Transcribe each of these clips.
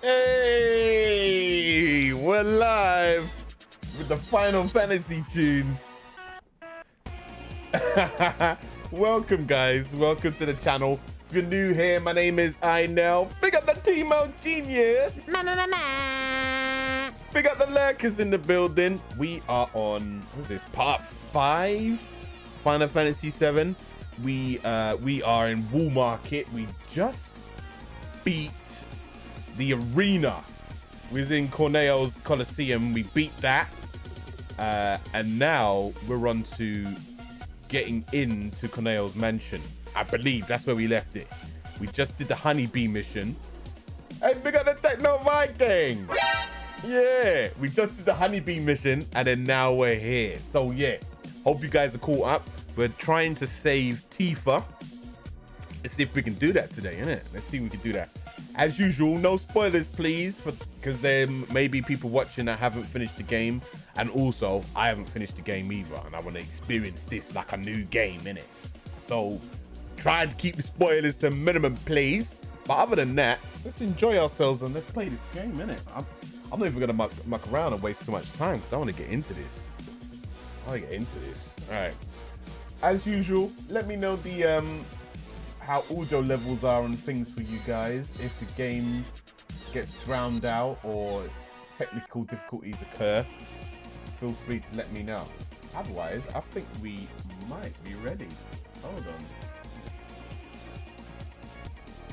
Hey, we're live with the Final Fantasy tunes. Welcome, guys. Welcome to the channel. If you're new here, my name is Inel. Big up the Teemo Genius. Big up the lurkers in the building. We are on, what is this, part 5? Final Fantasy VII. We are in Wallmarket. We just beat the arena. We was in Corneo's Coliseum. We beat that. And now we're on to getting into Corneo's mansion. I believe that's where we left it. We just did the honeybee mission. Hey, big up the Techno Viking. Yeah, we just did the honeybee mission and then now we're here. So yeah, hope you guys are caught up. We're trying to save Tifa. Let's see if we can do that today, innit? Let's see if we can do that. As usual, no spoilers, please, because there may be people watching that haven't finished the game. And also, I haven't finished the game either. And I want to experience this like a new game, innit? So, try and keep the spoilers to a minimum, please. But other than that, let's enjoy ourselves and let's play this game, innit? I'm not even going to muck around and waste too much time because I want to get into this. All right. As usual, let me know the how audio levels are and things for you guys. If the game gets drowned out or technical difficulties occur, feel free to let me know. Otherwise, I think we might be ready. Hold on.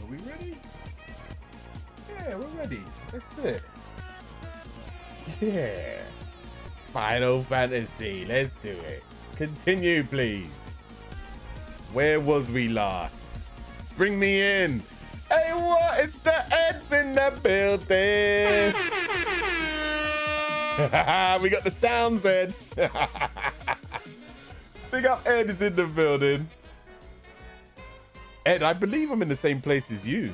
Are we ready? Yeah, we're ready. Let's do it. Yeah. Final Fantasy. Let's do it. Continue, please. Where was we last? Bring me in. Hey, what? It's the Eds in the building. We got the sounds, Ed. Big up, Ed is in the building. Ed, I believe I'm in the same place as you.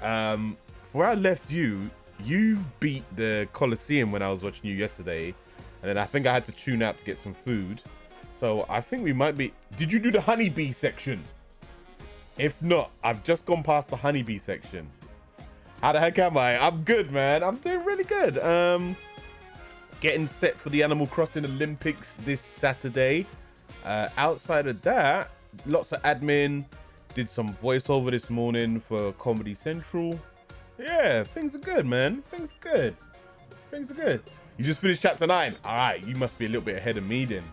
Where I left you, you beat the Coliseum when I was watching you yesterday. And then I think I had to tune out to get some food. So I think we might be... Did you do the honeybee section? If not, I've just gone past the honeybee section. How the heck am I? I'm good, man. I'm doing really good. Getting set for the Animal Crossing Olympics this Saturday. Outside of that, lots of admin. Did some voiceover this morning for Comedy Central. Yeah, things are good, man. Things are good. You just finished chapter 9. All right, you must be a little bit ahead of me then.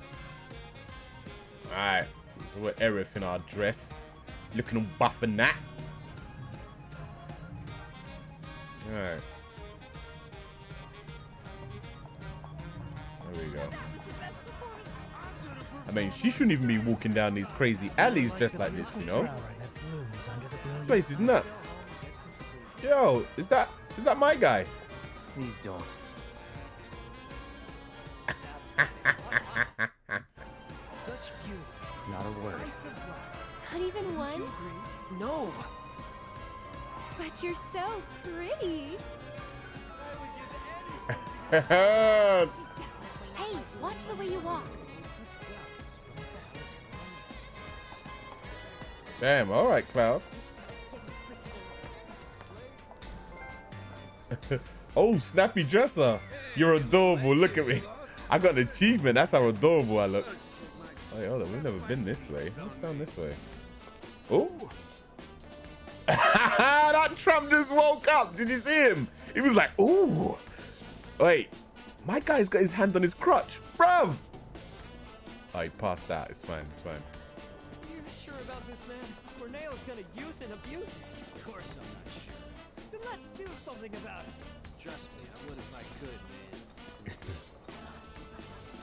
All right, so we're Aerith in our dress. Looking all buff and that. All right. There we go. I mean, she shouldn't even be walking down these crazy alleys dressed like this, you know? This place is nuts. Yo, is that my guy? Please don't. Such beauty. Not a word. Not even one? No. But you're so pretty. Damn, Hey, watch the way you walk. all right, Cloud. Oh, snappy dresser. You're adorable. Look at me. I got an achievement. That's how adorable I look. Wait, hold on. We've never been this way. What's down this way? Oh. That Trump just woke up. Did you see him? He was like, ooh. Wait. My guy's got his hand on his crotch. Bruv. Oh, he passed out. It's fine. Are you sure about this, man? Corneo's gonna use and abuse it. Of course I'm not sure. Then let's do something about it. Trust me, I would if I could, man.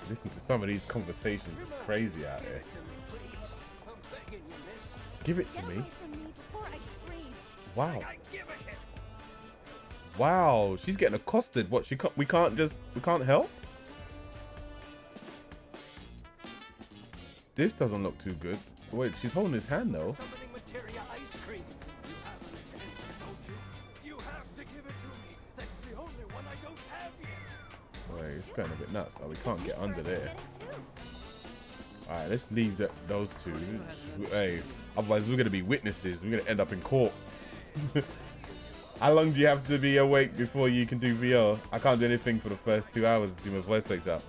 Listen to some of these conversations. It's crazy out there. Please. I'm begging you, miss. Give it to Get me. away from me before I scream. Wow. I give it. Wow. She's getting accosted. What? We can't help? This doesn't look too good. Wait, she's holding his hand though. Summoning materia ice cream. You have an example, don't you? You have to give it to me. That's the only one I don't have yet. Wait, it's going a bit nuts. Oh, we can't get under there. Get it too. All right, let's leave those two. Hey, otherwise we're gonna be witnesses. We're gonna end up in court. How long do you have to be awake before you can do VO? I can't do anything for the first 2 hours to do my voice fix out.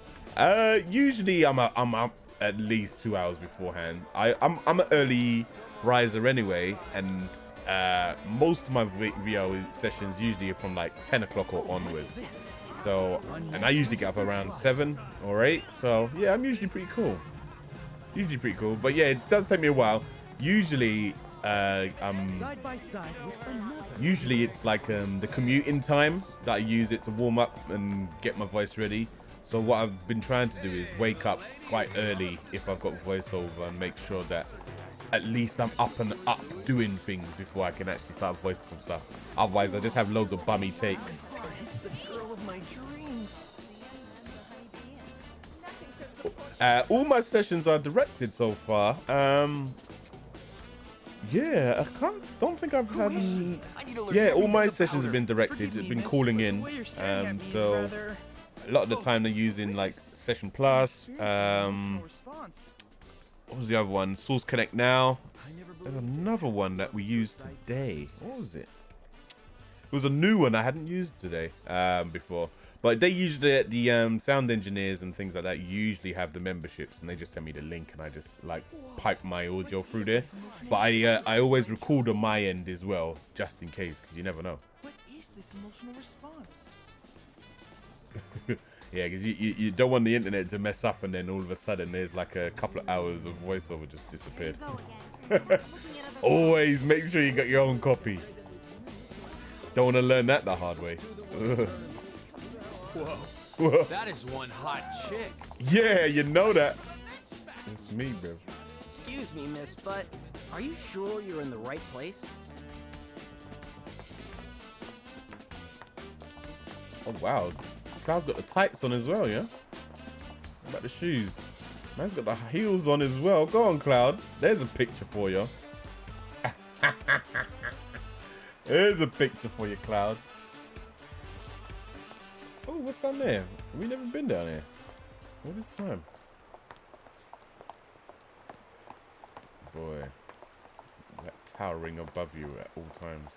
Usually I'm up at least 2 hours beforehand. I'm an early riser anyway, and most of my VO sessions usually are from like 10 o'clock or onwards. So, and I usually get up around 7 or 8. So yeah, I'm usually pretty cool. But yeah, it does take me a while. Usually usually it's like the commuting time that I use it to warm up and get my voice ready. So what I've been trying to do is wake up quite early if I've got voiceover and make sure that at least I'm up and up doing things before I can actually start voicing some stuff. Otherwise I just have loads of bummy takes. It's the girl of my dreams. All my sessions are directed so far. Yeah, don't think I've had any. Yeah, all my sessions have been directed. Have been calling in. So a lot of the time they're using like Session Plus. What was the other one? Source Connect Now. There's another one that we used today. What was it? It was a new one I hadn't used today before. But they usually, the sound engineers and things like that usually have the memberships, and they just send me the link and I just like pipe my audio through there. But I always record on my end as well, just in case, because you never know. What is this emotional response? Yeah, because you don't want the internet to mess up and then all of a sudden there's like a couple of hours of voiceover just disappeared. Always make sure you got your own copy. Don't want to learn that the hard way. Whoa. That is one hot chick. Yeah, you know that. It's me, bro. Excuse me, miss, but are you sure you're in the right place? Oh, wow. Cloud's got the tights on as well, yeah? What about the shoes? Man's got the heels on as well. Go on, Cloud. There's a picture for you. There's a picture for you, Cloud. Oh, what's down there? We've never been down here. What is time? Boy. That towering above you at all times.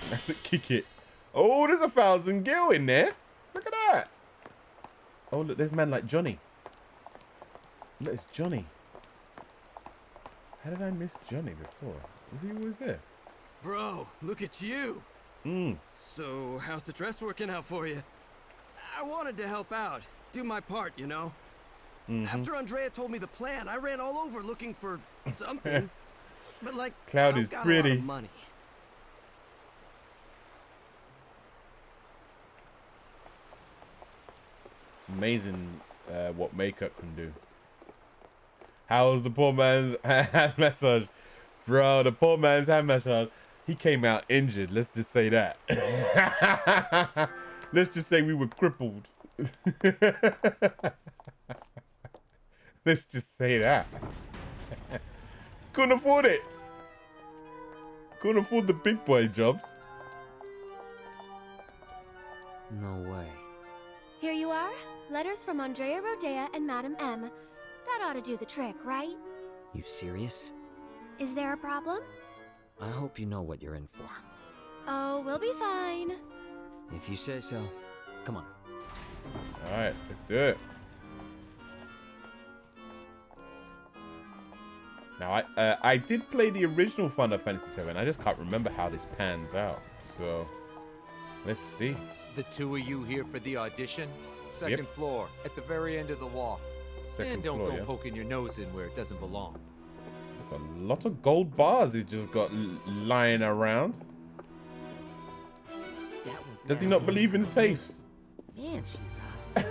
That's it, kick it. Oh, there's 1,000 gil in there. Look at that. Oh, look, there's man like Johnny. Look, it's Johnny. How did I miss Johnny before? Was he always there? Bro, look at you. So, how's the dress working out for you? I wanted to help out, do my part, you know? After Andrea told me the plan, I ran all over looking for something. But like, Cloud I is don't got pretty. a lot of money. It's amazing what makeup can do. How's the poor man's hand massage? Bro, the poor man's hand massage. He came out injured. Let's just say that. Let's just say we were crippled. Let's just say that. Couldn't afford it. Couldn't afford the big boy jobs. No way. Here you are. Letters from Andrea Rodea and Madam M. That ought to do the trick, right? You serious? Is there a problem? I hope you know what you're in for. Oh, we'll be fine. If you say so. Come on. Alright, let's do it. Now, I did play the original Final Fantasy VII. I just can't remember how this pans out. So, let's see. The two of you here for the audition? Second floor, at the very end of the wall. Second And don't floor, go yeah? poking your nose in where it doesn't belong. There's a lot of gold bars he's just got lying around. Does he not believe in safes? Man, she's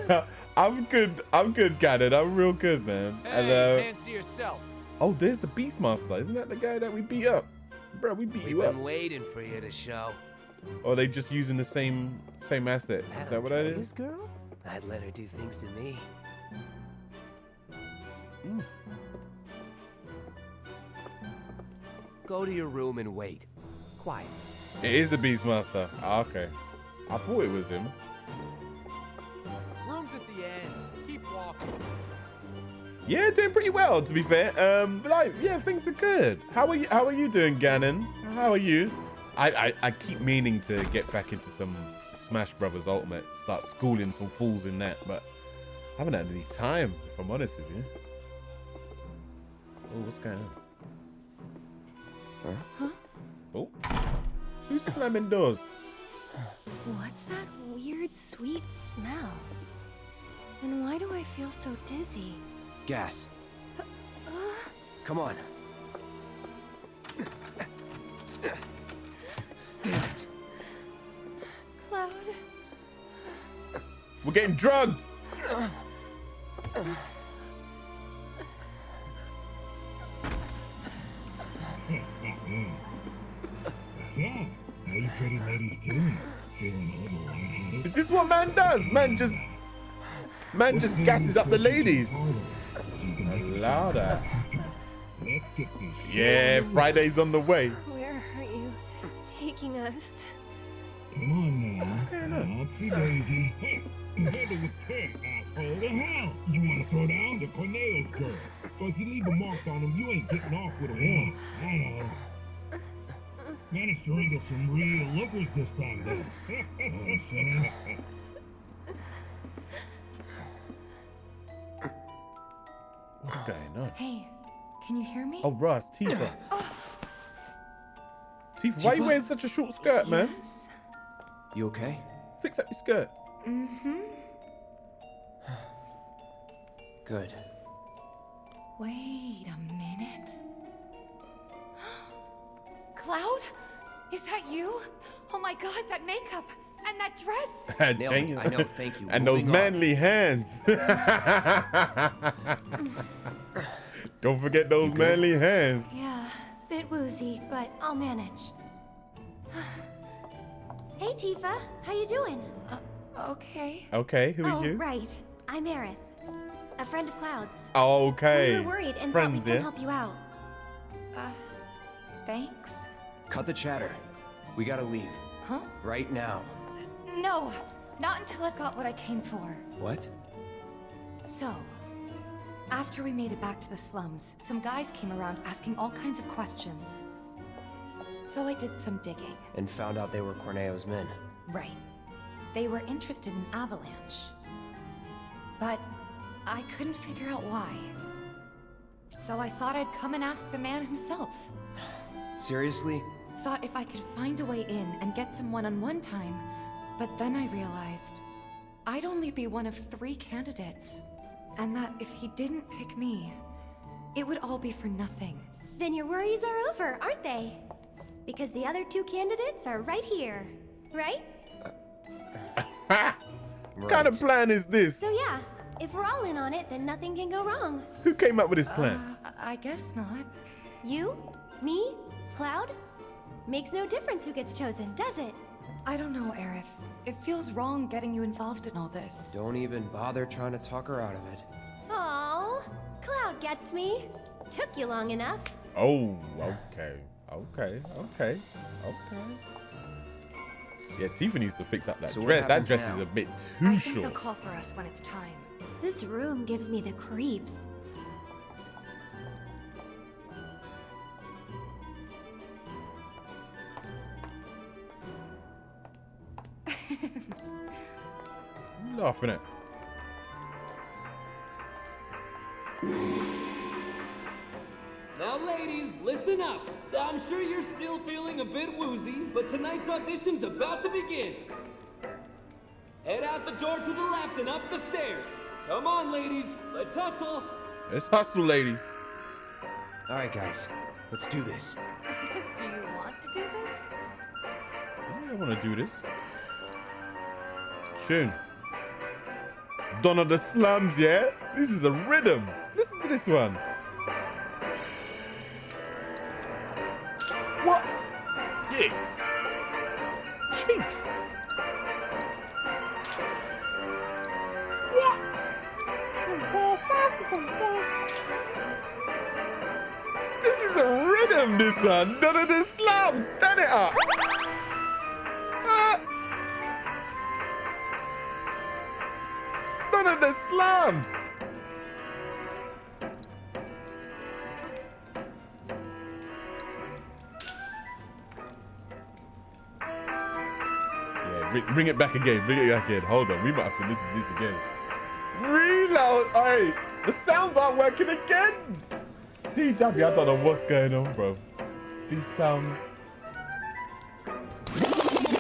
hot. I'm good, Gannon. I'm real good, man. Hey, hands to yourself. Oh, there's the Beastmaster. Isn't that the guy that we beat up? Bro, we beat you up. Waiting for you to show. Or are they just using the same assets? Is that what that is? This girl? I'd let her do things to me. Go to your room and wait. Quiet. It is the Beastmaster. Ah, okay. I thought it was him. Room's at the end. Keep walking. Yeah, doing pretty well, to be fair. But like, yeah, things are good. How are you doing, Gannon? How are you? I keep meaning to get back into some Smash Brothers Ultimate, start schooling some fools in that, but I haven't had any time, if I'm honest with you. Oh, what's going on? Huh? Oh, who's slamming doors? What's that weird, sweet smell? And why do I feel so dizzy? Gas. Come on. Damn it. Cloud. We're getting drugged. How you pretty ladies doing? Feeling a little lightheaded? Is this what man does? Man just gasses up the ladies. Louder. Let's get this. Yeah, Friday's on the way. Where are you taking us? Come on now. Oopsie daisy. Hey, you had to repent, asshole. The hell? You want to throw down the Corneo's girl? So if you leave a mark on him, you ain't getting off with a one. I know. Managed to wrangle some real lookers this time, though. What's going on? Hey, can you hear me? Oh, Ross, Tifa. Tifa, why are you wearing such a short skirt, man? Yes. You okay? Fix up your skirt. Mm-hmm. Good. Wait a minute. Cloud? Is that you? Oh my god, that makeup and that dress. Nailed it. I know, thank you. And those Moving on. manly hands. Don't forget those manly hands. Yeah, bit woozy, but I'll manage. Hey, Tifa, how you doing? Okay. Okay, who are you? Right. I'm Aerith, a friend of Cloud's. Okay. We were worried and Friends, thought we can yeah? help you out. Thanks. Cut the chatter. We gotta leave. Huh? Right now. No, not until I've got what I came for. What? So, after we made it back to the slums, some guys came around asking all kinds of questions. So I did some digging. And found out they were Corneo's men. Right. They were interested in Avalanche. But I couldn't figure out why. So I thought I'd come and ask the man himself. Seriously? Thought if I could find a way in and get some one-on-one time, but then I realized I'd only be one of 3 candidates. And that if he didn't pick me, it would all be for nothing. Then your worries are over, aren't they? Because the other 2 candidates are right here, right? What kind of plan is this? So yeah, if we're all in on it, then nothing can go wrong. Who came up with this plan? I guess not. You? Me? Cloud? Makes no difference who gets chosen, does it? I don't know, Aerith. It feels wrong getting you involved in all this. Don't even bother trying to talk her out of it. Oh, Cloud gets me. Took you long enough. Oh, okay. Yeah, Tifa needs to fix up that So what dress. That happens dress now? is a bit I too think short. they'll call for us when it's time. This room gives me the creeps. Laughing at. Now, ladies, listen up. I'm sure you're still feeling a bit woozy, but tonight's audition's about to begin. Head out the door to the left and up the stairs. Come on, ladies. Let's hustle. Let's hustle, ladies. All right, guys. Let's do this. Do you want to do this? Yeah, I want to do this. Tune. Donna the slums, yeah? This is a rhythm. Listen to this one. What? Yeah. Jeez. What? This is a rhythm, this one. Donna the slums. Turn it up. None of the slums. Bring it back again. Bring it back again. Hold on. We might have to listen to this again. Reload. Hey, the sounds aren't working again. DW, I don't know what's going on, bro. These sounds.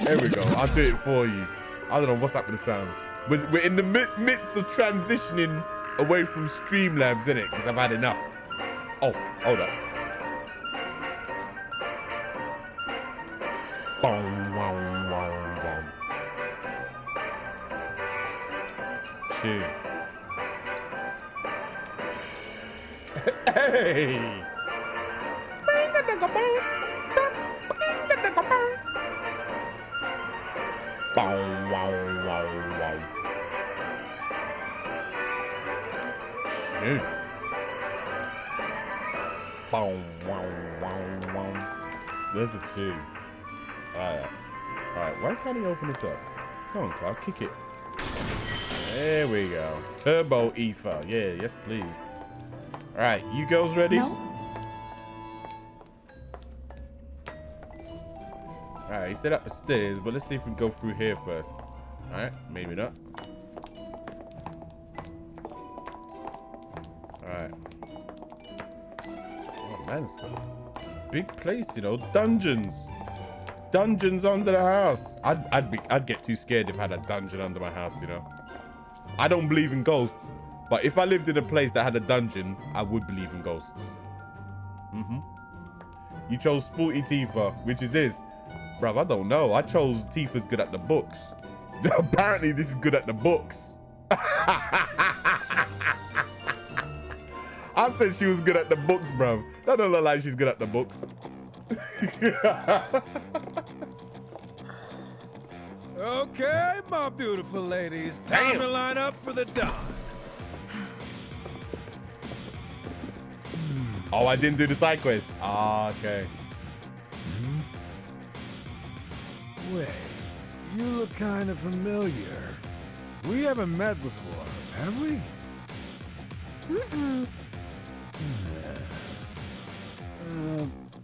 There we go. I'll do it for you. I don't know what's happening to sounds. We're in the midst of transitioning away from Streamlabs, innit? Because I've had enough. Oh, hold up. Boom, wow, wow, wow. Shoot. Hey! Bow, wow, wow, wow. Shoot. Bow, wow, wow, wow. That's a tune. Alright. Alright, why can't he open this up? Come on, Carl, kick it. There we go. Turbo ether. Yeah, yes, please. Alright, you girls ready? No. Alright, he set up the stairs, but let's see if we can go through here first. Alright, maybe not. Alright. Oh man, it's got a big place, you know. Dungeons. Dungeons under the house. I'd get too scared if I had a dungeon under my house, you know. I don't believe in ghosts, but if I lived in a place that had a dungeon, I would believe in ghosts. You chose Sporty Tifa, which is this. Bruv, I don't know. I chose Tifa's good at the books. Apparently, this is good at the books. I said she was good at the books, bruv. That don't look like she's good at the books. Okay, my beautiful ladies. Time to line up for the dawn. Oh, I didn't do the side quest. Ah, okay. Wait, you look kind of familiar. We haven't met before, have we?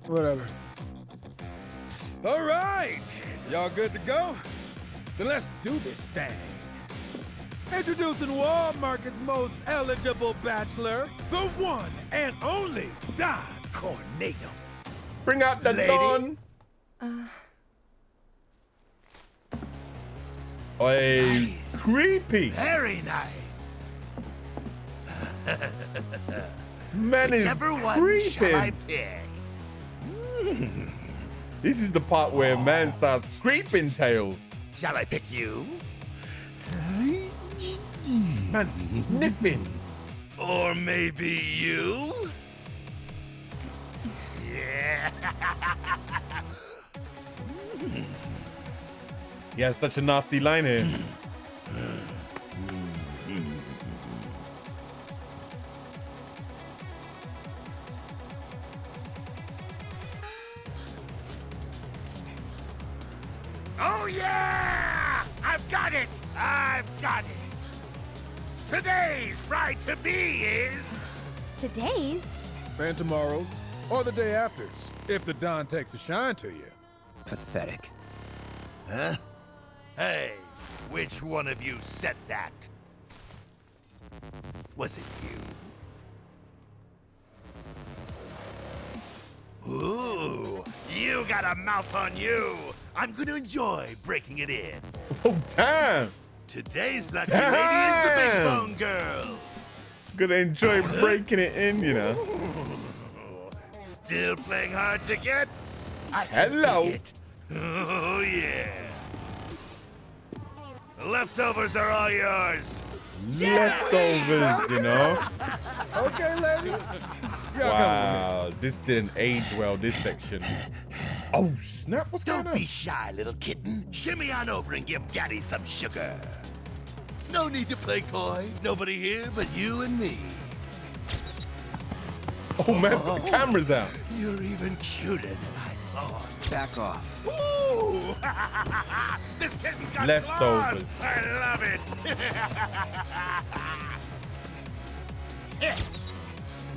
Whatever. All right, y'all good to go? Then let's do this thing. Introducing Wallmarket's most eligible bachelor, the one and only Don Corneo. Bring out the Don. Hey, nice. Creepy. Very nice. Man is creepy. Shall I pick? This is the part where man starts creeping tails. Shall I pick you? Man sniffing. Or maybe you? Yeah. He has such a nasty line here. Oh yeah! I've got it! I've got it! Today's bride-to-be is... Today's? And tomorrow's, or the day after's, if the Don takes a shine to you. Pathetic. Huh? Hey, which one of you said that? Was it you? Ooh, you got a mouth on you. I'm gonna enjoy breaking it in. Oh, damn. Today's lucky lady is the big bone girl. Gonna enjoy breaking it in, you know. Still playing hard to get? Hello. Oh, yeah. Leftovers are all yours. Leftovers, you know. Okay, ladies. Wow, this didn't age well, this section. Oh, snap, what's going on? Don't be shy, little kitten. Shimmy on over and give Daddy some sugar. No need to play coy. Nobody here but you and me. Oh, man's got the cameras out. You're even cuter than I thought. Back off. Ooh! This kitten's got Leftovers. claws. I love it.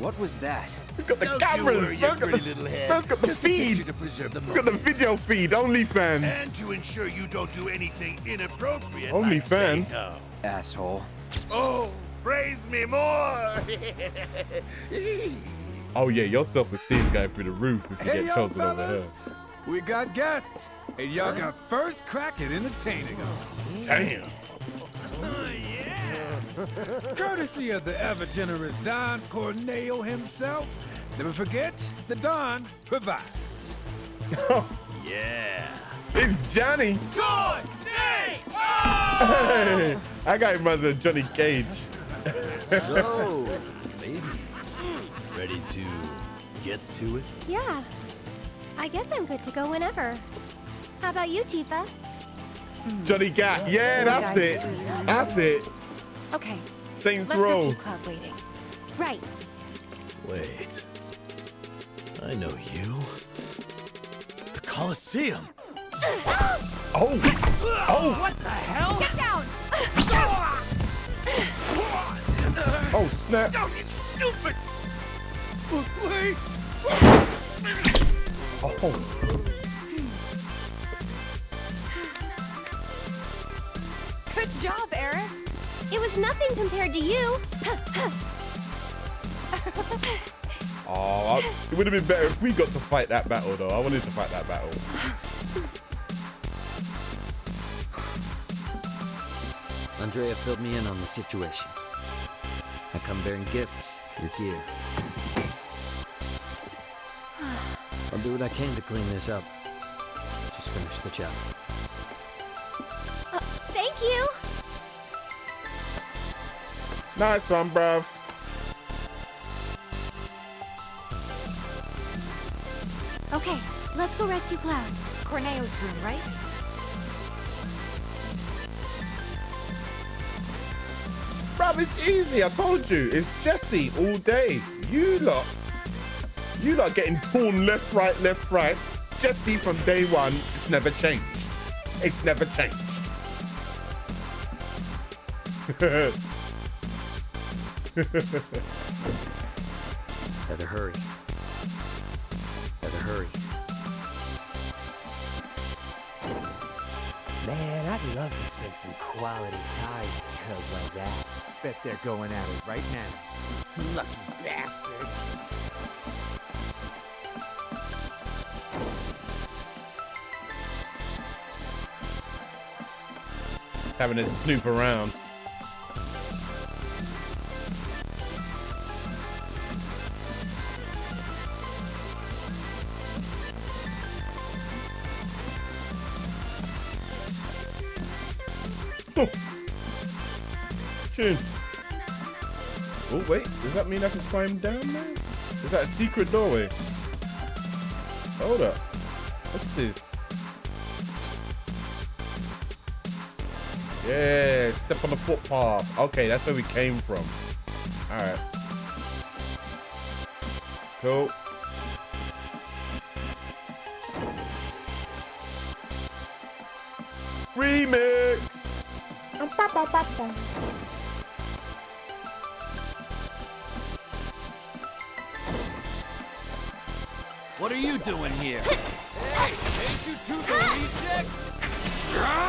What was that? We've got the Don't you cameras. worry your pretty little We've head. got the Just a feed. picture to preserve the We've got the moment. video feed. OnlyFans. And to ensure you don't do anything inappropriate. OnlyFans. like saying no. Asshole. Oh, praise me more. Oh yeah, your self-esteem's going through the roof if you Hey, get yo, chosen over here. fellas. We got guests, and y'all got first crack at entertaining them. Damn. Courtesy of the ever-generous Don Corneo himself. Never forget, the Don provides. Yeah. It's Johnny. Good day. Hey, I got him as a Johnny Cage. So, ladies, ready to get to it? Yeah. I guess I'm good to go whenever. How about you, Tifa? Johnny Gat. Yeah, that's it. That's it. Okay. Saints Let's not Row. keep Cloud waiting. Right. Wait. I know you. The Colosseum. Oh. Oh. What the hell? Get down! Oh, snap. Oh, you stupid. Wait. Oh. Good job, Eric. It was nothing compared to you. Oh, it would have been better if we got to fight that battle, though. I wanted to fight that battle. Andrea filled me in on the situation. I come bearing gifts, your gear. I'll do what I can to clean this up. Just finish the job. Thank you. Nice one, bruv. Okay, let's go rescue Cloud. Corneo's room, right? Bruv, it's easy. I told you. It's Jesse all day. You lot getting torn left, right. Jesse from day one. It's never changed. It's never changed. Better hurry. Better hurry. Man, I'd love to spend some quality time with girls like that. Bet they're going at it right now. Lucky bastard. Having to snoop around. Tune. Oh wait, does that mean I can climb down there? Is that a secret doorway? Hold up. What's this? Yeah, step on the footpath. Okay, that's where we came from. Alright. Cool. Remix! What are you doing here? Hey, ain't you two the rejects?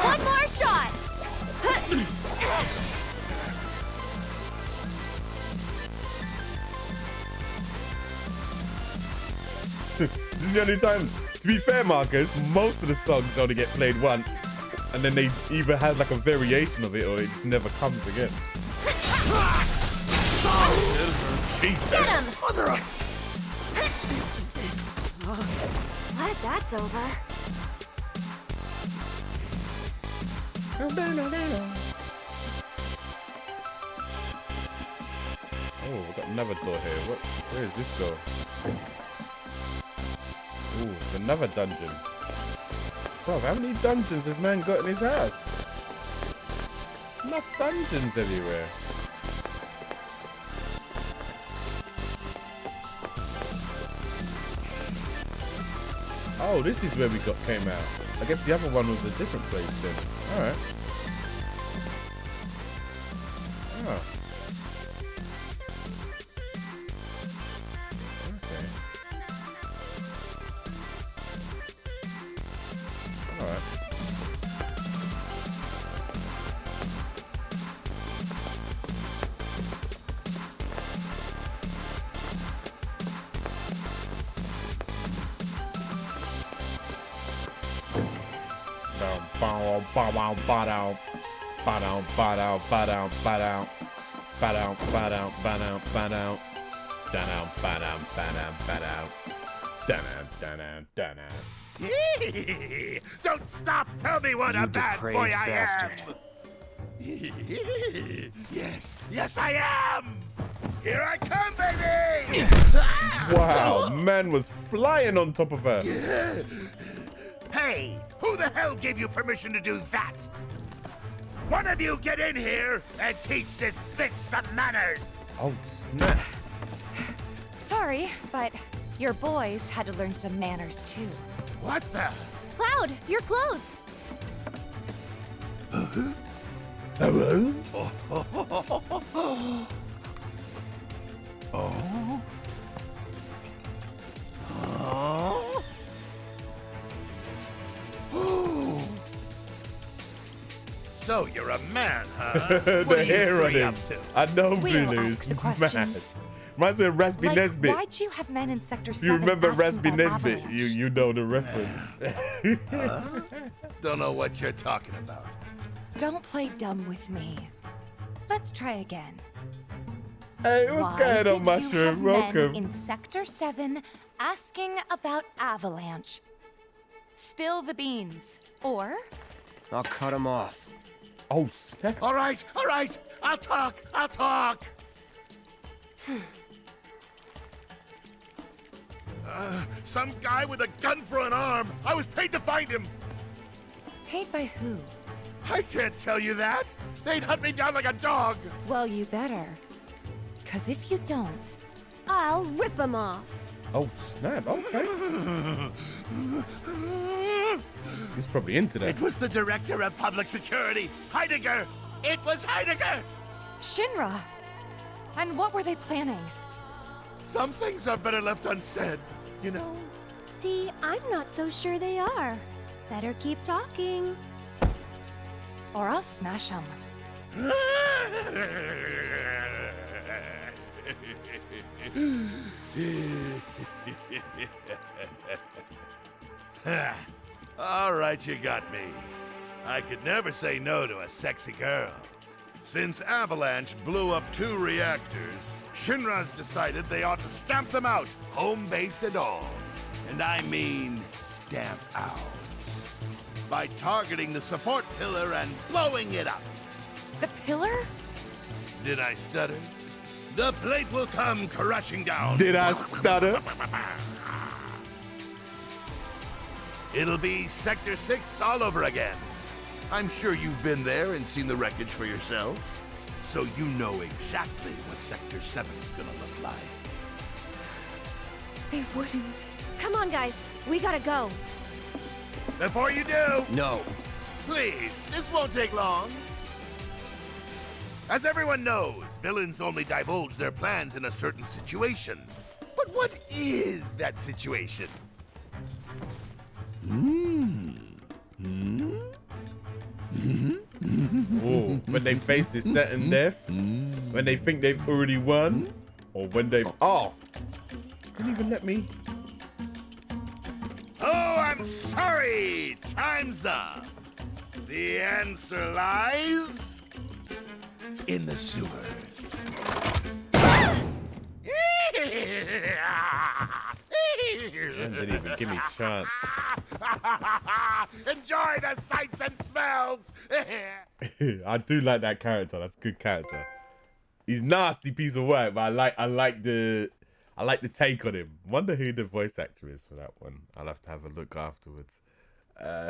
One more shot. This is the only time. To be fair, Marcus, most of the songs only get played once, and then they either have like a variation of it or it just never comes again. Jesus. Get him! Mother of... This is it. Glad that's over. Oh, we got another door here. Where does this go? Ooh, it's another dungeon. Bro, how many dungeons has man got in his house? Enough dungeons everywhere. Oh, this is where we came out. I guess the other one was a different place then. Alright. Oh. Don't stop! Tell me what a bad boy I am! Yes, I am! Here I come, baby! Wow, man was flying on top of her. Hey, who the hell gave you permission to do that? One of you get in here and teach this bitch some manners! Oh, snap. Sorry, but your boys had to learn some manners too. What the? Cloud, your clothes. Hello? So you're a man, huh? The What are you hair on three him. up to? I know We'll Bulu's ask the mad. questions. Reminds me of Raspy Like, Nesbit. why'd you have men in Sector 7 You remember asking Raspy about Nesbit? Avalanche? You know the reference. Don't know what you're talking about. Don't play dumb with me. Let's try again. Hey, what's Why going on, did you Mushroom? have Welcome. men in Sector 7 asking about Avalanche? Spill the beans. Or I'll cut him off. Oh, snap. All right. I'll talk. Some guy with a gun for an arm. I was paid to find him. paid by who? I can't tell you that. They'd hunt me down like a dog. Well, you better. 'Cause if you don't, I'll rip them off. Oh, snap. Okay. He's probably into that. It was the director of public security, Heidegger. It was Heidegger. Shinra! And what were they planning? Some things are better left unsaid, you know? See, I'm not so sure they are. Better keep talking. Or I'll smash them. All right, you got me. I could never say no to a sexy girl. Since Avalanche blew up 2 reactors, Shinra's decided they ought to stamp them out, home base and all. And I mean stamp out. By targeting the support pillar and blowing it up. The pillar? Did I stutter? The plate will come crashing down. Did I stutter? It'll be Sector 6 all over again. I'm sure you've been there and seen the wreckage for yourself. So you know exactly what Sector 7's gonna look like. They wouldn't. Come on, guys. We gotta go. Before you do, No. please, this won't take long. As everyone knows, villains only divulge their plans in a certain situation. But what is that situation? Oh, when they face this certain death, when they think they've already won, or when they've... Oh! Didn't even let me... Oh, I'm sorry! Time's up! The answer lies... in the sewers. Didn't even give me a chance. Enjoy the sights and smells! I do like that character. That's a good character. He's nasty piece of work, but I like the take on him. Wonder who the voice actor is for that one. I'll have to have a look afterwards.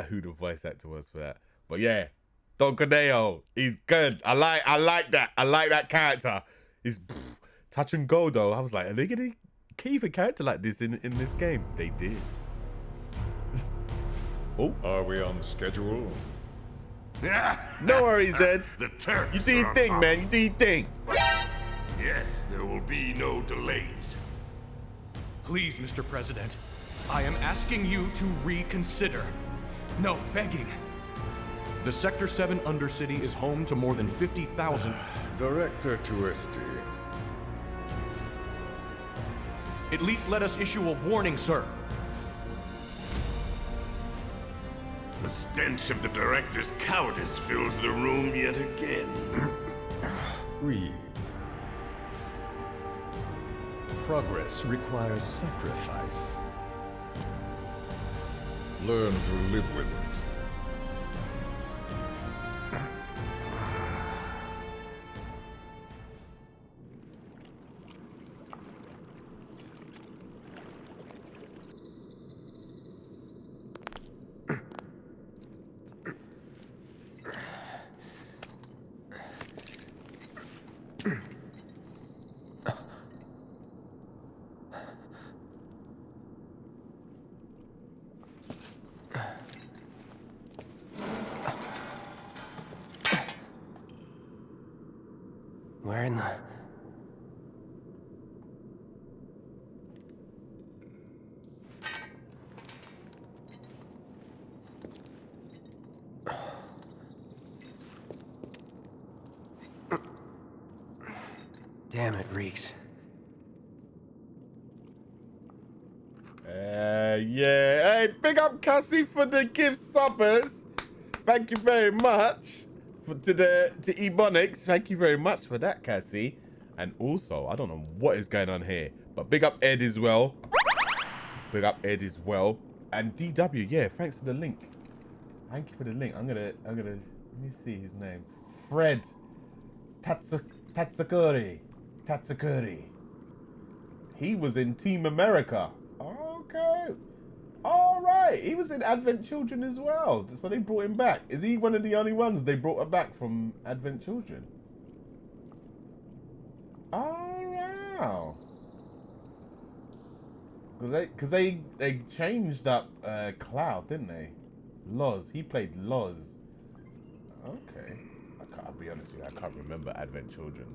Who the voice actor was for that. But yeah, Don Corneo, he's good. I like that. I like that character. He's touch and go though. I was like, are they gonna keep a character like this in this game? They did. Oh, are we on schedule? No worries, Ed. The Turks You do your are thing, on man. You do your thing. Yes, there will be no delays. Please, Mr. President, I am asking you to reconsider. No, begging. The Sector 7 Undercity is home to more than 50,000... Director Twisty. At least let us issue a warning, sir. The stench of the director's cowardice fills the room yet again. Reeve. Progress requires sacrifice. Learn to live with it. Where in the... Damn, it reeks. Yeah. Hey, big up Cassie for the gift subbers. Thank you very much. To Ebonics, thank you very much for that, Cassie. And also, I don't know what is going on here, but big up Ed as well. Big up Ed as well. And DW, yeah, thanks for the link. Thank you for the link. I'm gonna let me see his name. Fred Tatsukuri. He was in Team America. Okay. All right, he was in Advent Children as well, so they brought him back. Is he one of the only ones they brought back from Advent Children? Oh wow! Because they changed up Cloud, didn't they? Loz, he played Loz. Okay, I'll be honest with you, I can't remember Advent Children.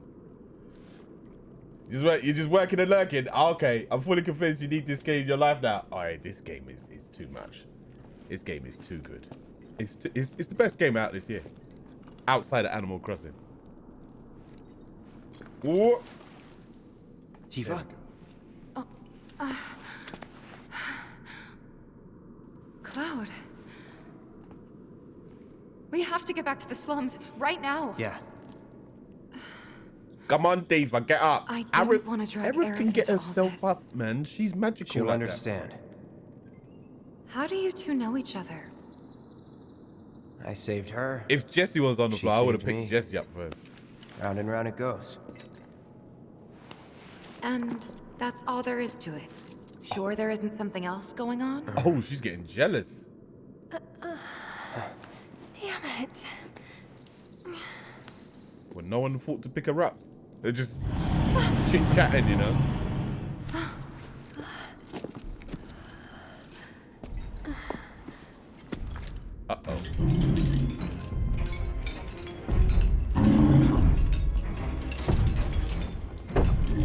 You're just working and lurking. Okay, I'm fully convinced you need this game in your life now. Alright, this game is too much. This game is too good. It's the best game out this year. Outside of Animal Crossing. Whoa. Tifa? Oh, Cloud. We have to get back to the slums right now. Yeah. Come on, Diva, get up. I didn't want to drag Aerith can get into all herself this. up, man. She's magical. She'll like understand. How do you two know each other? I saved her. If Jesse was on the She floor, I would have saved me. picked Jesse up first. Round and round it goes. And that's all there is to it. Sure there isn't something else going on? Oh, she's getting jealous. Damn it. Well, no one thought to pick her up. They're just chit-chatting, you know? Uh-oh.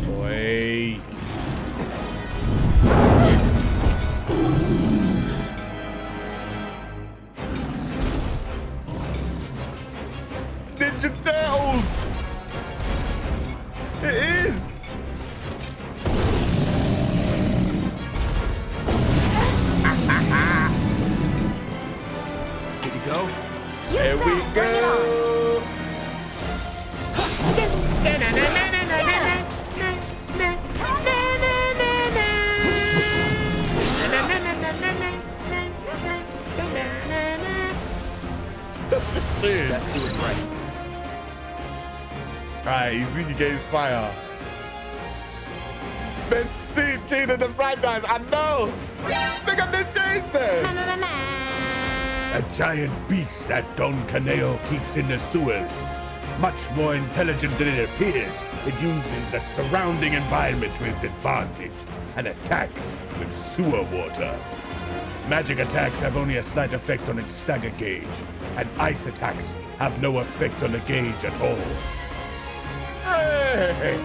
Boy. Ninja Turtles! It is! Good to go? Here we go! Let's do it right. Alright, he's really getting fire. Best scene tune in the franchise, I know! Look at the Jason! A giant beast that Don Caneo keeps in the sewers. Much more intelligent than it appears, it uses the surrounding environment to its advantage and attacks with sewer water. Magic attacks have only a slight effect on its stagger gauge, and ice attacks have no effect on the gauge at all. Hey!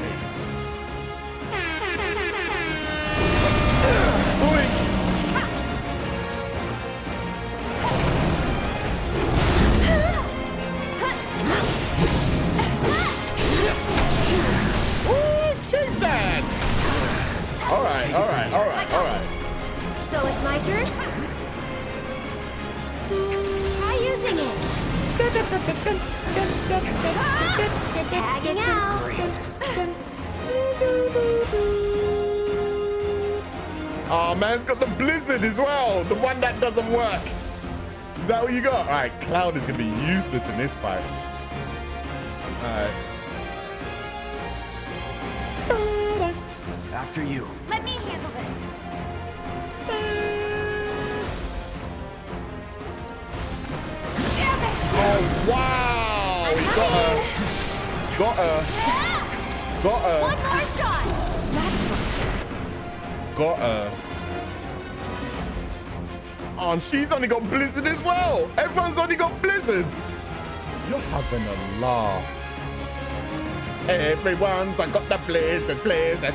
So it's my turn? Tagging out. Oh, man's got the blizzard as well. The one that doesn't work. Is that what you got? All right, Cloud is going to be useless in this fight. All right. After you. Let me handle this. Oh, wow. He got her. Got her. Got her. One more shot. That's Got her. Oh, and she's only got blizzard as well. Everyone's only got blizzard. You're having a laugh. Everyone's got the blizzard.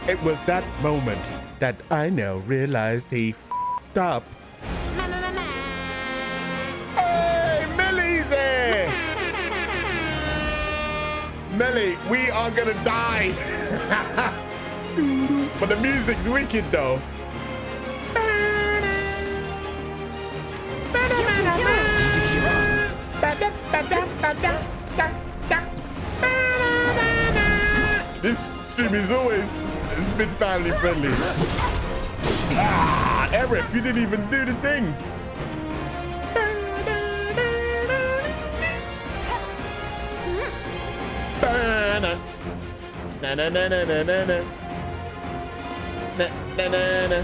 It was that moment that I now realized he f***ed up. Hey, Millie's here! Millie, we are gonna die. But the music's wicked though. This stream is always it's been family friendly. Ah, Erif, you didn't even do the thing. Na na na na na na na. Na na na na.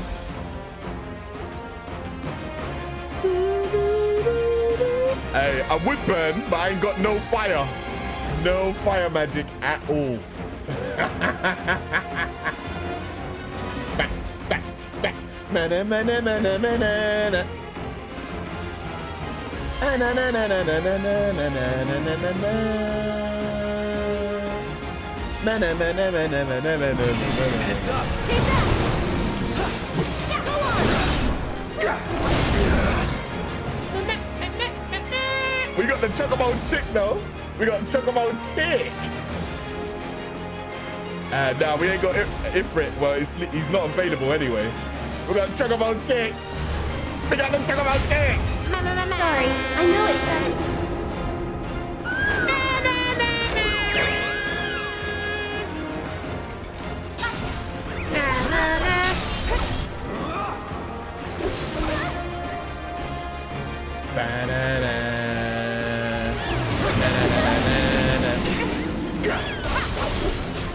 Hey, I would burn, but I ain't got no fire. No fire magic at all. Na na na na na na na na. Na na na na na na na na na na na na na. Na na na na na na na na na na. Heads up. Stay back. Go on. We got the Chocobo chick though. We got Chocobo chick. Nah, we ain't got Ifrit. Well, he's not available anyway. We got Chocobo chick. We got the Chocobo chick. Sorry, I know it's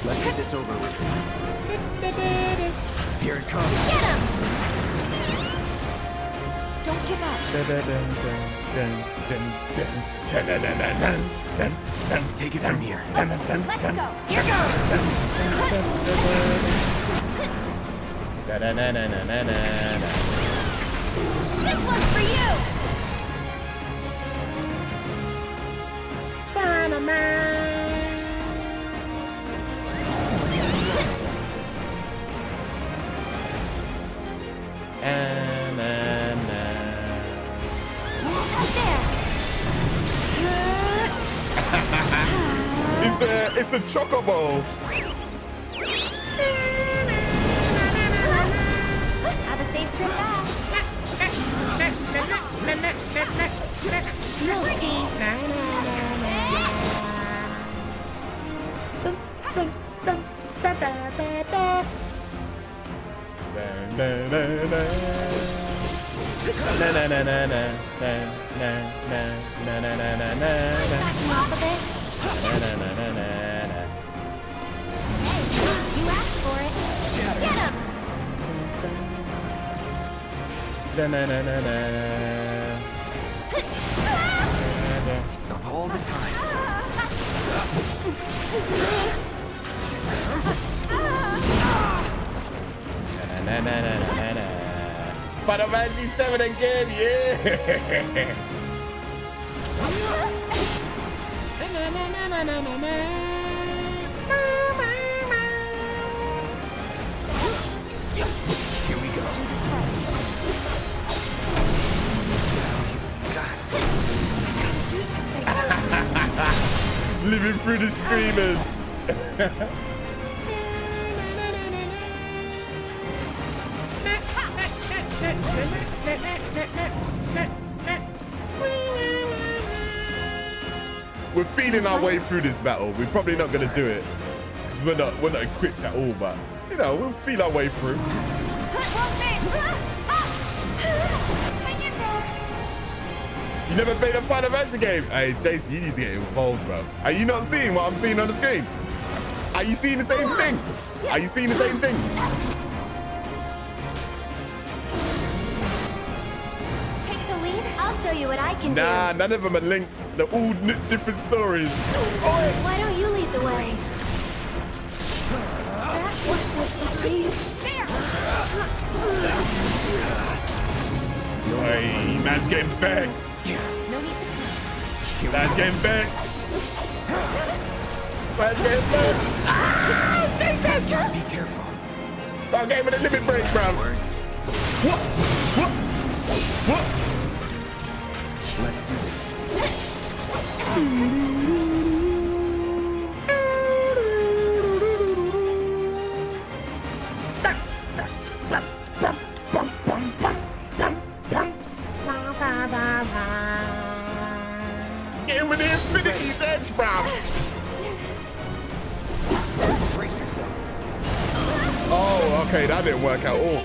Let's get this over with. Here it comes. Get him! Don't give up. Take it from here. Let's go. Here goes. This one's for you. It's a Chocobo. Have a safe trip back. You'll see. You asked for it. Get him! Of all the times. Final Fantasy VII again, yeah! Here we go. Do something. Living through the streamers. we're feeling our way through this battle. We're probably not going to do it. We're not equipped at all, but, you know, we'll feel our way through. You never played a Final Fantasy game? Hey, Jason, you need to get involved, bro. Are you not seeing what I'm seeing on the screen? Are you seeing the same thing? Are you seeing the same thing? Take the lead. I'll show you what I can do. Nah, none of them are linked. They're all different stories. Why don't you lead the way? That was the surprise. There. Hey, man's getting vexed. No need to cry. Man's getting vexed. Man's getting vexed. Ah, Jesus! Be careful. I gave it a limit break, bro. What? Let's do this. Get with the infinity's edge, bro. Brace yourself. Oh, okay, that didn't work out all.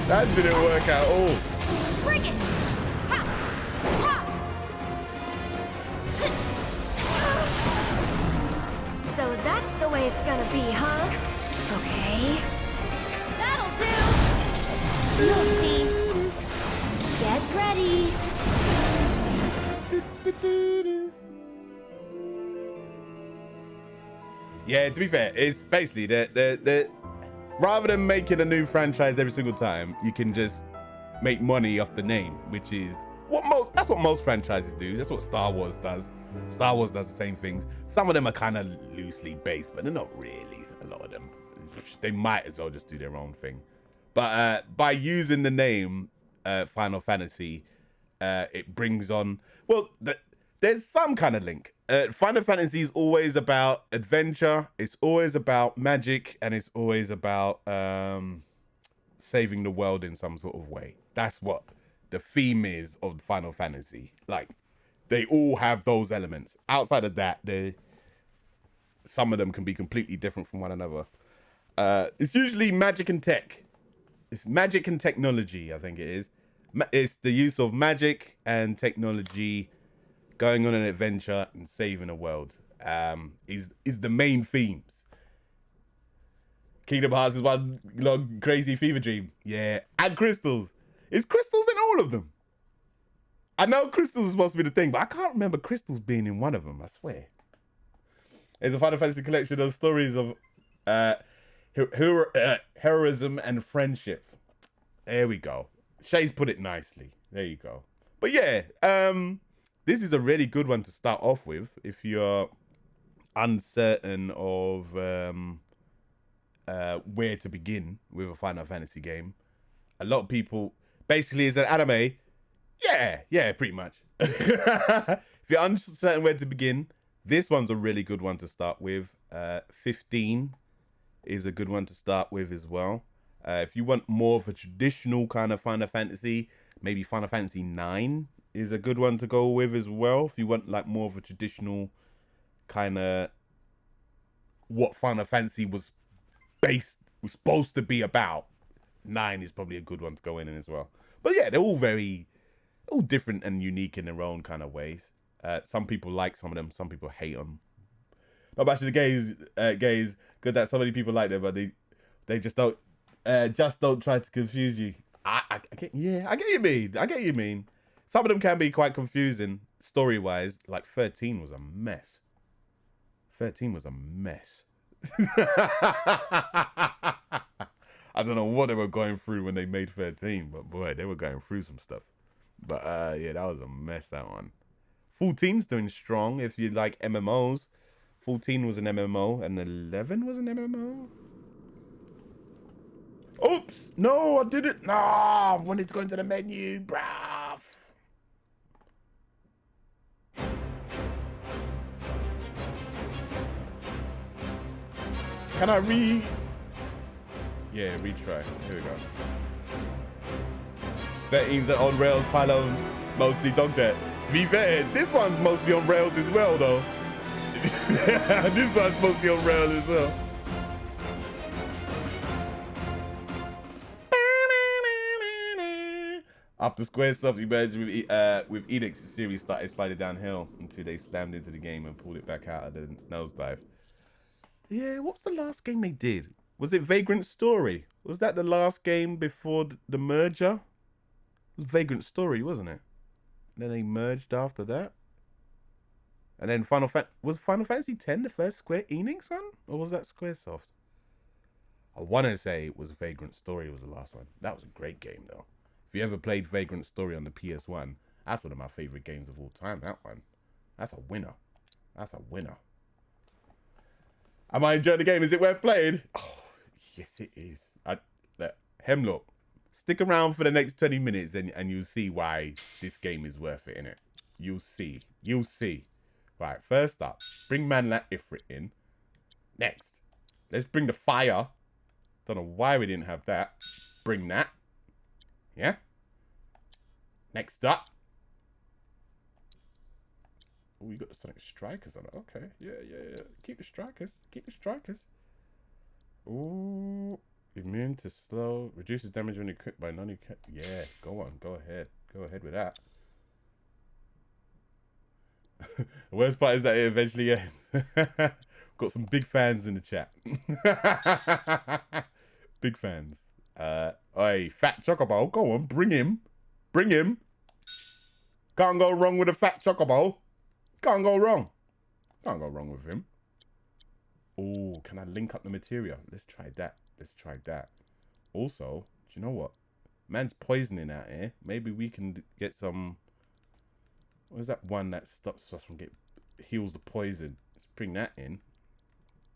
That didn't work out all. Bring it. Ha. Ha. So that's the way it's gonna be, huh? Okay. That'll do. You'll see. Get ready. Yeah, to be fair, it's basically the rather than making a new franchise every single time, you can just make money off the name, which is that's what most franchises do. That's what Star Wars does. Star Wars does the same things. Some of them are kind of loosely based, but they're not really. A lot of them, they might as well just do their own thing. But by using the name Final Fantasy, it brings on, well, there's some kind of link. Final Fantasy is always about adventure, it's always about magic, and it's always about saving the world in some sort of way. That's what the theme is of Final Fantasy. Like, they all have those elements. Outside of that, some of them can be completely different from one another. It's usually magic and tech. It's magic and technology, I think it is. It's the use of magic and technology, going on an adventure and saving the world. Is the main themes. Kingdom Hearts is one long crazy fever dream. Yeah, and crystals. Is crystals in all of them? I know crystals is supposed to be the thing, but I can't remember crystals being in one of them, I swear. It's a Final Fantasy collection of stories of heroism and friendship. There we go. Shay's put it nicely. There you go. But yeah, this is a really good one to start off with if you're uncertain of where to begin with a Final Fantasy game. A lot of people, basically, it's an anime. Yeah, pretty much. If you're uncertain where to begin, this one's a really good one to start with. 15 is a good one to start with as well. If you want more of a traditional kind of Final Fantasy, maybe Final Fantasy IX is a good one to go with as well. If you want like more of a traditional kind of what Final Fantasy was supposed to be about, 9 is probably a good one to go in as well. But yeah, they're all different and unique in their own kind of ways. Some people like some of them, some people hate them. Not actually the gays, good that so many people like them, but they just don't try to confuse you. I get you mean. Some of them can be quite confusing story-wise. Like 13 was a mess. 13 was a mess. I don't know what they were going through when they made 13, but boy, they were going through some stuff. But yeah, that was a mess, that one. 14's doing strong if you like MMOs. 14 was an MMO and 11 was an MMO. Oops! No, I didn't. No, I wanted to go into the menu, bruv. Can I Yeah, retry. Here we go. 13's an on rails pile of mostly dog dirt. To be fair, this one's mostly on rails as well, though. This one's mostly on rails as well. After Squaresoft emerged with Enix, the series started sliding downhill until they slammed into the game and pulled it back out of the nosedive. Yeah, what was the last game they did? Was it Vagrant Story? Was that the last game before the merger? It was Vagrant Story, wasn't it? And then they merged after that. And then was Final Fantasy X the first Square Enix one? Or was that Squaresoft? I want to say it was Vagrant Story was the last one. That was a great game, though. If you ever played Vagrant Story on the PS1, that's one of my favorite games of all time, that one. That's a winner. That's a winner. Am I enjoying the game? Is it worth playing? Oh, yes, it is. Hemlock, stick around for the next 20 minutes and you'll see why this game is worth it, innit? You'll see. You'll see. Right, first up, bring Manlat Ifrit in. Next, let's bring the fire. Don't know why we didn't have that. Bring that. Yeah? Next up. Oh, we got the Sonic Strikers on it. Okay. Yeah. Keep the Strikers. Keep the Strikers. Ooh. Immune to slow. Reduces damage when equipped by non-equipped. Yeah, go on. Go ahead. Go ahead with that. The worst part is that it eventually ends. Got some big fans in the chat. Big fans. Oi, Fat Chocobo. Go on, bring him. Bring him. Can't go wrong with a Fat Chocobo. Can't go wrong. Can't go wrong with him. Oh, can I link up the material? Let's try that. Let's try that. Also, do you know what? Man's poisoning out here. Maybe we can get some... What is that one that stops us from heals the poison? Let's bring that in.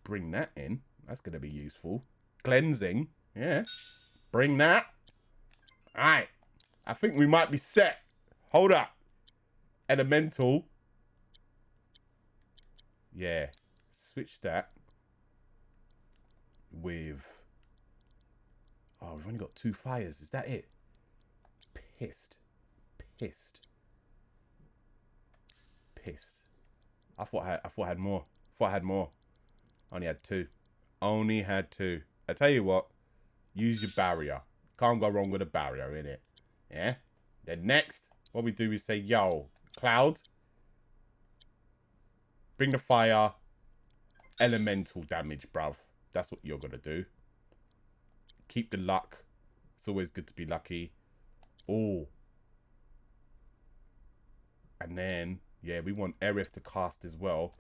Bring that in. That's going to be useful. Cleansing. Yeah. Bring that. Alright. I think we might be set. Hold up. Elemental. Yeah. Switch that with... Oh, we've only got 2 fires. Is that it? Pissed. Pissed. I thought I had more. Only had 2. Only had 2. I tell you what. Use your barrier. Can't go wrong with a barrier, innit? Yeah? Then next, what we do is say, yo, Cloud. Bring the fire. Elemental damage, bruv. That's what you're going to do. Keep the luck. It's always good to be lucky. Oh. And then, yeah, we want Aerith to cast as well.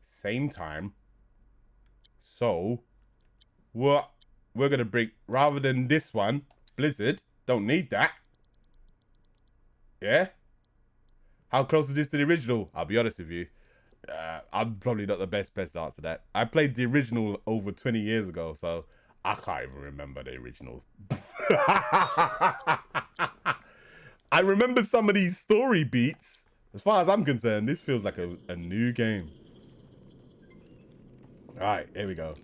Same time. So, what we're going to bring, rather than this one, Blizzard, don't need that. Yeah? How close is this to the original? I'll be honest with you. I'm probably not the best to answer that. I played the original over 20 years ago, so I can't even remember the original. I remember some of these story beats. As far as I'm concerned, this feels like a new game. Alright, here we go.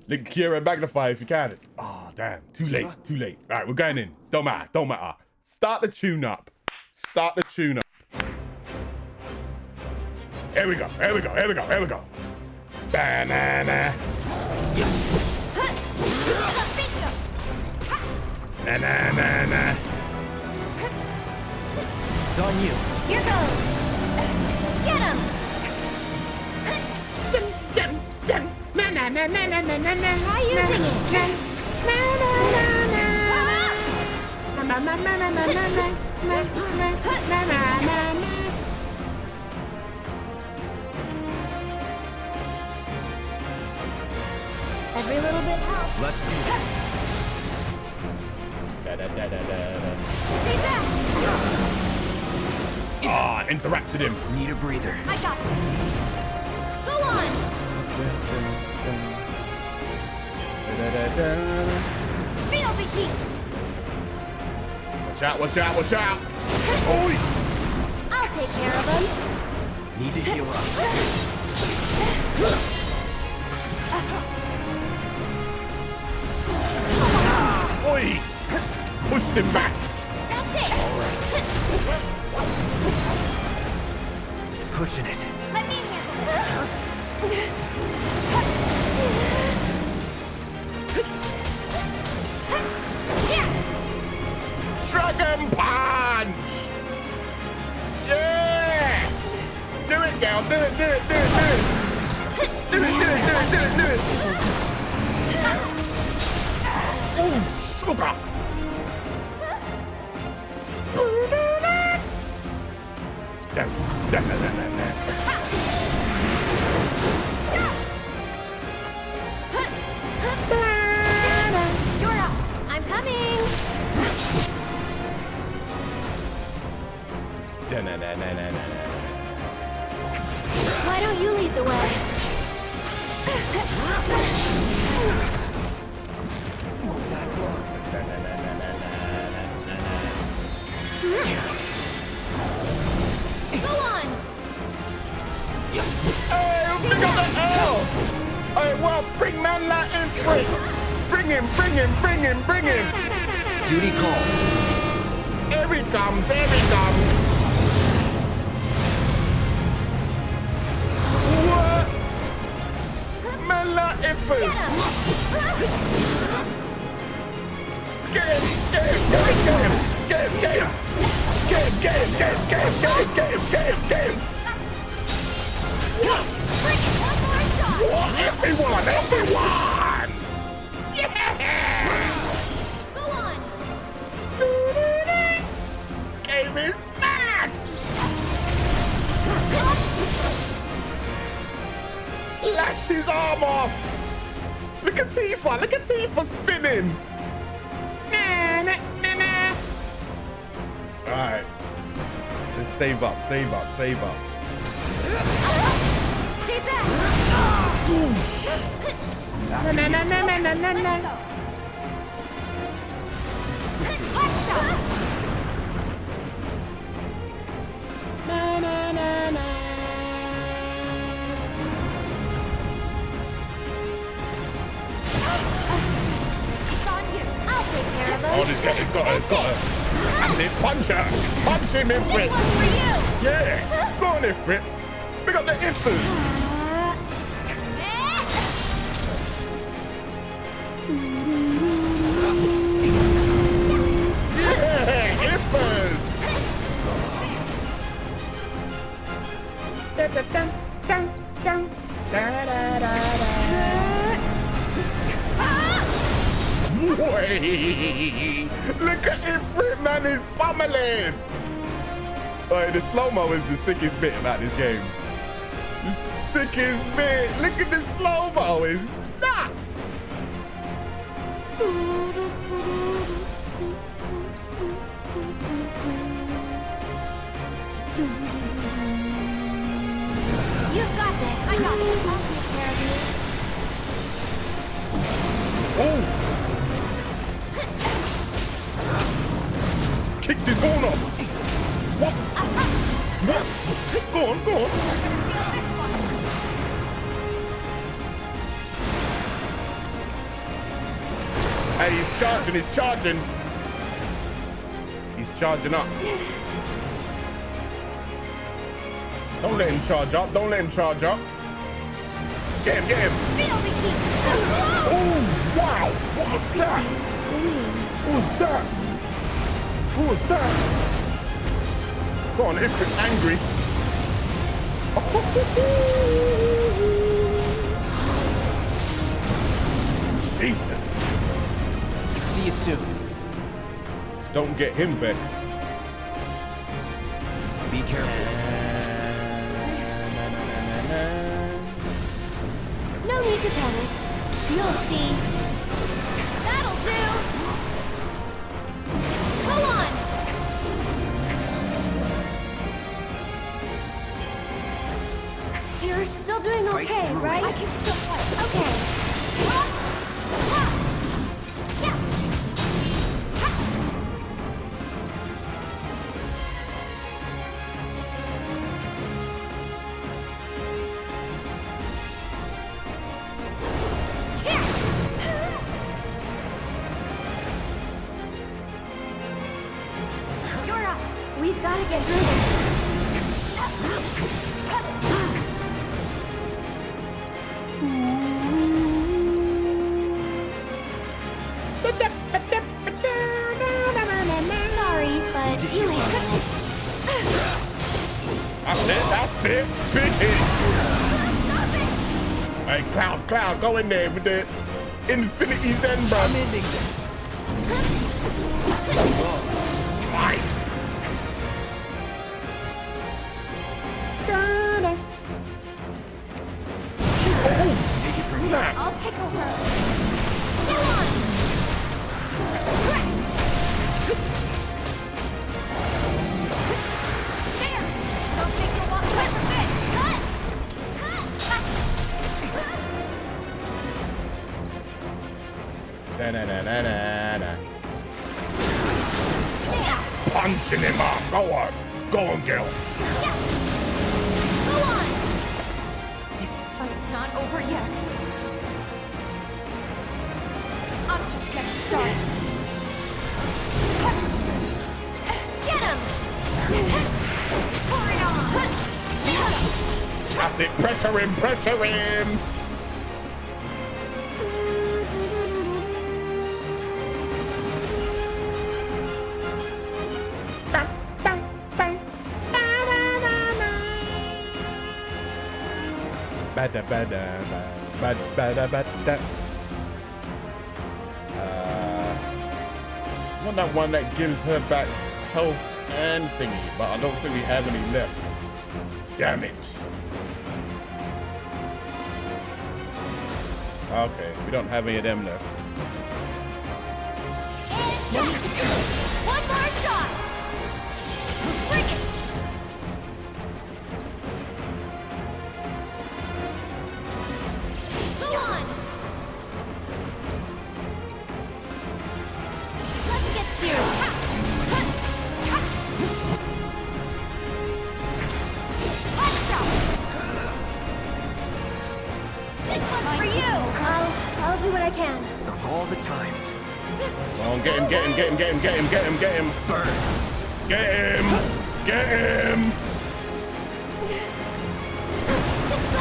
Link Kira and Magnify if you can. Oh, damn. Too late. Alright, we're going in. Don't matter. Start the tune up. Here we go. Banana. Na. It's on you. Here goes. Get him. Try using it. Every little bit helps. Let's do this. Stay back. Ah, interacted him. Need a breather. I got this. Go on. Feel the heat. Watch out. Oi! I'll take care of him. Need to heal up. Oi! Pushed him back. That's it. All right. Why don't you lead the way? Go on! Hey, bring up the L! Hey, well, bring man like in free! Bring him! Duty calls. Here he comes! What? Man like Ifers! Get him! What? Everyone! Yeah! Go on! This game is mad! Slash his arm off! Look at Tifa spinning! Alright. Let's save up. Stay back! It's on you. I'll take care of him. Oh, this guy's got a punch him, Ifrit. This one's for you. Yeah, go on, Ifrit. Pick up the Ifers. Yeah, Ifers. Look at Ifrit, man, he's pummeling. Alright, the slow-mo is the sickest bit about this game. The sickest bit. Look at the slow-mo, it's nuts. You've got this. I got this. I'll take care of you. Oh! Kicked his horn off. What? What? Go on. Hey, he's charging. He's charging up. Don't let him charge up. Get him. Oh, wow. What's that? Who's that? Go on, Ifrit's angry. Jesus. See you soon. Don't get him vexed. Be careful. No need to panic. You'll see. That'll do. Go on. You're still doing okay, right? I can still fight. Okay. You're up. We've got to get through this. Sorry, but you ain't. That's it. Big hit. Hey, Cloud, go in there with the Infinity Zen, bro. I'm ending this. Nice. Take it from here. I'll take over. Go on. Stay Da-na-na-na-na-na. Punching him up. Go on. Go on, Gil. Go on! This fight's not over yet. I'm just getting started. Get him! Pour it on! That's it. Pressure him. Pressure him. Bada bada bada bada bada. Not that one that gives her back health and thingy, but I don't think we have any left. Damn it. Okay, we don't have any of them left. No need to go. One more shot! Bring it! Go on! Let's get serious. Extra! This one's for you! I'll do what I can. Of all the times. Come on, get him, get him, get him, get him, get him, get him, get him. Burn. Get him! Get him! Just go!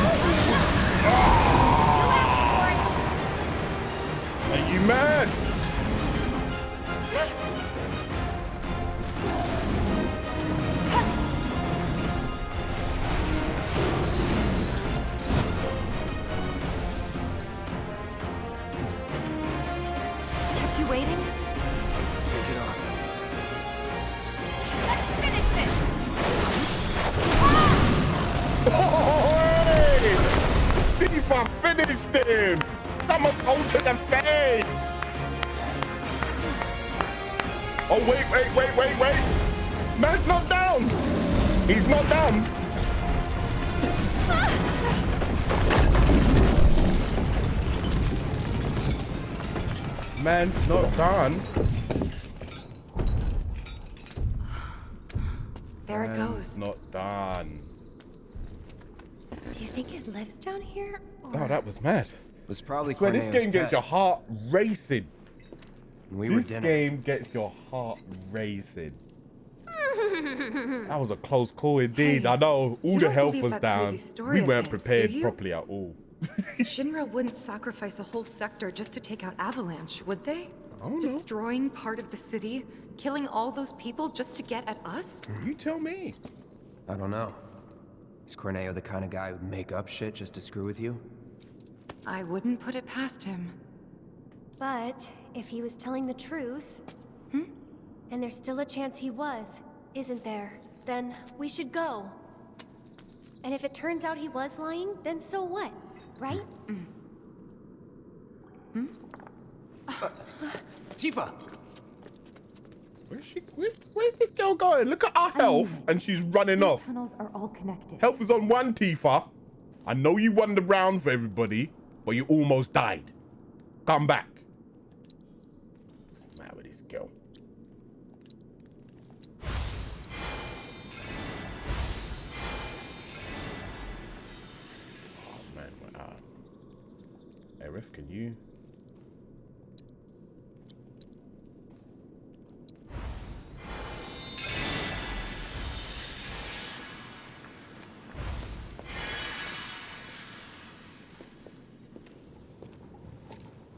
Are you mad? Kept you waiting? Take it off. Let's finish this! Hey! Tifa finished him! Somersault to the face! Oh, wait. Man's not down! He's not down! Man's not done. There it Man's goes. not done. Do you think it lives down here? Oh, that was mad. Was probably I swear, this Corneo's game gets pet. your heart racing. We were This dinner. game gets your heart racing. That was a close call indeed. Hey, I know all you the don't health believe was that down. crazy story We of weren't his, prepared do you? properly at all. Shinra wouldn't sacrifice a whole sector just to take out Avalanche, would they? Destroying part of the city, killing all those people just to get at us? You tell me. I don't know. Is Corneo the kind of guy who'd make up shit just to screw with you? I wouldn't put it past him. But if he was telling the truth, and there's still a chance he was, isn't there? Then we should go. And if it turns out he was lying, then so what? Right? Tifa! Where's this girl going? Look at our health, and she's running off. Tunnels are all connected. Health is on one, Tifa. I know you won the round for everybody, but you almost died. Come back. What's the matter with this girl? Oh man, we're out. Hey, Riff, can you?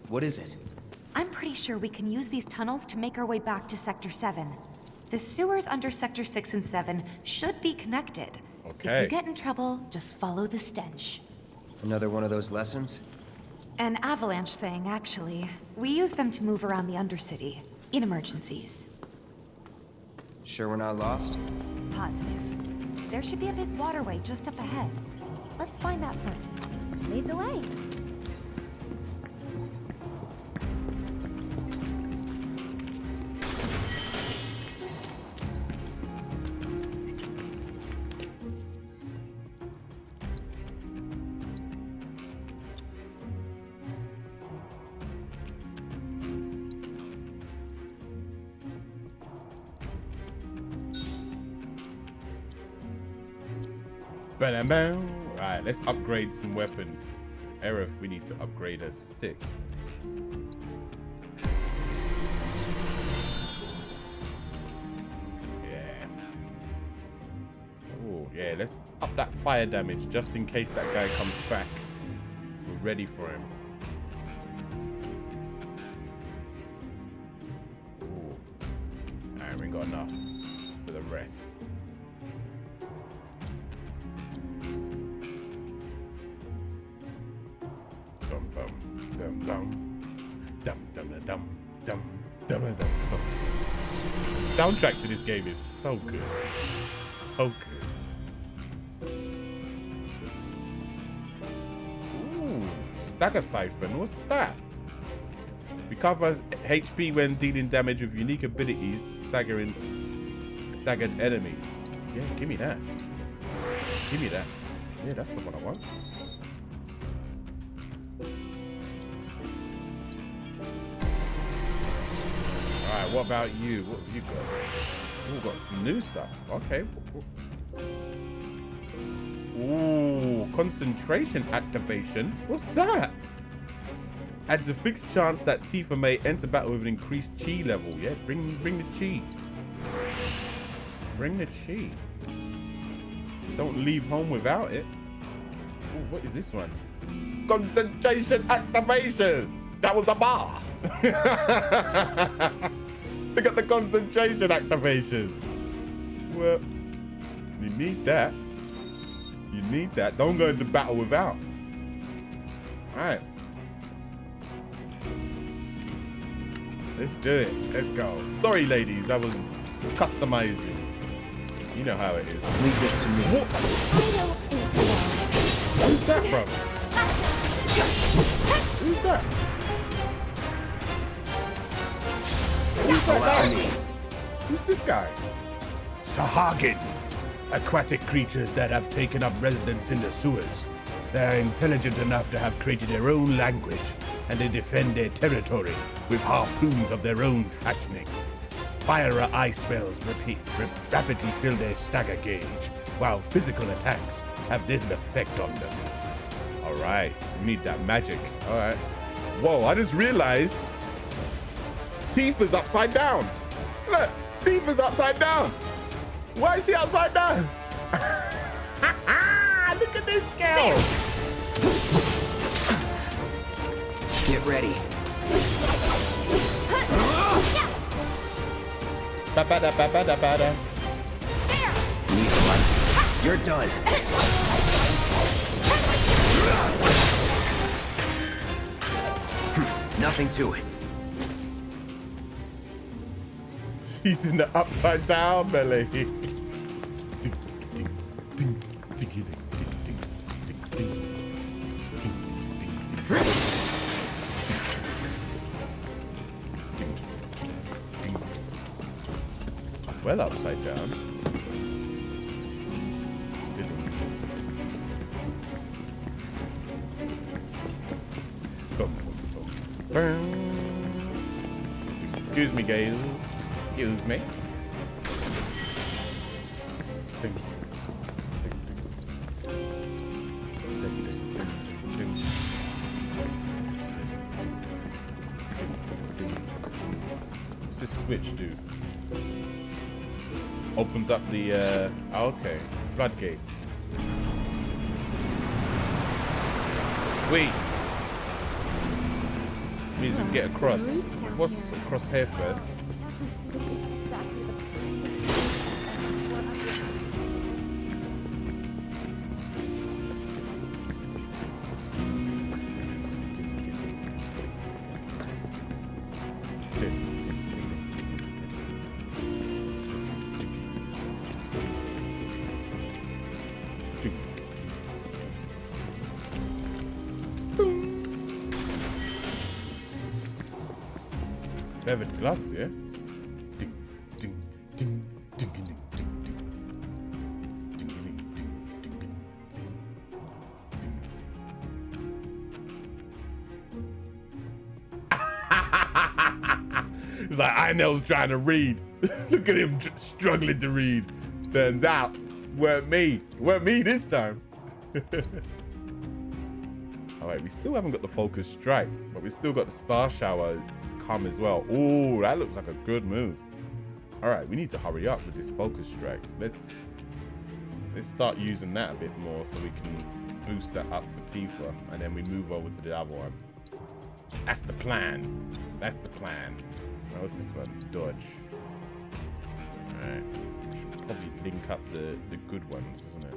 What is it? I'm pretty sure we can use these tunnels to make our way back to Sector 7. The sewers under Sector 6 and 7 should be connected. If Okay. you get in trouble, just follow the stench. Another one of those lessons? An avalanche thing, actually. We use them to move around the Undercity, in emergencies. Sure we're not lost? Positive. There should be a big waterway just up ahead. Let's find that first. Lead the way. Bam, bam. Alright, let's upgrade some weapons. Aerith, we need to upgrade her stick. Yeah. Oh, yeah, let's up that fire damage just in case that guy comes back. We're ready for him. Ooh. Alright, we got enough for the rest. Dum dum dum dum dum dum dum dum dum dum. The soundtrack to this game is so good, so good. Ooh, stagger siphon. What's that? Recover HP when dealing damage with unique abilities to staggered enemies. Yeah, give me that. Give me that. Yeah, that's the one I want. Alright, what about you? What have you got? We've got some new stuff. Okay. Ooh, concentration activation. What's that? Adds a fixed chance that Tifa may enter battle with an increased chi level. Yeah, bring the chi. Bring the chi. Don't leave home without it. Ooh, what is this one? Concentration activation. That was a bar. Look at the concentration activations. Well, you need that. You need that. Don't go into battle without. Alright. Let's do it. Let's go. Sorry, ladies. I was customizing. You know how it is. Leave this to me. What? Who's that, bro? Who's that? Who's that guy? Who's this guy? Sahagin. Aquatic creatures that have taken up residence in the sewers. They are intelligent enough to have created their own language, and they defend their territory with harpoons of their own fashioning. Fire or ice spells rapidly fill their stagger gauge, while physical attacks have little effect on them. Alright, we need that magic. Alright. Whoa, I just realized Tifa's upside down. Look, Tifa's upside down. Why is she upside down? Look at this girl. Get ready. Ba-ba-da-ba-ba-da-ba-da. Need a light. You're done. Nothing to it. She's in the upside down belly. Well, upside down. Excuse me, guys. Excuse me. What's this switch do? Opens up the okay, floodgates. Sweet. Means we can get across. What's across here first? Feathered gloves, yeah? Ding, ding, ding, ding, ding, ding, ding, ding, ding, ding, It's like Inel's trying to read. Look at him struggling to read. Turns out Weren't me. Weren't me this time. All right, we still haven't got the focus strike, but we still got the star shower to come as well. Oh, that looks like a good move. All right, we need to hurry up with this focus strike. Let's start using that a bit more so we can boost that up for Tifa, and then we move over to the other one. That's the plan. That's the plan. What's this one? Dodge. All right. Should probably link up the good ones, isn't it?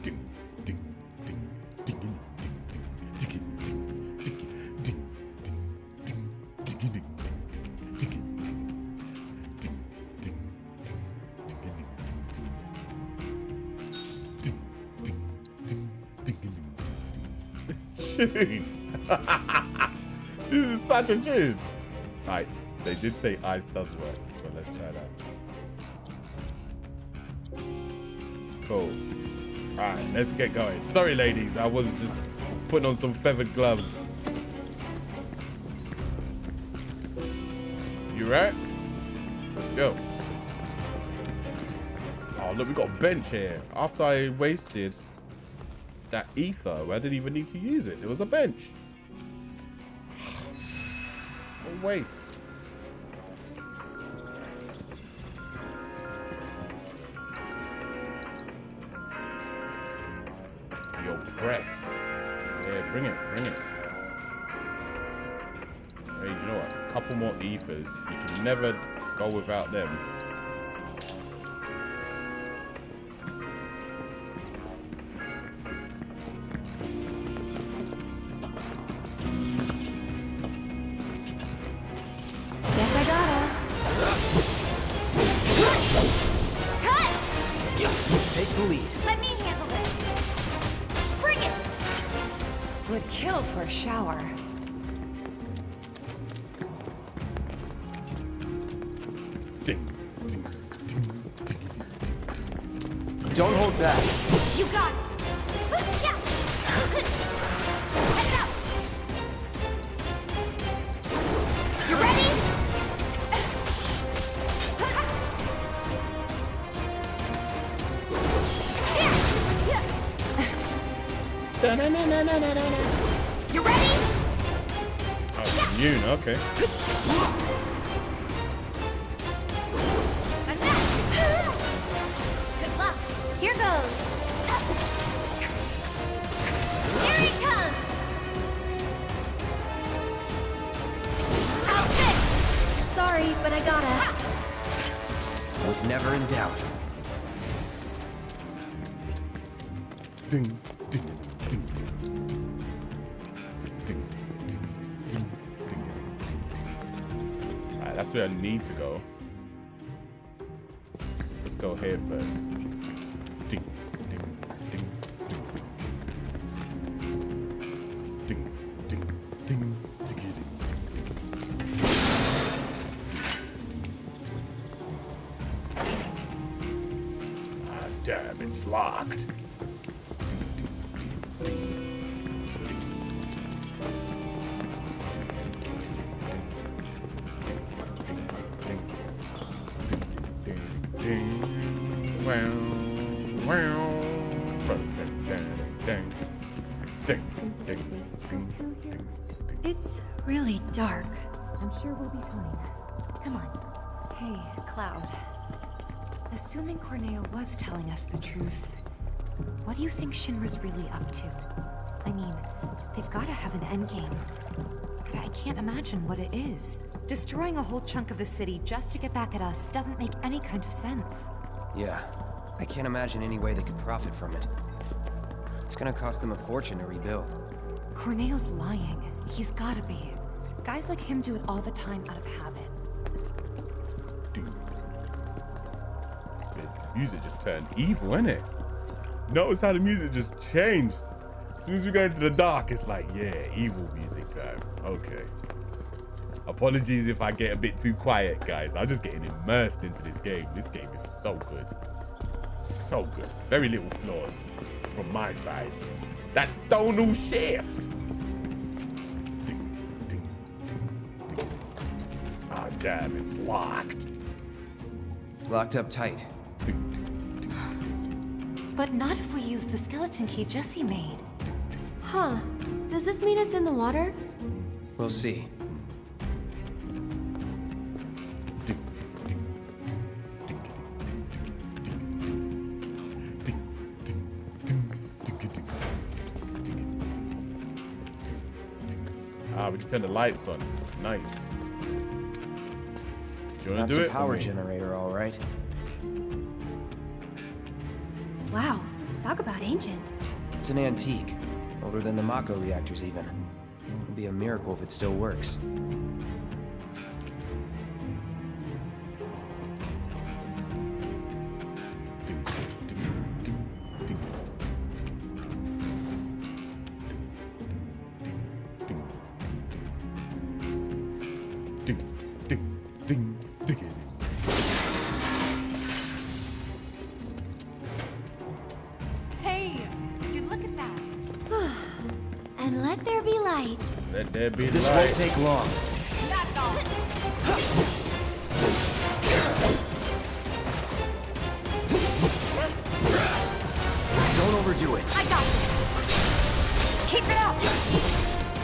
Ding, ding, ding, ding, ding, ding, ding, ding, ding, ding, ding, ding, ding, This is such a tune. Alright, they did say ice does work, so let's try that. Cool. Alright, let's get going. Sorry ladies, I was just putting on some feathered gloves. You right? Let's go. Oh look, we got a bench here. After I wasted that ether, I didn't even need to use it. There was a bench. What a waste. Be oppressed. Yeah, bring it, bring it. Hey, you know what? A couple more ethers. You can never go without them. Take the lead. Let me handle this. Bring it! Would kill for a shower. Ding, ding, ding, ding. Don't hold back. You got it. Yeah. Head it out. You ready? You ready? Oh, immune, okay. Good luck. Here goes. Here he comes. How's this? Sorry, but I gotta. Was never in doubt. Ding, ding, ding, ding. Alright, that's where I need to go. Let's go here first. Ding, ding, ding, ding. Ding, ding, ding, ding. Ah, damn, it's locked. It's really dark. I'm sure we'll be fine. Come on. Hey, Cloud. Assuming Corneo was telling us the truth, what do you think Shinra's really up to? I mean, they've got to have an endgame. But I can't imagine what it is. Destroying a whole chunk of the city just to get back at us doesn't make any kind of sense. Yeah, I can't imagine any way they could profit from it. It's gonna cost them a fortune to rebuild. Corneo's lying. He's gotta be. Guys like him do it all the time out of habit. The music just turned evil, innit? Notice how the music just changed. As soon as we go into the dark, it's like, yeah, evil music time. Okay. Apologies if I get a bit too quiet, guys. I'm just getting immersed into this game. This game is so good. So good. Very little flaws from my side. That tonal shift. Ding, ding, ding, ding. Ah, damn, it's locked. Locked up tight. But not if we use the skeleton key Jesse made. Huh. Does this mean it's in the water? We'll see. Ah, we can turn the lights on. Nice. Do you want to do it? That's a power generator, all right. Wow. Talk about ancient. It's an antique. Older than the Mako reactors, even. It'd be a miracle if it still works. Hey, did you look at that? And let there be light. Let there be This light. won't take long. That's all. Don't overdo it. I got this. Keep it up.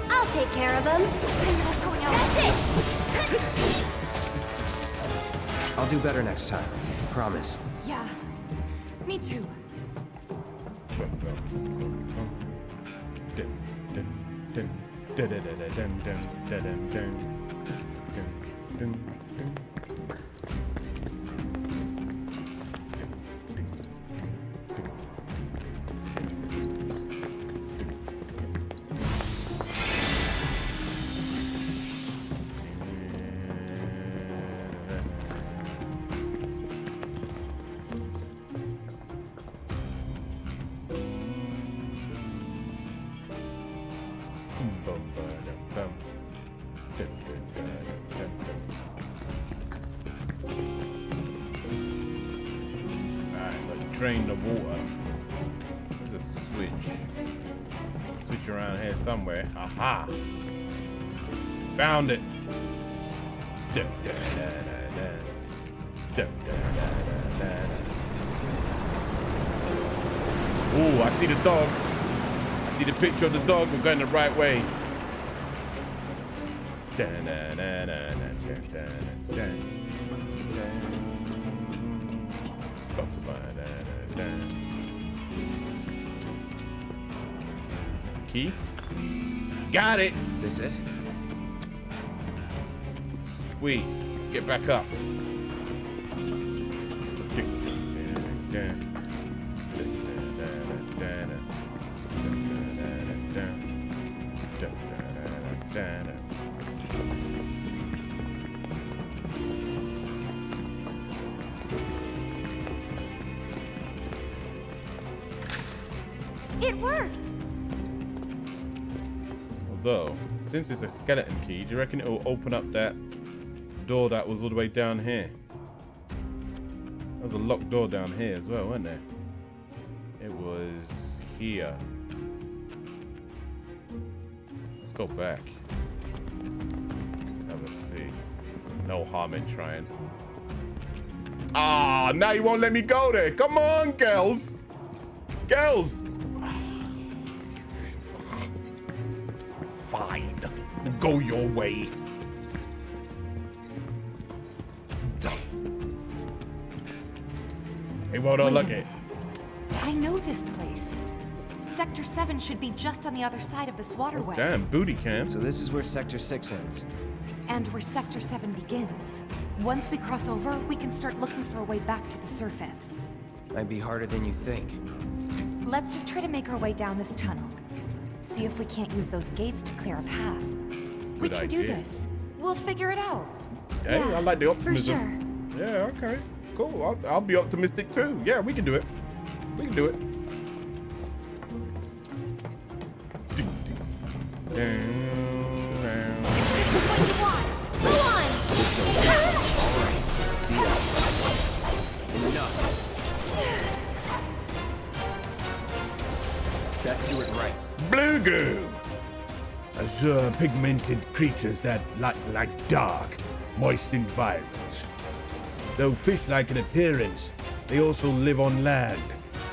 I'll take care of him. That's it. I'll do better next time. Promise. Yeah, me too. Drain the water. There's a switch. Switch around here somewhere. Aha! Found it. Ooh, I see the dog. I see the picture of the dog. We're going the right way. Key. Got it. This it? Sweet. Let's get back up. It worked. Although, since it's a skeleton key, do you reckon it will open up that door that was all the way down here? There's a locked door down here as well, wasn't there? It was here. Let's go back. Let's have a see. No harm in trying. Ah, now you won't let me go there. Come on, girls. Girls. Fine. Go your way. Hey, well done, Wait a look it. I know this place. Sector 7 should be just on the other side of this waterway. Damn, booty camp. So this is where Sector 6 ends. And where Sector 7 begins. Once we cross over, we can start looking for a way back to the surface. Might be harder than you think. Let's just try to make our way down this tunnel. See if we can't use those gates to clear a path. We Good can do idea. this. We'll figure it out. Hey, Yeah, I like the for optimism. sure. Yeah, okay. Cool. I'll be optimistic too. Yeah, we can do it. We can do it. This is what you want. Go on. Alright, see ya. Enough. Best do it right. Blue goo! Azure pigmented creatures that like dark, moist environments. Though fish-like in appearance, they also live on land.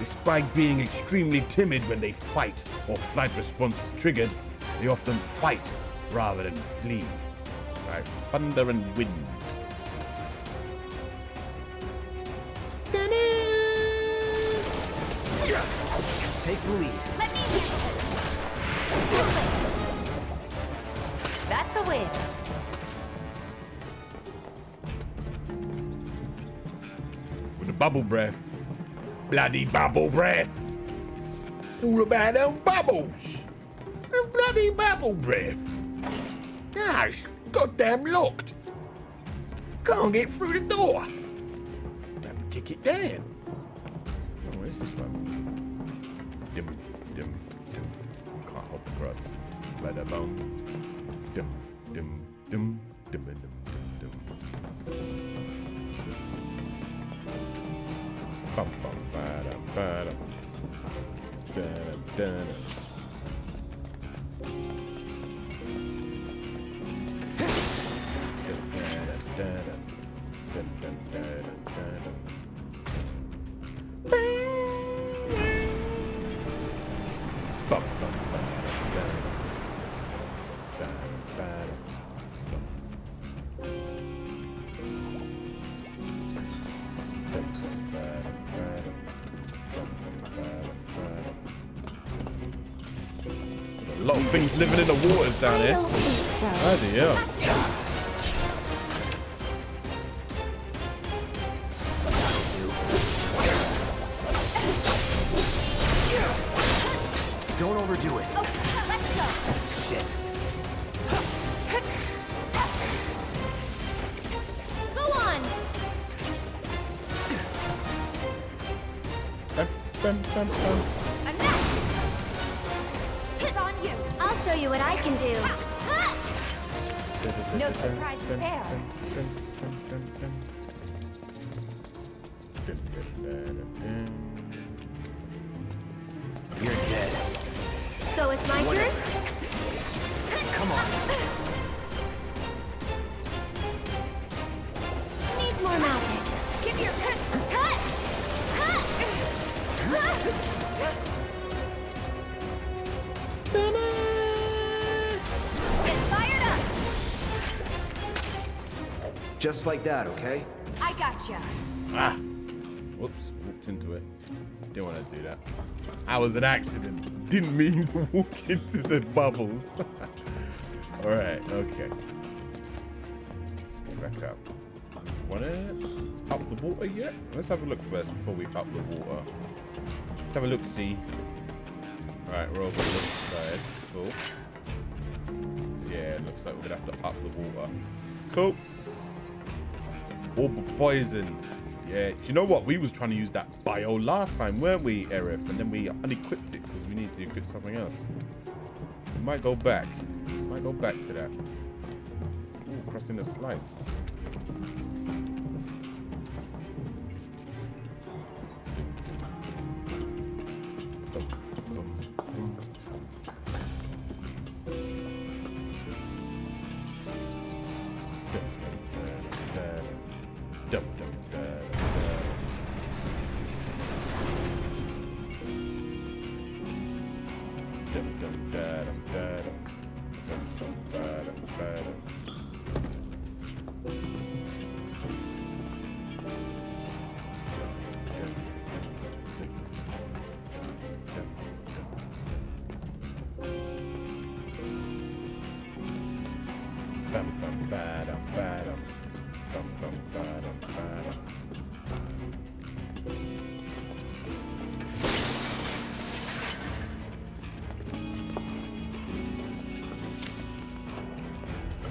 Despite being extremely timid when they fight or flight response is triggered, they often fight rather than flee. By thunder and wind. Take the lead. Let me handle it. That's a win. With the bubble breath. Bloody bubble breath. It's all about them bubbles. The bloody bubble breath. Gosh, goddamn locked. Can't get through the door. Have to kick it down. Oh, where's this one? Dim. Can't hop across. Let alone. Dim. Bum, bum, ba-da, ba-da. Da-da, da-da. A lot of things living in the waters down here. Bloody hell. Don't overdo it. Okay, let's go. Shit. Go on. Enough. It's on you. I'll show you what I can do. No surprises there. You're dead. So it's my turn? Come on. Needs more magic. Give your cut. Get fired up. Just like that, okay? I gotcha. Ah! Whoops, walked into it. Didn't want to do that. That was an accident. Didn't mean to walk into the bubbles. Alright, okay. Let's get back up. Want to up the water yet? Let's have a look first before we up the water. Let's have a look, see. Right, we're over the left side. Cool. Yeah, it looks like we're going to have to up the water. Cool. Orb of poison. Yeah, do you know what? We was trying to use that bio last time, weren't we, Aerith? And then we unequipped it because we need to equip something else. We might go back. Might go back to that. Ooh, crossing the slice.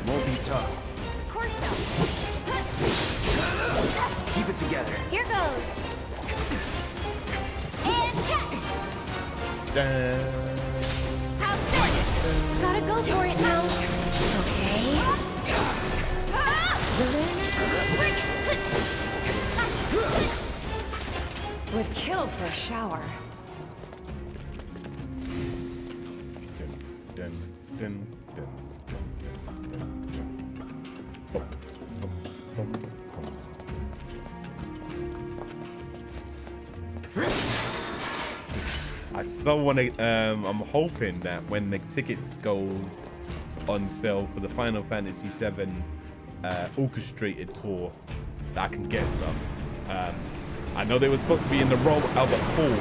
Won't be tough. Of course not. Keep it together. Here goes. And catch. Dun. How's this? Gotta go for it now. Okay. Would kill for a shower. Dun, dun, dun, I so want to. I'm hoping that when the tickets go on sale for the Final Fantasy VII orchestrated tour, that I can get some. I know they were supposed to be in the Royal Albert Hall.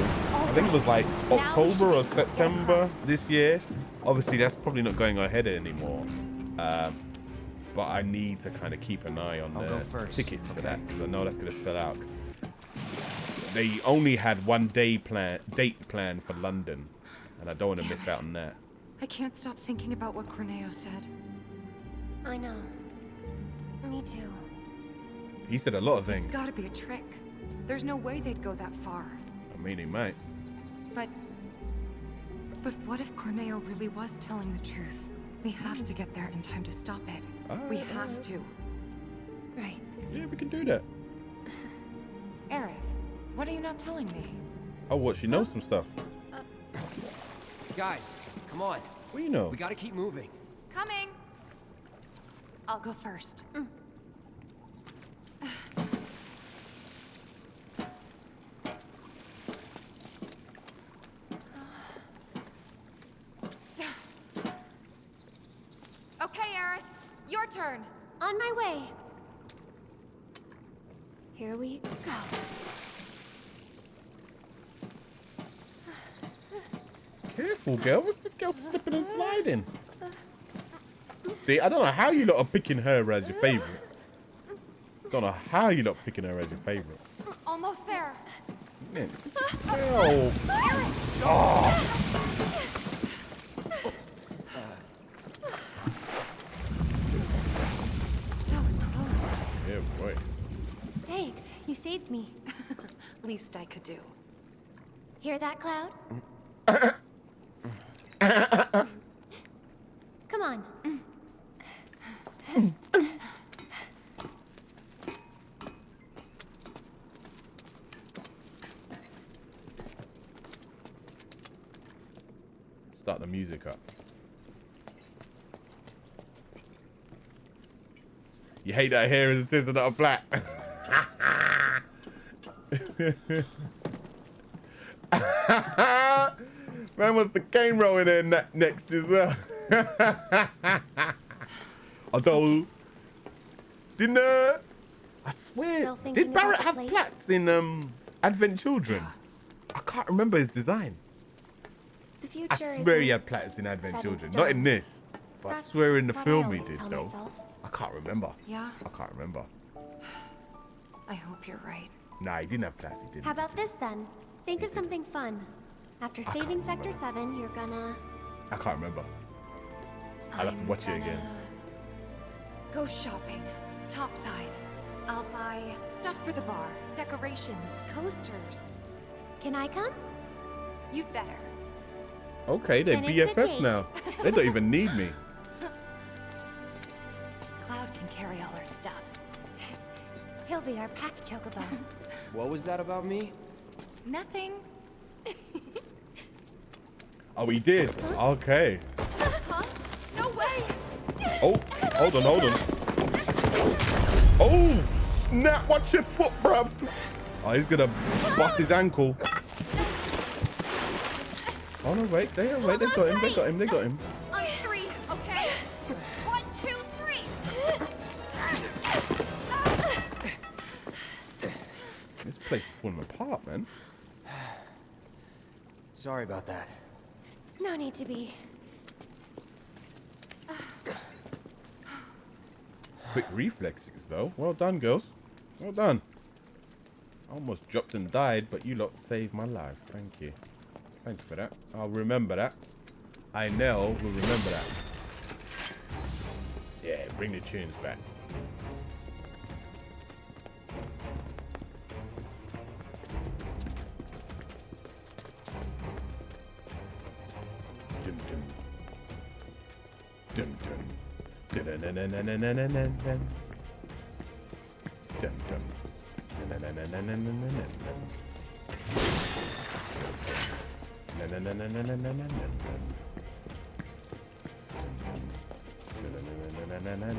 I think it was like October or September this year. Obviously, that's probably not going ahead anymore. But I need to kind of keep an eye on the tickets for that because I know that's going to sell out. They only had one date plan for London, and I don't want to miss out on that. I can't stop thinking about what Corneo said. I know. Me too. He said a lot of things. It's gotta be a trick. There's no way they'd go that far. I mean, he might. But what if Corneo really was telling the truth? We have to get there in time to stop it. We have to. Right. Yeah, we can do that. Aerith, what are you not telling me? Oh, what? She knows some stuff. Guys, come on. What do you know? We gotta keep moving. Coming! I'll go first. Okay, Aerith, your turn. On my way. Here we go. Careful, girl. What's this girl slipping and sliding? See, I don't know how you lot are picking her as your favorite. Don't know how you lot are picking her as your favorite. Almost there. Man, girl. Oh. That was close. Yeah, boy. Thanks. You saved me. Least I could do. Hear that, Cloud? Come on. Start the music up. You hate that hair as it is not a black. Man, what's the cane rolling in that next as well? Although, didn't I swear, did Barrett have plaits in Advent Children? I can't remember his design. The future I swear he had plaits in Advent Children, not in this. But I swear in the film he did though. I can't remember. Yeah? I can't remember. I hope you're right. Nah, he didn't have plaits, he didn't. How about this then? Think of something fun. After saving Sector 7, you're gonna... I can't remember. I'll have to watch it again. Go shopping. Topside. I'll buy stuff for the bar, decorations, coasters. Can I come? You'd better. Okay, they're Then it's a BFFs date. now. They don't even need me. Cloud can carry all our stuff. He'll be our pack chocobo. What was that about me? Nothing. Oh, he did. Okay. Huh? No way! Oh, hold on. Oh, snap. Watch your foot, bruv. Oh, he's going to bust his ankle. Oh, no, wait. They got him. On three, okay? 1, 2, 3. This place is falling apart, man. Sorry about that. No need to be. Quick reflexes, though. Well done, girls. Well done. I almost dropped and died, but you lot saved my life. Thank you. Thanks for that. I'll remember that. Inel will remember that. Yeah, bring the tunes back. Dum, dum. Dun dun. Dun dun dun dun dun dun dun dun dun. Dun dun. Dun dun dun dun dun dun dun dun. Dun dun dun dun dun dun dun dun.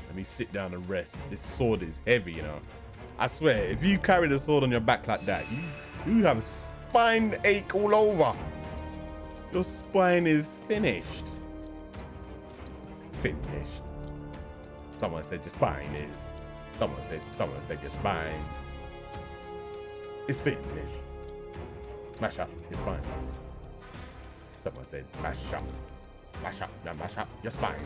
Let me sit down and rest. This sword is heavy, you know. I swear, if you carry the sword on your back like that, you have spine ache all over. Your spine is finished. Finished. Someone said your spine is. Someone said your spine is finished. Mash up your spine. Someone said mash up. Mash up. Now mash up your spine.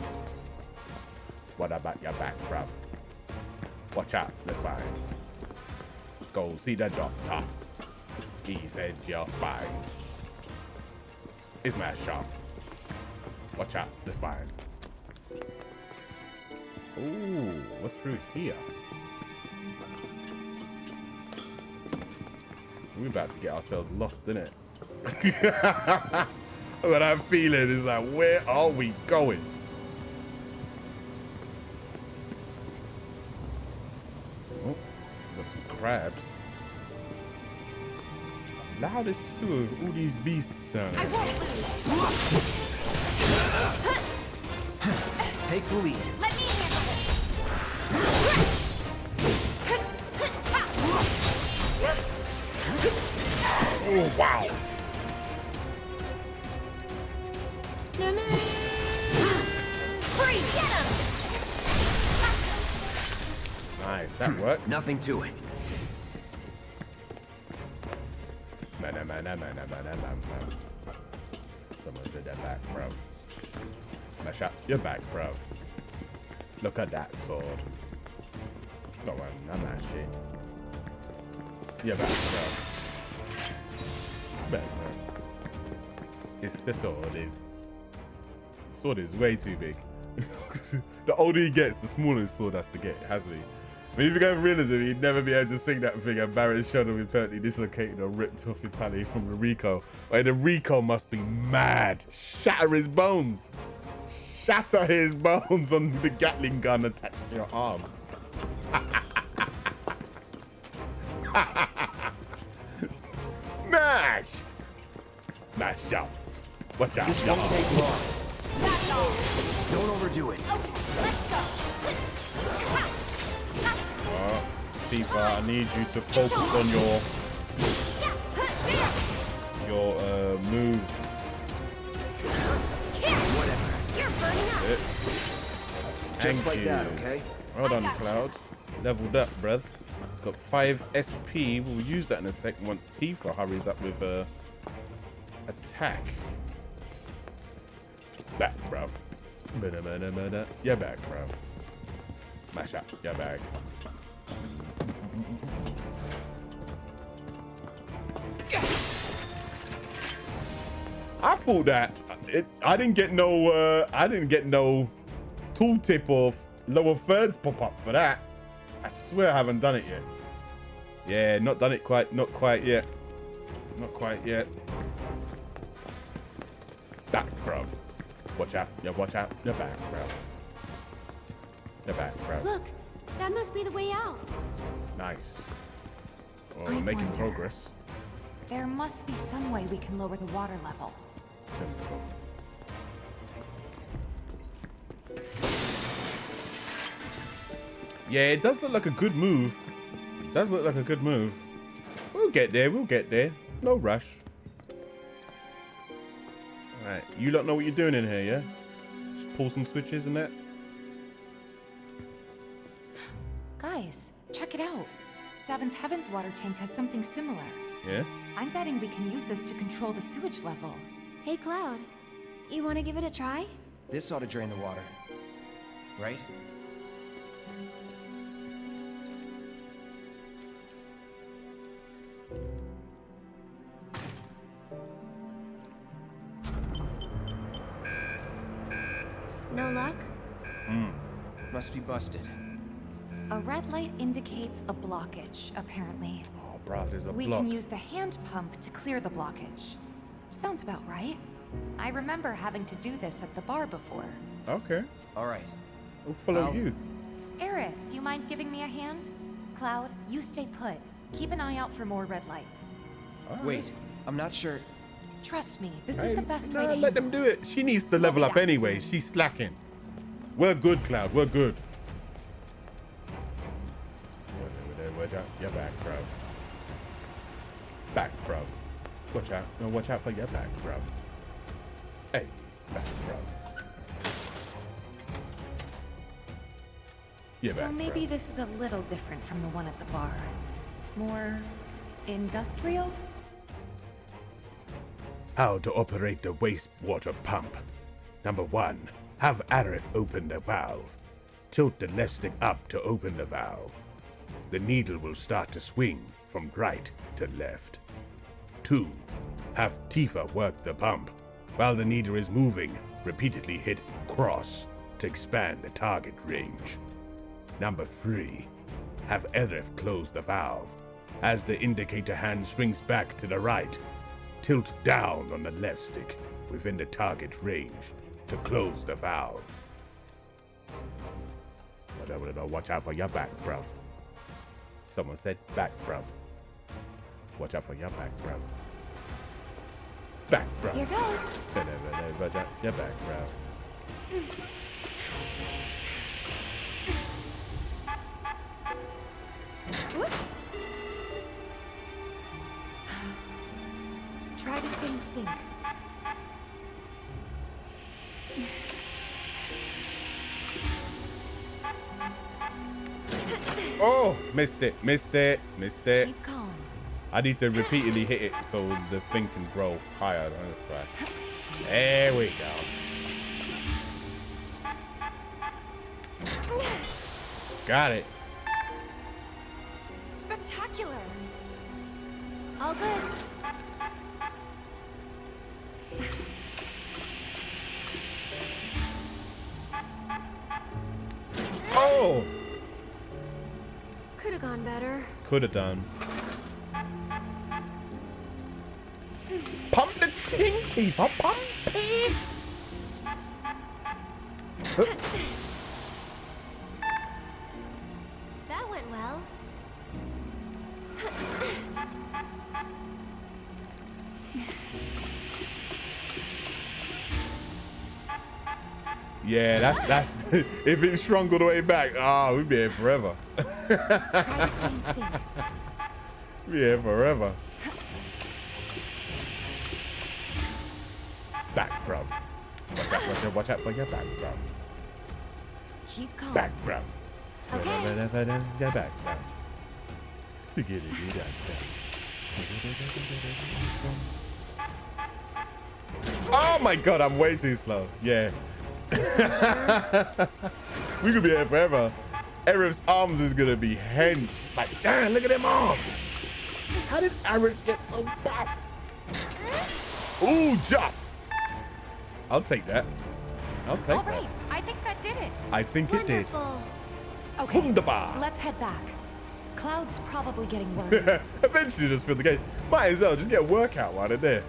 What about your back, bruv? Watch out, the spine. Go see the doctor. He said your spine is mashed up. Watch out, the spine. Ooh, what's through here? We're about to get ourselves lost, innit? What I'm feeling is like, where are we going? Oh, got some crabs. Loudest sewer of all these beasts down there. I won't lose. Take the lead. Let me handle this. Oh, wow. Free, get him! Nice, that worked. Nothing to it. Someone said that back, bro. Mash up your back, bro. Look at that sword. Go on, I'm that shit. Your back, bro. Back, bro. It's the sword is way too big. The older he gets, the smaller his sword has to get, hasn't he? I mean, if you go realism, he'd never be able to sing that thing, and Baron's shoulder would be permanently dislocated or ripped off entirely from the Rico. Like, the Rico must be mad. Shatter his bones. Shatter his bones on the Gatling gun attached to your arm. Mashed. Mashed up. Watch out. This won't take long. Don't overdo it. Okay, let's go. Tifa, I need you to focus on your move. Whatever. You're burning up. Just like that, okay? Well done, Cloud. Leveled up, bruv. Got 5 SP. We'll use that in a sec once Tifa hurries up with her attack. Back, bruv. Yeah, back, bruv. Mash up. Yeah, back. I thought that I didn't get no tooltip or lower thirds pop up for that. I swear I haven't done it yet. Yeah, not done it quite, not quite yet. Not quite yet. Back, bruv. Watch out. Yeah, watch out. You're back, bruv. You're back, bruv. Look, that must be the way out. Nice. Oh, we're making progress. There must be some way we can lower the water level. Yeah, it does look like a good move. It does look like a good move. We'll get there. We'll get there. No rush. All right, you lot know what you're doing in here, yeah? Just pull some switches and that. Guys, check it out. Seventh Heaven's water tank has something similar. Yeah? I'm betting we can use this to control the sewage level. Hey, Cloud. You want to give it a try? This ought to drain the water. Right? No luck? Must be busted. A red light indicates a blockage, apparently. Oh, bruh, there's a We block. can use the hand pump to clear the blockage. Sounds about right. I remember having to do this at the bar before. Okay. All right. We'll follow you. Aerith, you mind giving me a hand? Cloud, you stay put. Keep an eye out for more red lights. Wait, I'm not sure. Trust me, this is the best way to Let them do it. She needs to level up anyway. She's slacking. We're good, Cloud. We're good. Watch out. Your back, bruv. Back, bruv. Watch out. No, watch out for your back, bruv. Hey, back, bruv. Your So back, maybe bruv. this is a little different from the one at the bar. More industrial? How to operate the wastewater pump. Number 1, have Aerith open the valve. Tilt the left stick up to open the valve. The needle will start to swing from right to left. 2, have Tifa work the pump. While the needle is moving, repeatedly hit cross to expand the target range. Number 3, have Aerith close the valve. As the indicator hand swings back to the right, tilt down on the left stick within the target range to close the valve. Watch out for your back, bruv. Someone said back, bruv. Watch out for your back, bruv. Back, bruv. Here goes. Watch out your back, bruv. Whoops. Try to stay in sync. Oh, missed it. Keep calm. I need to repeatedly hit it so the thing can grow higher. That's right. There we go. Got it. Spectacular. All good. Oh! Could have gone better. Could have done. Pump the ting, Tifa. Pump it. That went well. Yeah, that's if it shrunk all the way back, we'd be here forever. Try to stay in sync. Be here forever. Back, bruv. Watch out for your back, bruv. Keep calm. Back, bruv. Okay. Your back, bruv. Oh my god, I'm way too slow. Yeah. We could be here forever. Aerith's arms is gonna be hench. It's like, damn, look at them arms. How did Aerith get so buff? Ooh, just. I'll take that. I'll take All that. right, I think that did it. I think it did. Wonderful. Okay, Wunderbar. let's head back. Cloud's probably getting worried. Eventually just fill the game. Might as well just get a workout while they're there.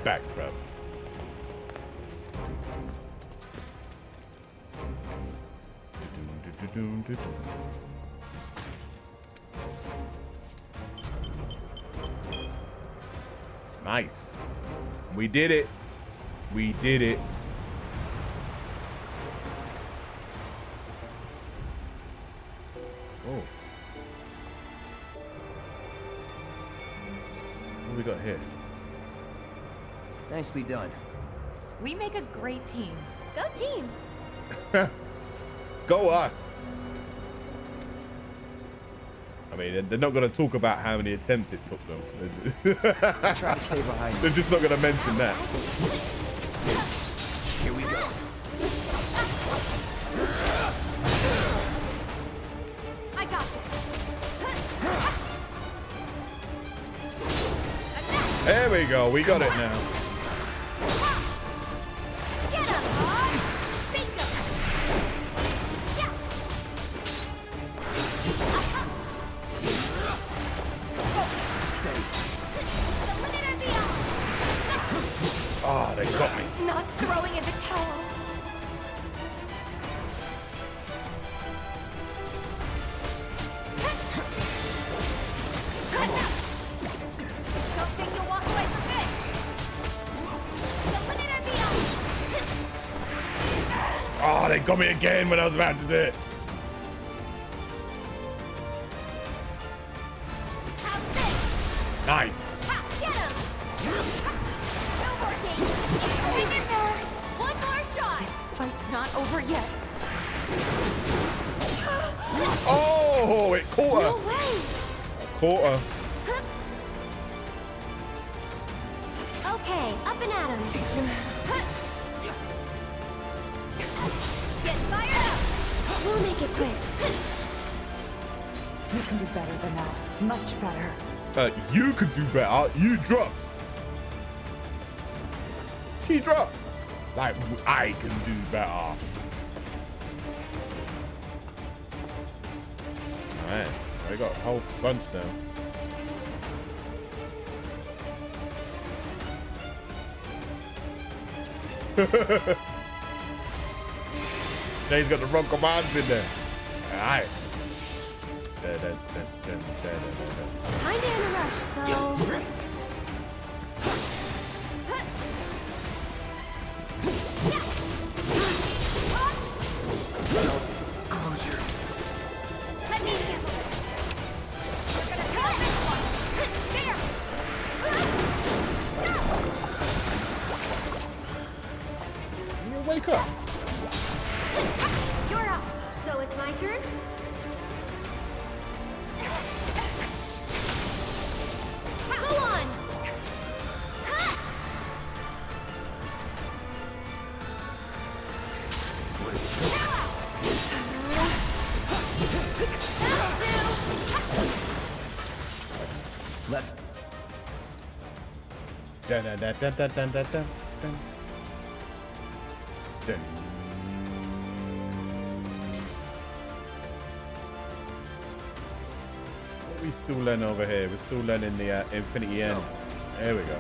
Back, bro. Nice. We did it. We did it. Oh. What do we got here? Nicely done. We make a great team. Go team. Go us. I mean, they're not going to talk about how many attempts it took them. Try to stay behind you. They're just not going to mention that. Here we go. I got this. There we go. We got it now. Get up, Mom. Bingo. Yeah. got me again when I was about to do it. Nice. Get him! No more games. Hang in there. One more shot. This fight's not over yet. Oh, it caught her. No way. Caught her. Okay, up and at him. Get fired up. We'll make it quick. You can do better than that. Much better. You could do better. You dropped. She dropped. Like, I can do better. Alright, I got a whole bunch now. Jay's got the wrong commands in there. Alright. Kinda in a rush, so... Closure. Let me handle this. We're gonna kill this one. There. You wake up. You're up. So it's my turn? Go on. Let's. Dun, dun, dun, dun, dun, dun, dun, dun. Dun. What are we still learning over here? We're still learning the Infinity End. There we go.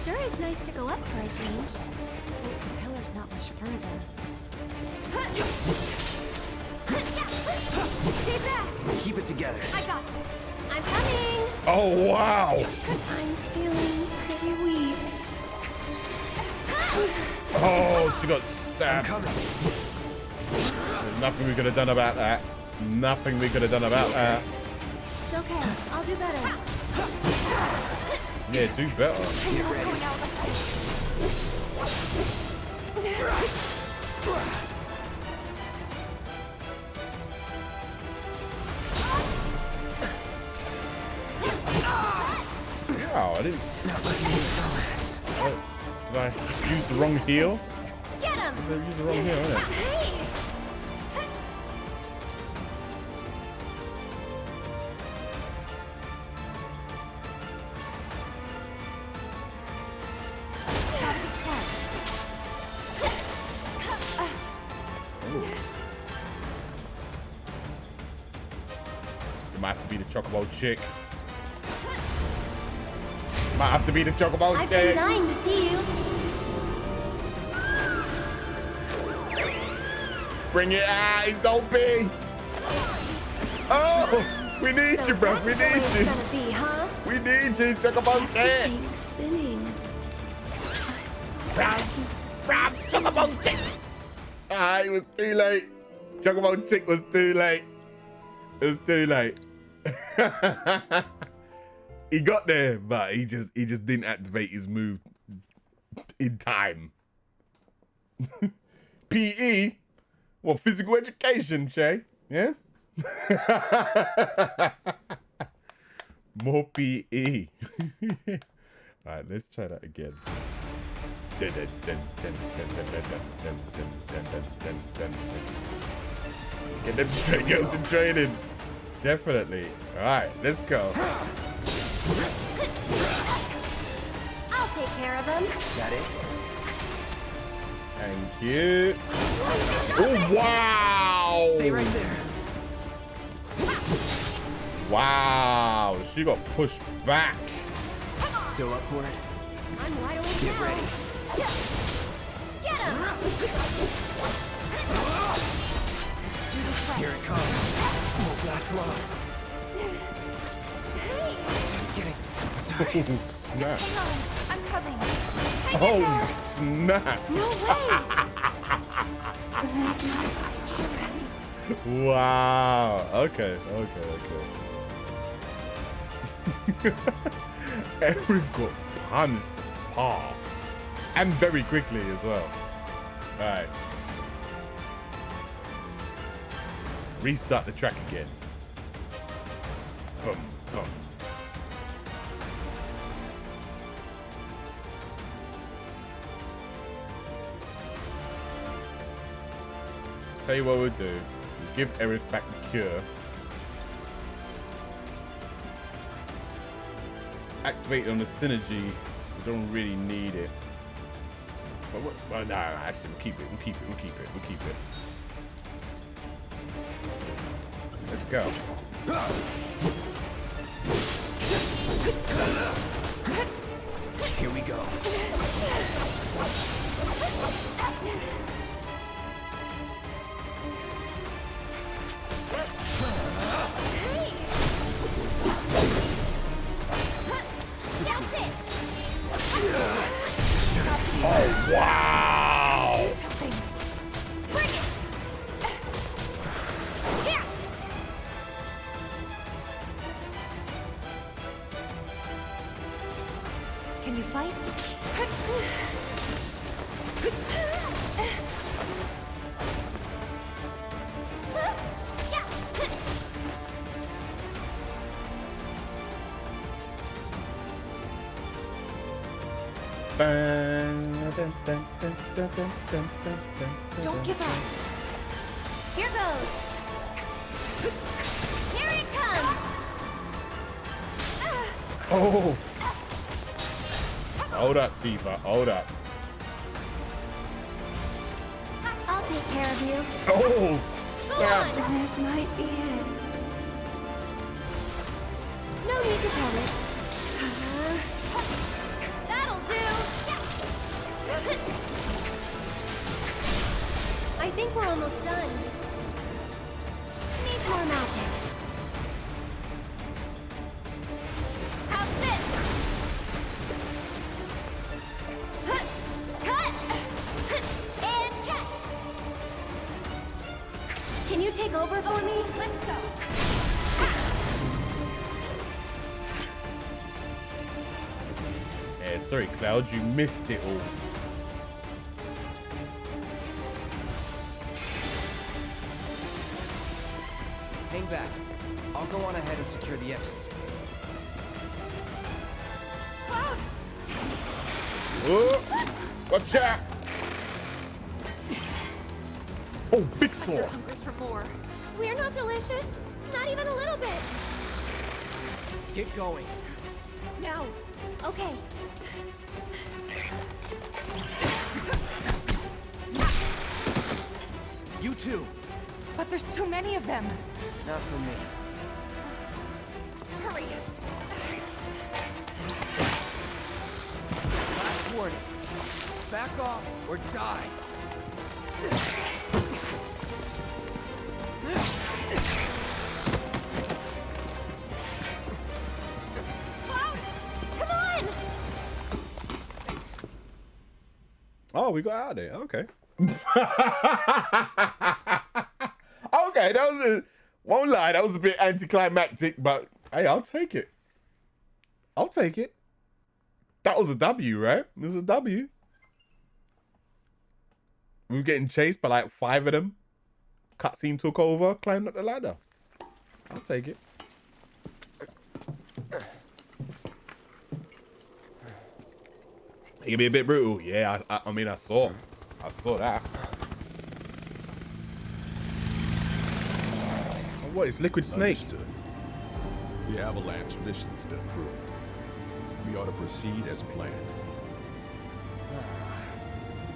Sure is nice to go up for a change. The pillar's not much further. Stay back. Keep it together. I got this. I'm coming. Oh, wow. I'm feeling pretty weak. Oh, she got stabbed. There's nothing we could have done about that. Nothing we could have done about that. It's okay. I'll do better. Yeah, do better. Get ready. Wow, I didn't. Did I use the wrong heel? Get him. Did I use the wrong heel, isn't it? Hey. It might have to be the Chocobo chick. Might have to be the Chocobo I've chick. been dying to see you. Bring it out, he's OP. Oh, we need you, bro. We need you. Be, huh? We need you, Chocobo chick. Everything's spinning. Chocobo chick. Ah, it was too late. Chocobo chick was too late. It was too late. He got there, but he just didn't activate his move in time. PE? What, physical education, Shay? Yeah? More PE. Alright, let's try that again. Get them straight girls in training. Definitely. Alright, let's go. I'll take care of him. Got it? Thank you. Oh, wow. Stay right there. Wow. She got pushed back. Still up for it? I'm wide awake Get now. ready. Get him. Do this right. Here it comes. Won't last long. Hey. Just getting Just hang on. I'm coming. Hang in Oh, there. snap. No way. Wow. Okay. Aerith got punched far. And very quickly as well. Alright. Restart the track again. Boom, boom. Tell you what we'll do. We'll give Aerith back the cure. Activate on the synergy. We don't really need it. But well, no, actually, we'll keep it. Let's go. Here we go. Oh, wow! Do something. Bring it. Here. Can you fight? Don't give up. Here goes. Here it comes. Oh! Hold up, Tifa. Hold up. I'll take care of you. Oh! Go on. This might be it. No need to panic. That'll do. I think we're almost done. Needs more magic. How's this? Cut! And catch! Can you take over for me? Let's go. Yeah, sorry, Cloud, you missed it all. Hang back. I'll go on ahead and secure the exit. Oh, watch out! Oh, big sword! Hungry for more. We're not delicious. Not even a little bit. Get going. No. Okay. You too. But there's too many of them. Not for me. Hurry. Last warning. Back off or die. Cloud! Come on! Oh, we got out of there. Okay. Okay, that was a... Won't lie, that was a bit anticlimactic, but hey, I'll take it. I'll take it. That was a W, right? It was a W. We were getting chased by like 5 of them. Cutscene took over, climbed up the ladder. I'll take it. It can be a bit brutal. Yeah, I mean, I saw that. Oh, what? It's Liquid Snake. Understood. The Avalanche mission's been approved. We ought to proceed as planned.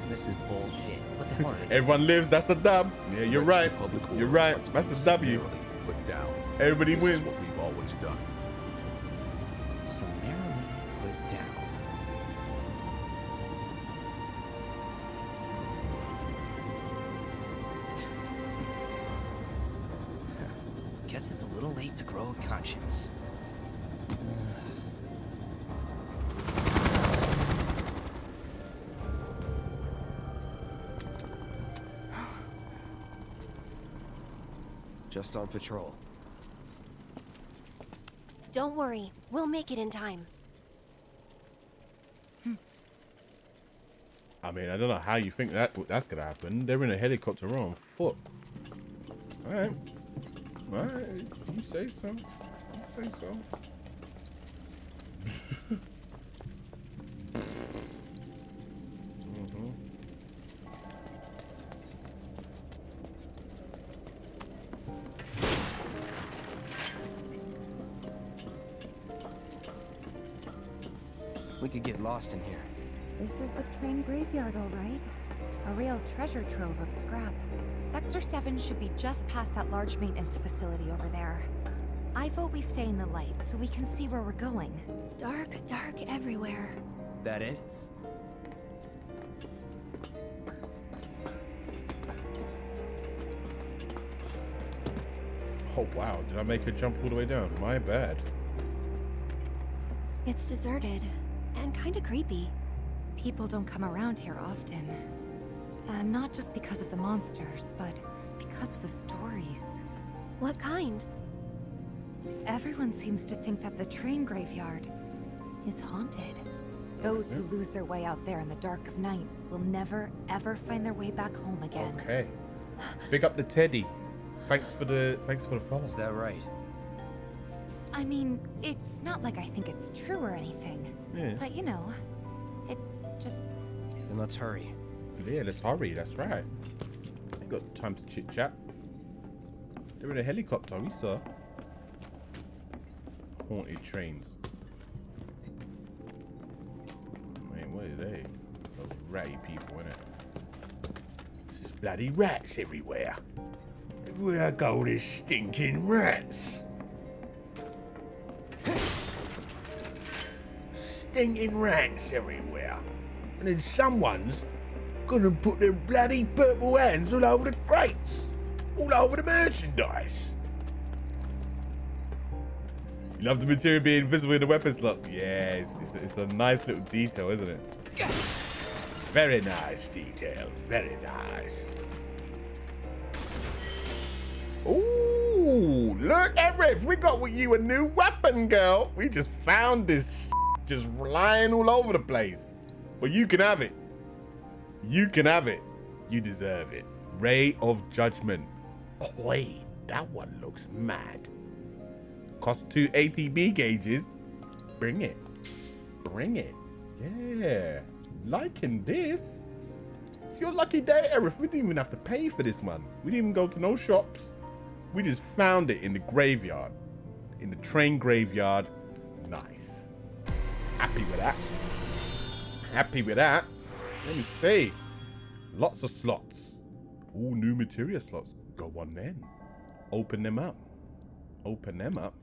This is bullshit. What the hell are they Everyone lives. That's the dub. Yeah, you're right. Public order You're right. must That's be the W. summarily put down. Everybody This wins. is what we've always done. summarily put down? Guess it's a little late to grow a conscience. Just on patrol. Don't worry, we'll make it in time. I mean, I don't know how you think that's gonna happen. They're in a helicopter or on foot. Alright. Alright, you say so. You say so. We could get lost in here. This is the train graveyard, all right. A real treasure trove of scrap. Sector 7 should be just past that large maintenance facility over there. I vote we stay in the light so we can see where we're going. Dark everywhere. That it? Oh wow, did I make her jump all the way down? My bad. It's deserted and kind of creepy. People don't come around here often. Not just because of the monsters, but because of the stories. What kind? Everyone seems to think that the train graveyard is haunted. Those who lose their way out there in the dark of night will never, ever find their way back home again. Okay. Big up the Teddy. Thanks for the follow. Is that right? I mean, it's not like I think it's true or anything. Yeah. But you know, it's just... Then let's hurry. Yeah, let's hurry, that's right. Ain't got time to chit chat. They're in a helicopter, we saw. Haunted trains. Man, what are they? Those ratty people, innit? There's bloody rats everywhere. Everywhere I go, there's stinking rats. Stinking rats everywhere. And then someone's gonna put their bloody purple hands all over the crates. All over the merchandise. You love the material being invisible in the weapon slots. Yeah, it's a nice little detail, isn't it? Very nice detail. Very nice. Ooh, look, Everett, we got you a new weapon, girl. We just found this just lying all over the place. But you can have it. You can have it. You deserve it. Ray of Judgment. Oh, wait, that one looks mad. Cost 2 ATB gauges. Bring it. Bring it. Yeah. Liking this. It's your lucky day, Eric. We didn't even have to pay for this one. We didn't even go to no shops. We just found it in the graveyard. In the train graveyard. Nice. Happy with that. Happy with that. Let me see. Lots of slots. All new materia slots. Go on then. Open them up. Open them up.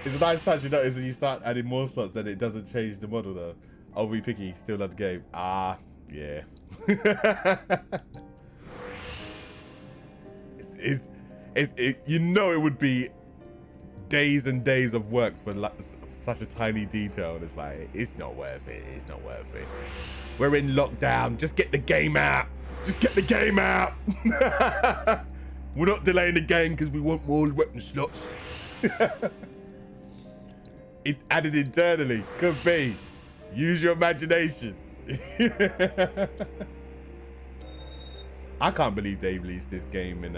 It's a nice touch, you notice when you start adding more slots, then it doesn't change the model though. Oh, we picky, still love the game. Ah, yeah. You know it would be days and days of work for such a tiny detail, and it's like, it's not worth it. It's not worth it. We're in lockdown. Just get the game out. Just get the game out. We're not delaying the game because we want more weapon slots. It added internally. Could be. Use your imagination. I can't believe they released this game in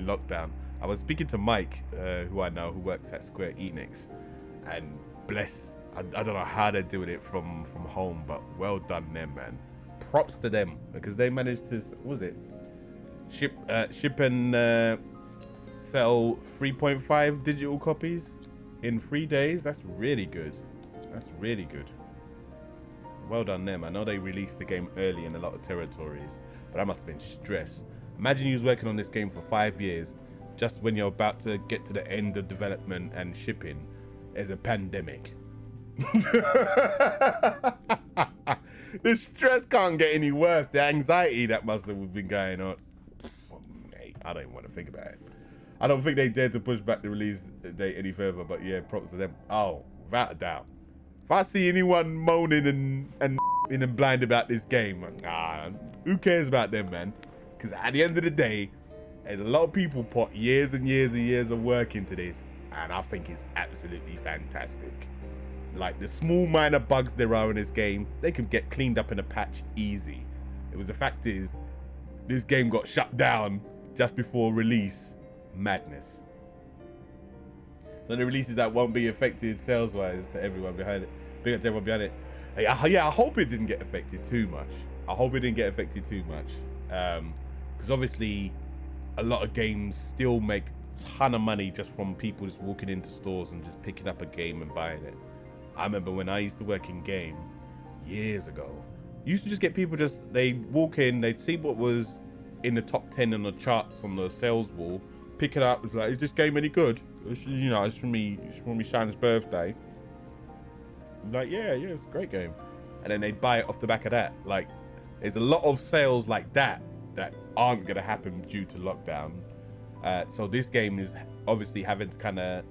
lockdown. I was speaking to Mike, who I know, who works at Square Enix, and bless, I don't know how they're doing it from home, but well done them, man. Props to them, because they managed to, what was it, ship and sell 3.5 digital copies in 3 days. That's really good. That's really good. Well done them. I know they released the game early in a lot of territories, but that must have been stress. Imagine you was working on this game for 5 years, just when you're about to get to the end of development and shipping, there's a pandemic. The stress can't get any worse. The anxiety that must have been going on. Oh, mate, I don't even want to think about it. I don't think they dared to push back the release date any further, but yeah, props to them. Oh, without a doubt. If I see anyone moaning and blind about this game, who cares about them, man? Because at the end of the day, there's a lot of people put years and years and years of work into this, and I think it's absolutely fantastic. Like, the small minor bugs there are in this game, they can get cleaned up in a patch easy. The fact is, this game got shut down just before release. Madness. So the releases that won't be affected sales-wise to everyone behind it. Big up to everyone behind it. Yeah, I hope it didn't get affected too much. Because obviously, a lot of games still make a ton of money just from people just walking into stores and just picking up a game and buying it. I remember when I used to work in game years ago, you used to just get people they'd walk in, they'd see what was in the top 10 on the charts on the sales wall, pick it up, it's like, is this game any good? It's for me Shine's birthday. Like, yeah, it's a great game. And then they'd buy it off the back of that. Like, there's a lot of sales like that aren't gonna happen due to lockdown. So this game is obviously having to kind of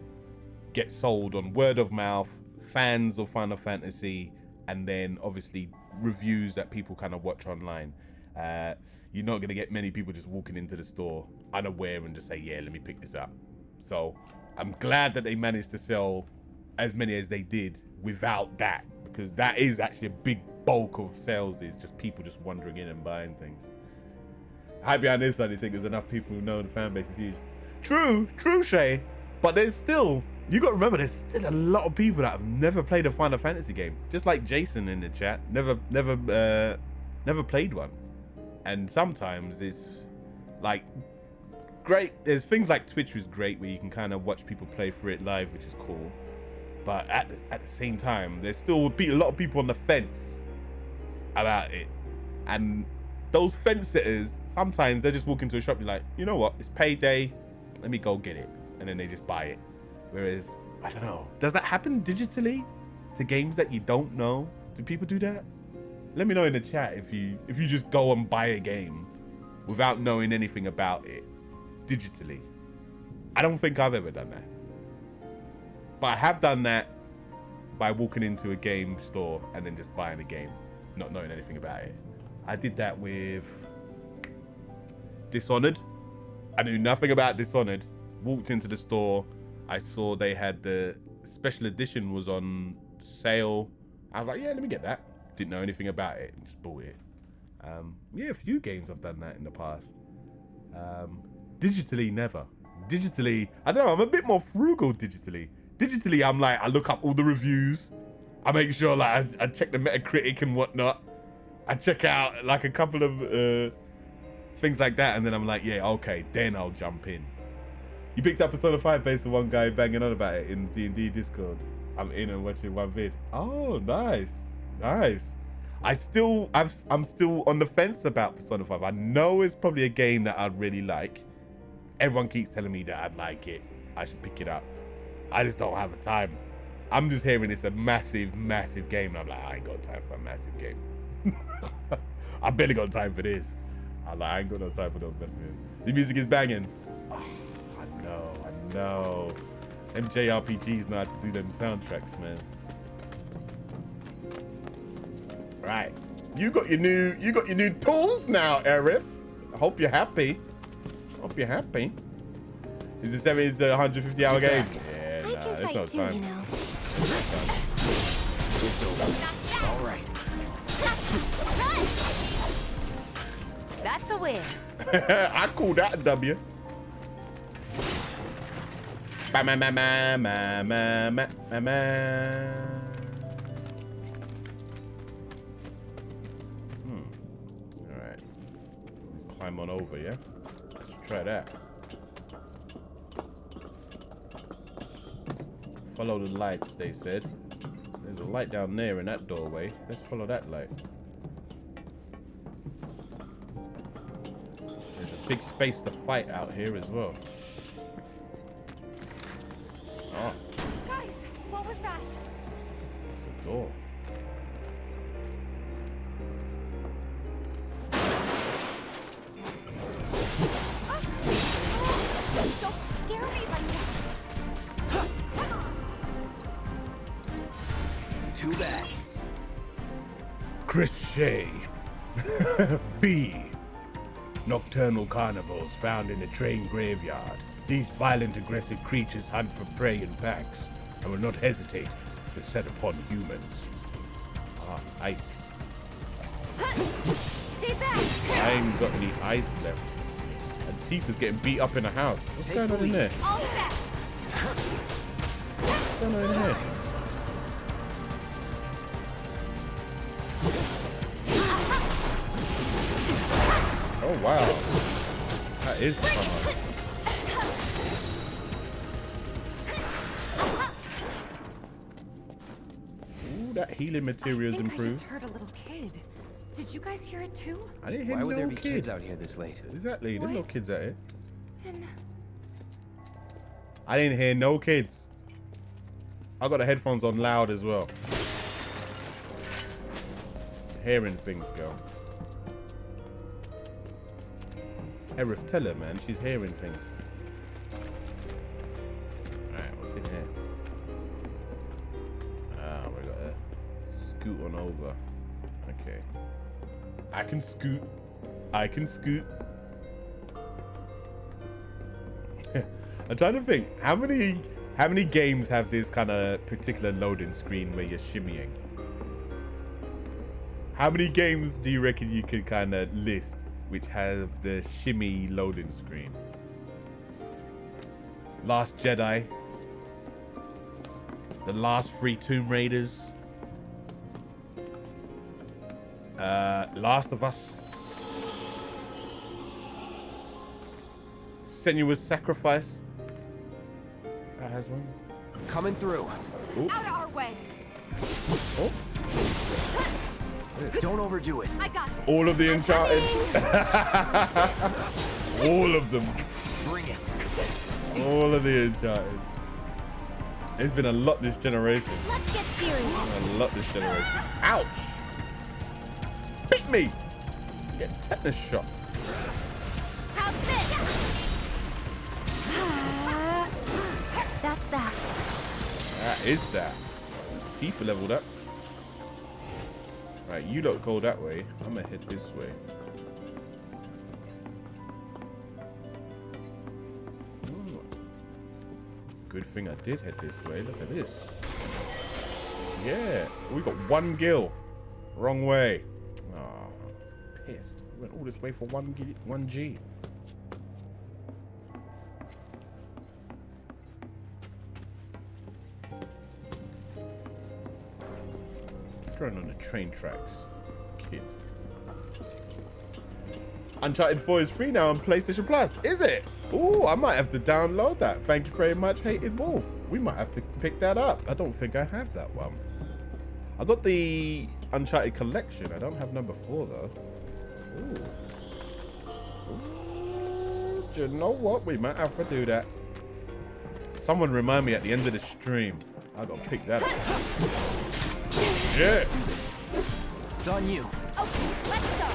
get sold on word of mouth, fans of Final Fantasy, and then obviously reviews that people kind of watch online. You're not going to get many people just walking into the store unaware and just say, yeah, let me pick this up. So I'm glad that they managed to sell as many as they did without that, because that is actually a big bulk of sales, is just people just wandering in and buying things. Hide behind this one, I think there's enough people who know the fan base is huge. True, Shay. But there's still, you got to remember, there's still a lot of people that have never played a Final Fantasy game. Just like Jason in the chat, never played one. And sometimes it's like great. There's things like Twitch was great where you can kind of watch people play through it live, which is cool. But at the same time, there's still a lot of people on the fence about it. And those fence sitters, sometimes they just walk into a shop, you're like, you know what, it's payday, let me go get it. And then they just buy it. Whereas, I don't know, does that happen digitally to games that you don't know? Do people do that? Let me know in the chat if you just go and buy a game without knowing anything about it digitally. I don't think I've ever done that. But I have done that by walking into a game store and then just buying a game, not knowing anything about it. I did that with Dishonored. I knew nothing about Dishonored. Walked into the store. I saw they had the special edition was on sale. I was like, yeah, let me get that. Didn't know anything about it and just bought it. Yeah, a few games I've done that in the past. Digitally, never. Digitally, I don't know, I'm a bit more frugal digitally. Digitally, I'm like, I look up all the reviews. I make sure, like, I check the Metacritic and whatnot. I check out, like, a couple of things like that, and then I'm like, yeah, okay, then I'll jump in. You picked up Persona 5 based on one guy banging on about it in D&D Discord. I'm in and watching one vid. Oh, nice. Nice. I'm still on the fence about Persona 5. I know it's probably a game that I'd really like. Everyone keeps telling me that I'd like it. I should pick it up. I just don't have the time. I'm just hearing it's a massive, massive game. And I'm like, I ain't got time for a massive game. I barely got time for this. I'm like, I ain't got no time for those massive games. The music is banging. Oh, I know. Them JRPGs know how to do them soundtracks, man. Right. You got your new tools now, Arif. I hope you're happy. Is it 70 to 150 hour game? Yeah, nah, there's no time. You know. All right. That's a win. I call that a W. Alright. Climb on over, yeah? Let's try that. Follow the lights, they said. There's a light down there in that doorway. Let's follow that light. There's a big space to fight out here as well. Oh. Guys, what was that? It's a door. Don't scare me like that. Too bad. Chris Shea. B. nocturnal carnivores found in a train graveyard. These violent, aggressive creatures hunt for prey in packs and will not hesitate to set upon humans. Ah, ice. Stay back! I ain't got any ice left. And Tifa's getting beat up in the house. What's going on in there? All set! What's going on in here? Oh wow. That is fun. Ooh, that healing material's improved. I just heard a little kid. Did you guys hear it too? I didn't hear Why no would there be kid. kids out here this late? Exactly, there's no kids out here. Then I didn't hear no kids. I got the headphones on loud as well. Hearing things, girl. Erif, tell her, man. She's hearing things. Alright, what's in here? Ah, we got to scoot on over. Okay. I can scoot. I can scoot. I'm trying to think. How many games have this kind of particular loading screen where you're shimmying? How many games do you reckon you could kind of list which have the shimmy loading screen? Last Jedi. The last 3 Tomb Raiders. Last of Us. Senua's Sacrifice. That has one. Coming through. Ooh. Out of our way! Oh. Don't overdo it. I got this. All of the Uncharted. All of them. Bring it. All of the Uncharted. There's been a lot this generation. Let's get serious. A lot this generation. Ouch! Beat me! Get tetanus shot. How's this? That's that. That is that. Tifa leveled up. Right, you don't go that way. I'm gonna head this way. Ooh. Good thing I did head this way. Look at this. Yeah, we got 1 gil. Wrong way. Oh, pissed. We went all this way for 1 G. Running on the train tracks. Kids. Uncharted 4 is free now on PlayStation Plus. Is it? Ooh, I might have to download that. Thank you very much, Hated Wolf. We might have to pick that up. I don't think I have that one. I got the Uncharted collection. I don't have number 4 though. Ooh. Do you know what? We might have to do that. Someone remind me at the end of the stream. I gotta pick that up. Yeah. It's on you. Okay, let's go.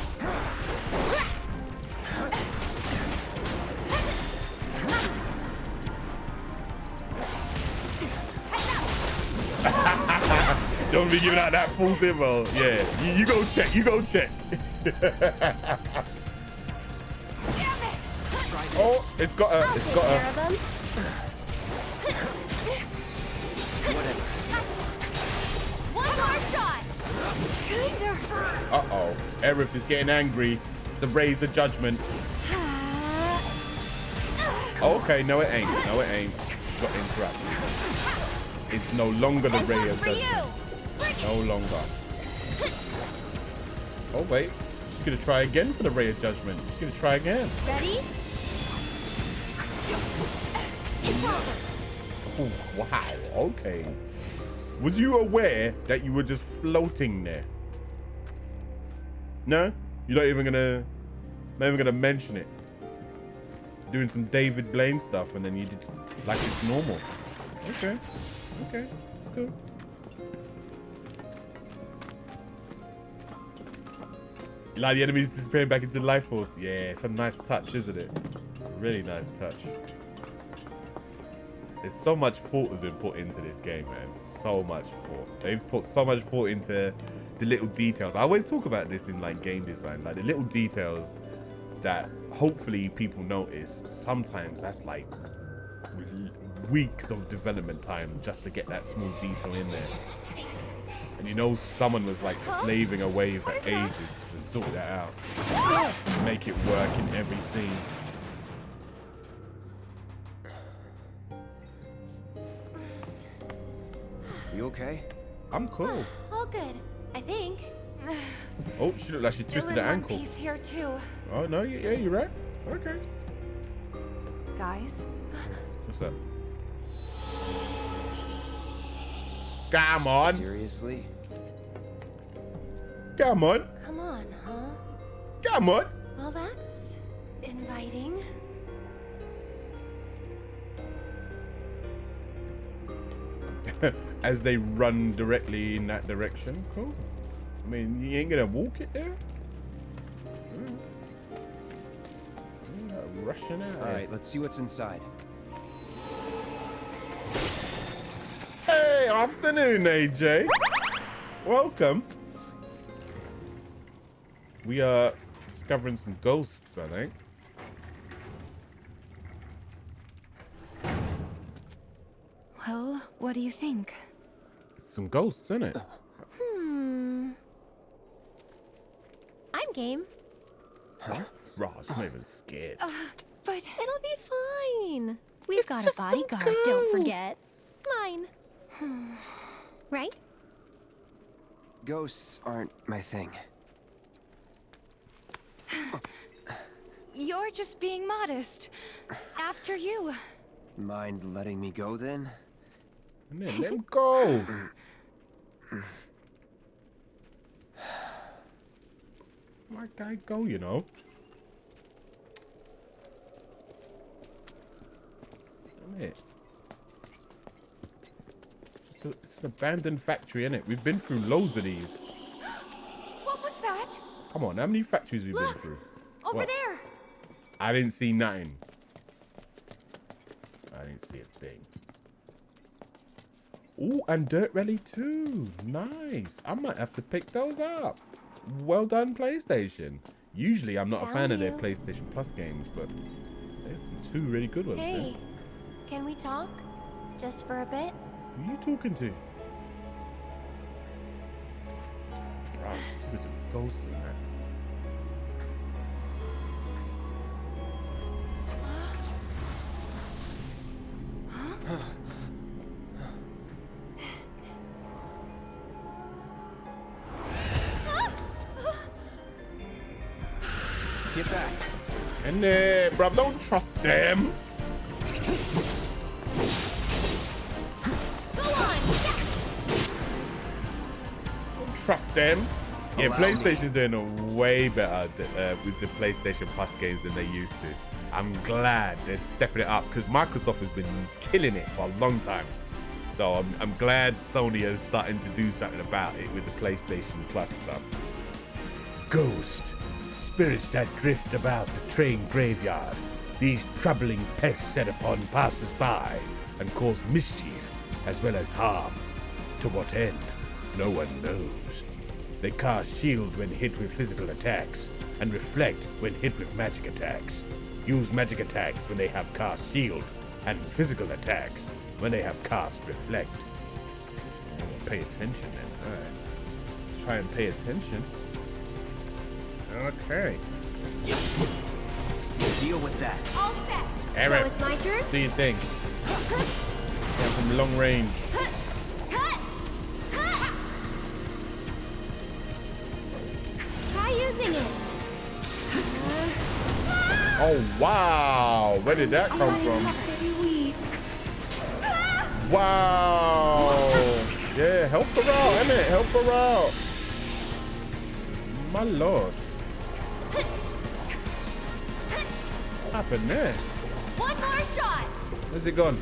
Don't be giving out that full info. Yeah, you go check. You go check. Oh, it's got a. It's got a. One more shot. Kinda hurt. Uh-oh. Erif is getting angry. The raise the judgment. Okay, no it ain't. No it ain't. Got interrupted. It's no longer the ray of judgment. No longer. Oh wait. She's gonna try again for the ray of judgment. She's gonna try again. Ready? Oh, wow. Okay. Was you aware that you were just floating there? No? You're not even gonna mention it. Doing some David Blaine stuff and then you did like it's normal. Okay. Okay. That's cool. You like the enemies disappearing back into the life force? Yeah, it's a nice touch, isn't it? It's a really nice touch. There's so much thought has been put into this game, man. So much thought. They've put so much thought into the little details. I always talk about this in like game design, like the little details that hopefully people notice. Sometimes that's like weeks of development time just to get that small detail in there. And you know someone was like slaving away for ages to sort that out. Make it work in every scene. You okay? I'm cool. All good, I think. Oh, she looked like she twisted her ankle. He's here too. Oh no, yeah, you're right. Okay. Guys? What's up? Come on. Seriously? Come on. Come on, huh? Come on. Well, that's inviting. As they run directly in that direction. Cool. I mean, you ain't gonna walk it there? Rushing out. All right, let's see what's inside. Hey, afternoon, AJ. Welcome. We are discovering some ghosts, I think. Well, what do you think? Some ghosts, isn't it? I'm game. Huh? Raj, I'm not even scared. But it'll be fine. We've got a bodyguard, don't forget. Mine. Right? Ghosts aren't my thing. You're just being modest. After you. Mind letting me go then? And then let him go. My guy go, you know. It. It's an abandoned factory, isn't it? We've been through loads of these. What was that? Come on, how many factories we've been through? Over What? there. I didn't see nothing. I didn't see a thing. Ooh, and Dirt Rally 2. Nice. I might have to pick those up. Well done, PlayStation. Usually, I'm not a fan of their PlayStation Plus games, but there's some 2 really good ones Hey, there. can we talk? Just for a bit? Who are you talking to? Bro, there's a ghost in that. Get back. And there, bruv, don't trust them. Go on! Don't trust them. Yeah, PlayStation's doing a way better with the PlayStation Plus games than they used to. I'm glad they're stepping it up because Microsoft has been killing it for a long time. So I'm glad Sony is starting to do something about it with the PlayStation Plus stuff. Ghost. Spirits that drift about the train graveyard. These troubling pests set upon passers-by and cause mischief as well as harm. To what end? No one knows. They cast shield when hit with physical attacks and reflect when hit with magic attacks. Use magic attacks when they have cast shield and physical attacks when they have cast reflect. I'm gonna pay attention then. All right. Try and pay attention. Okay. Deal with that. All set. Eric, So it's my turn? do your thing. Yeah, from long range. Try using it. Oh, wow. Where did that come from? Wow. Yeah, help her out, innit? Help her out. My lord. What happened there? One more shot. Where's it gone?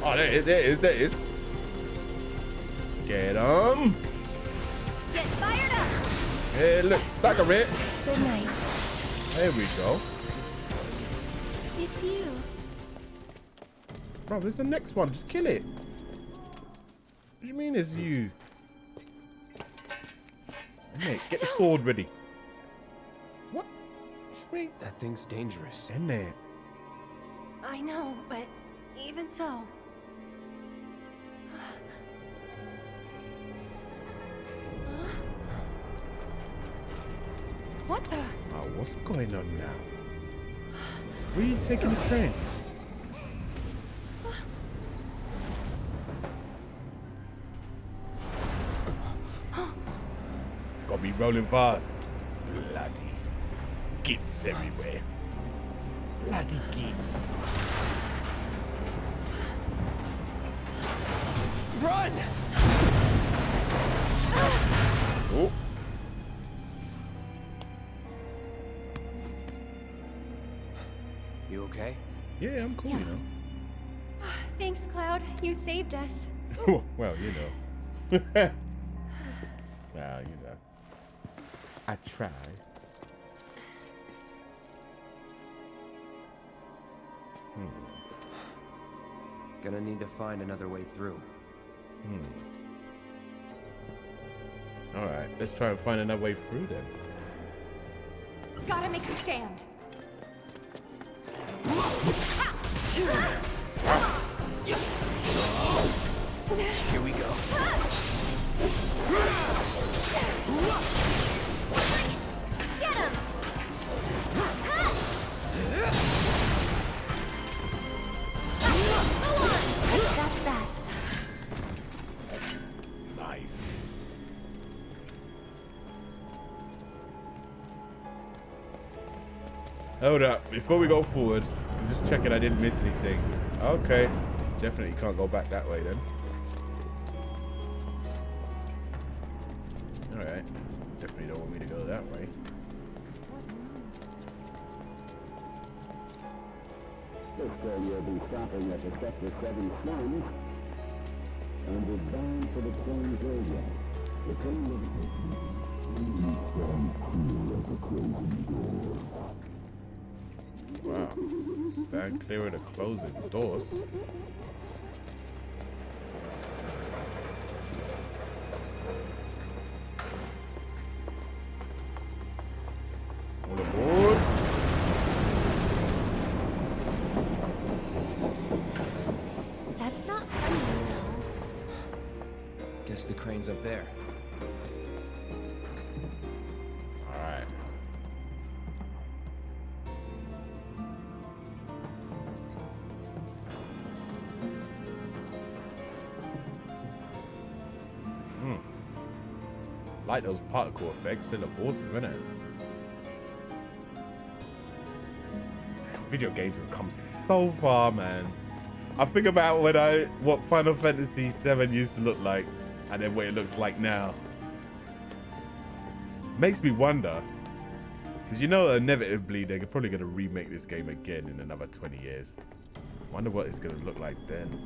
Oh, there it is. Get him. Get fired up. Hey, look, stagger it. Good night. There we go. It's you. Bro, there's the next one. Just kill it. What do you mean it's you? Mate, get the sword ready. What? Wait. That thing's dangerous. Isn't it? I know, but even so. What the? Oh, what's going on now? Where are you taking the train? Gotta be rolling fast. Bloody gits everywhere. Bloody gits. Run! Oh. You okay? Yeah, I'm cool, you know. Thanks, Cloud. You saved us. Well, you know. Well, you know. I tried. Gonna need to find another way through. Alright, let's try and find another way through then. Gotta make a stand. Here we go. Get him! That's that. Nice. Hold up, before we go forward, I'm just checking I didn't miss anything. Okay, definitely can't go back that way then. Alright, definitely don't want me to go that way. So you'll be stopping at the Sector 7 slums and is bound for the train graveyard. The train will Wow, stand clear of the closing doors. All aboard. That's not funny, you know. Guess the crane's up there. Alright. Like those particle effects, they look awesome, innit? Video games have come so far, man. I think about what Final Fantasy VII used to look like, and then what it looks like now. Makes me wonder, because you know, inevitably they're probably going to remake this game again in another 20 years. Wonder what it's going to look like then.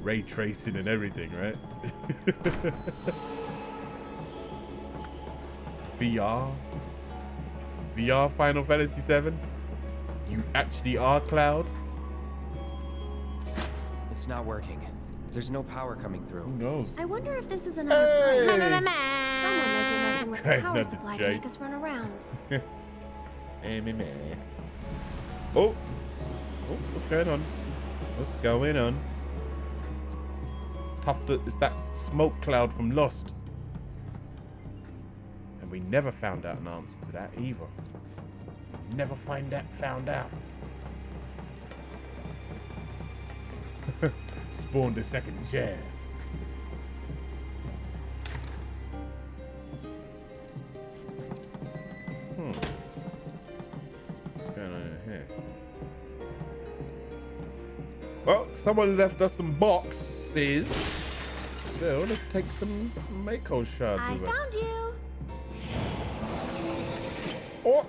Ray tracing and everything, right? VR Final Fantasy VII? You actually are Cloud? It's not working. There's no power coming through. Who knows? I wonder if this is another plane. Someone might be messing with the power supply to make us run around. Oh, what's going on? What's going on? It's that smoke cloud from Lost. And we never found out an answer to that either. Never found out. Spawned a second chair. What's going on in here? Well, someone left us some boxes. So let's take some Mako shards I with us. found you. Oh.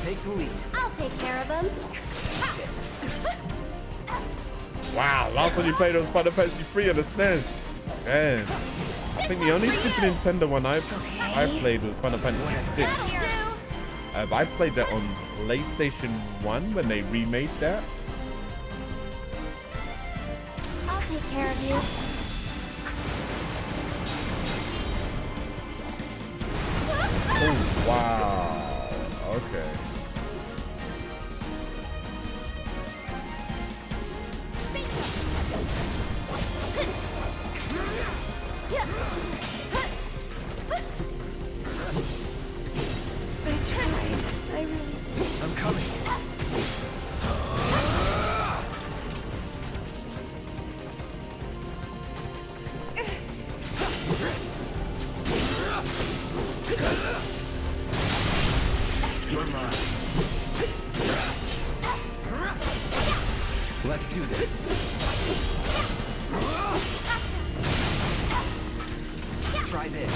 Take the lead. I'll take care of them. Wow, last time you played was Final Fantasy 3 on the SNES. Damn. I think the only Super Nintendo one I played was Final Fantasy VI. I played that on PlayStation 1 when they remade that. I'll take care of you. Oh. Try this.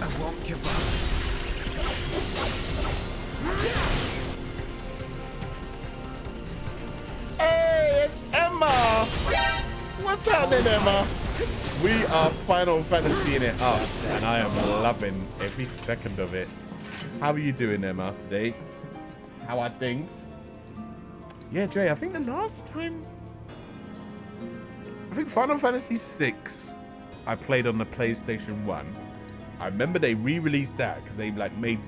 I won't give up. Hey, it's Emma! What's happening, Emma? We are Final Fantasy in it up, and I am loving every second of it. How are you doing, Emma, today? How are things? Yeah, Dre, I think the last time... I think Final Fantasy VI I played on the PlayStation 1. I remember they re-released that because they like they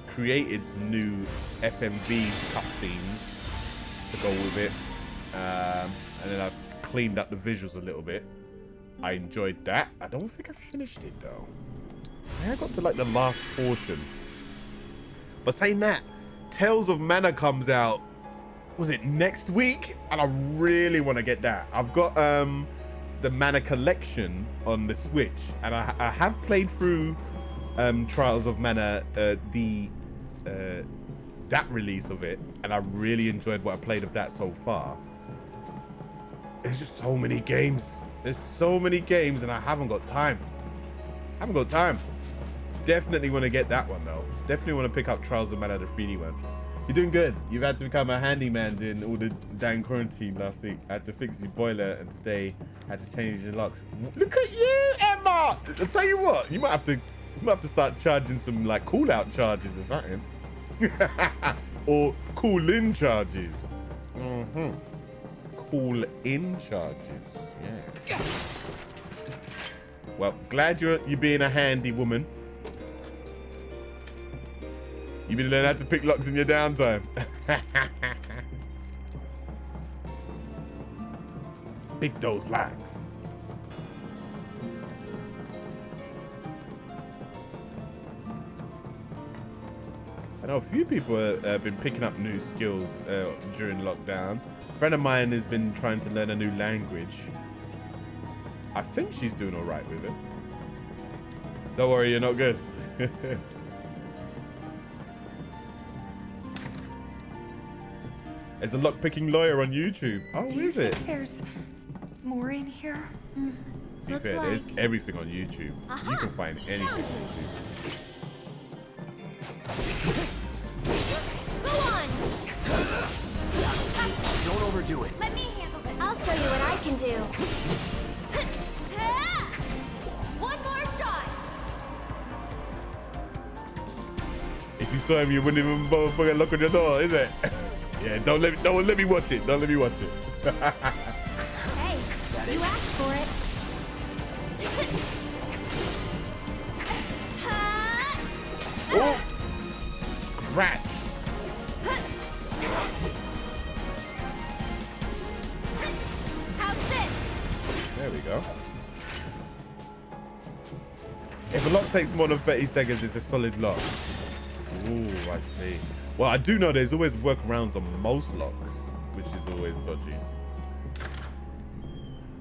created some new FMV cutscenes to go with it. And then I cleaned up the visuals a little bit. I enjoyed that. I don't think I finished it though. I think I got to like the last portion. But saying that, Tales of Mana comes out, was it next week? And I really want to get that. I've got the Mana collection on the Switch, and I have played through Trials of Mana, that release of it, and I really enjoyed what I played of that so far. There's just so many games. There's so many games, and I haven't got time. Definitely want to get that one though. Definitely want to pick up Trials of Mana, the 3D one. You're doing good. You've had to become a handyman doing all the dang quarantine last week. I had to fix your boiler, and today I had to change your locks. Look at you, Emma! I'll tell you what, you might have to start charging some like cool out charges or something. Or cool in charges. Cool in charges. Yeah. Well, glad you're being a handy woman. You've been learning how to pick locks in your downtime. Pick those locks. I know a few people have been picking up new skills during lockdown. A friend of mine has been trying to learn a new language. I think she's doing all right with it. Don't worry, you're not good. There's a lock-picking lawyer on YouTube. Oh, Do you think there's more in here? To be fair, there's everything on YouTube. You can find anything on YouTube. Go on! Don't overdo it. Let me handle this. I'll show you what I can do. One more shot. If you saw him, you wouldn't even fucking look on your door, is it? Yeah, don't let me watch it. Don't let me watch it. Hey, you asked for it. Oh! Scratch. How's this? There we go. If a lock takes more than 30 seconds, it's a solid lock. Ooh, I see. Well, I do know there's always workarounds on most locks, which is always dodgy.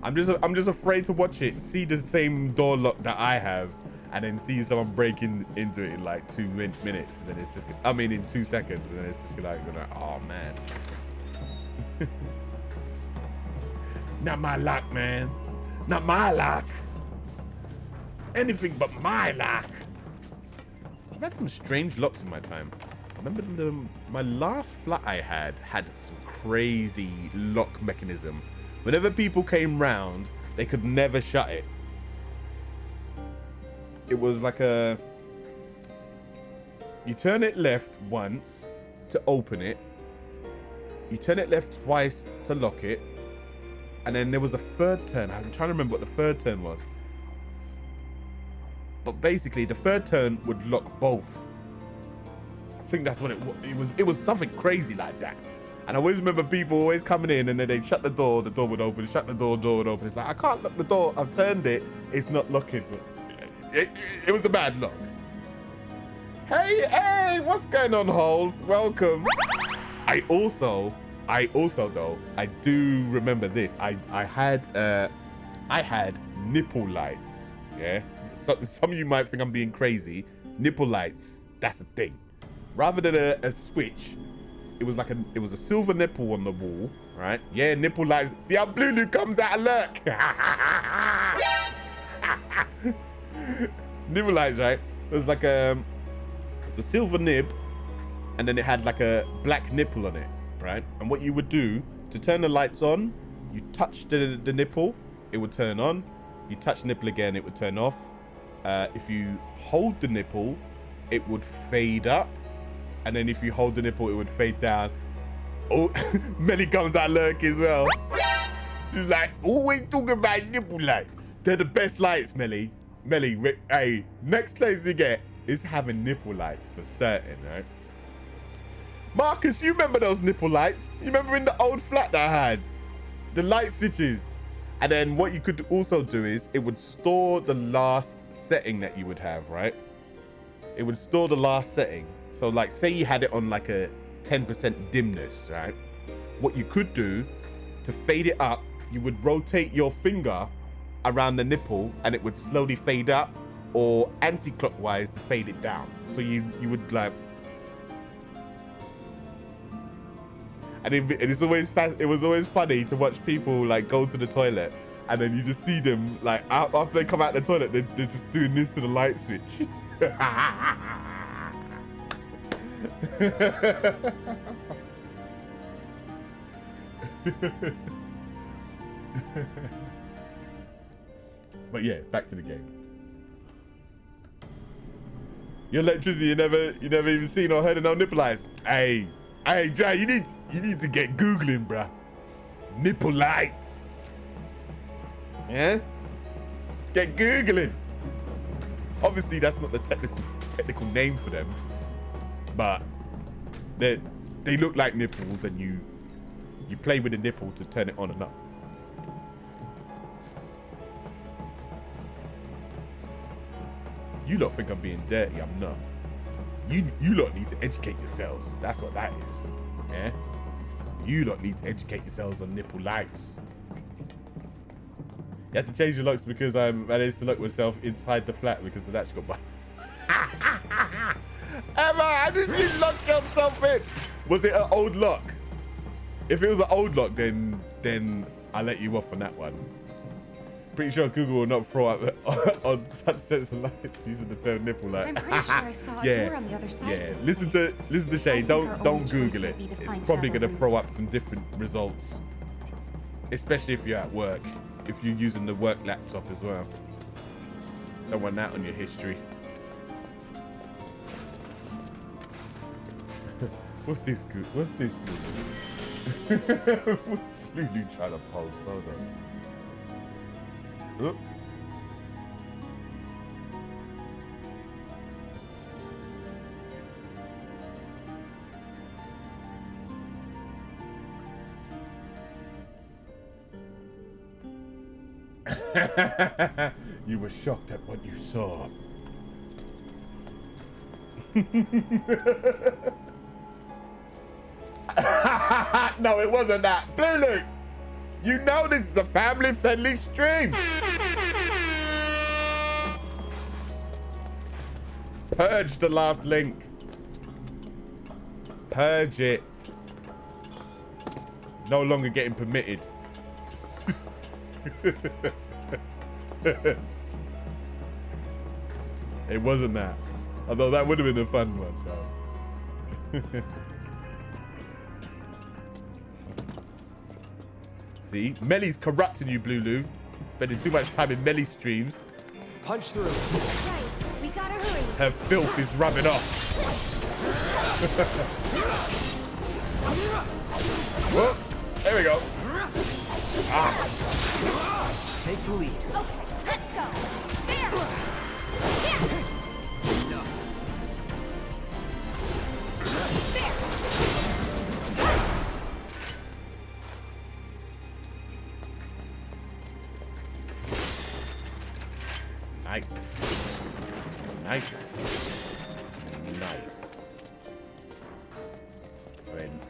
I'm just afraid to watch it, see the same door lock that I have, and then see someone breaking into it in like 2 minutes, and then it's just, I mean, in 2 seconds, and then it's just like, oh man. Not my lock, man. Not my lock. Anything but my lock. I've had some strange locks in my time. I remember my last flat I had some crazy lock mechanism. Whenever people came round, they could never shut it. It was like you turn it left once to open it. You turn it left twice to lock it. And then there was a third turn. I'm trying to remember what the third turn was. But basically, the third turn would lock both. I think that's what it was. It was something crazy like that. And I always remember people always coming in, and then they'd shut the door would open. Shut the door would open. It's like, I can't lock the door. I've turned it. It's not locking. It was a bad lock. Hey, what's going on, holes? Welcome. I also though, I do remember this. I had nipple lights. Yeah. So, some of you might think I'm being crazy. Nipple lights, that's a thing. Rather than a switch, it was a silver nipple on the wall, right? Yeah, nipple lights. See how Blue comes out of lurk. Nipple lights, right? It was like it's a silver nib, and then it had like a black nipple on it, right? And what you would do to turn the lights on, you touch the nipple, it would turn on. You touch the nipple again, it would turn off. If you hold the nipple, it would fade up. And then if you hold the nipple, it would fade down. Oh, Melly comes out lurk as well. She's like, always talking about nipple lights. They're the best lights, Melly. Melly, hey, next place you get is having nipple lights for certain, right? Marcus, you remember those nipple lights? You remember in the old flat that I had? The light switches. And then what you could also do is it would store the last setting that you would have, right? It would store the last setting. So like, say you had it on like a 10% dimness, right? What you could do to fade it up, you would rotate your finger around the nipple and it would slowly fade up, or anti-clockwise to fade it down. So you would like, and it was always funny to watch people like go to the toilet and then you just see them like after they come out the toilet, they're just doing this to the light switch. But yeah, back to the game. Your electricity, you never even seen or heard of no nipple lights. Hey, Jay, you need to get Googling, bruh. Nipple lights. Yeah? Get Googling. Obviously, that's not the technical name for them, but they look like nipples, and you play with the nipple to turn it on and up. You lot think I'm being dirty, I'm not. You lot need to educate yourselves. That's what that is. Yeah? You lot need to educate yourselves on nipple lights. You have to change your locks because I managed to lock myself inside the flat because the latch got by. Emma, how did you lock yourself in? Was it an old lock? If it was an old lock, then I'll let you off on that one. Pretty sure Google will not throw up on touch sensor lights using the term nipple light. I'm pretty sure I saw a door on the other side. Yeah, listen to Shay. Don't Google it. It's probably gonna throw up some different results, especially if you're at work. If you're using the work laptop as well. Don't want that on your history. What's this? What's this? What's Lulu trying to post? Hold on. Oh. You were shocked at what you saw. No, it wasn't that. Blue, you know this is a family-friendly stream. Purge the last link. Purge it. No longer getting permitted. It wasn't that. Although that would have been a fun one, child. See? Melly's corrupting you, Blue. Spending too much time in Melly streams. Punch through. Right, we gotta hurry. Her filth is rubbing off. Whoa, there we go. Ah. Take the lead. Okay, let's go. There. Yeah. No. There. Nice. Nice. Nice. I mean,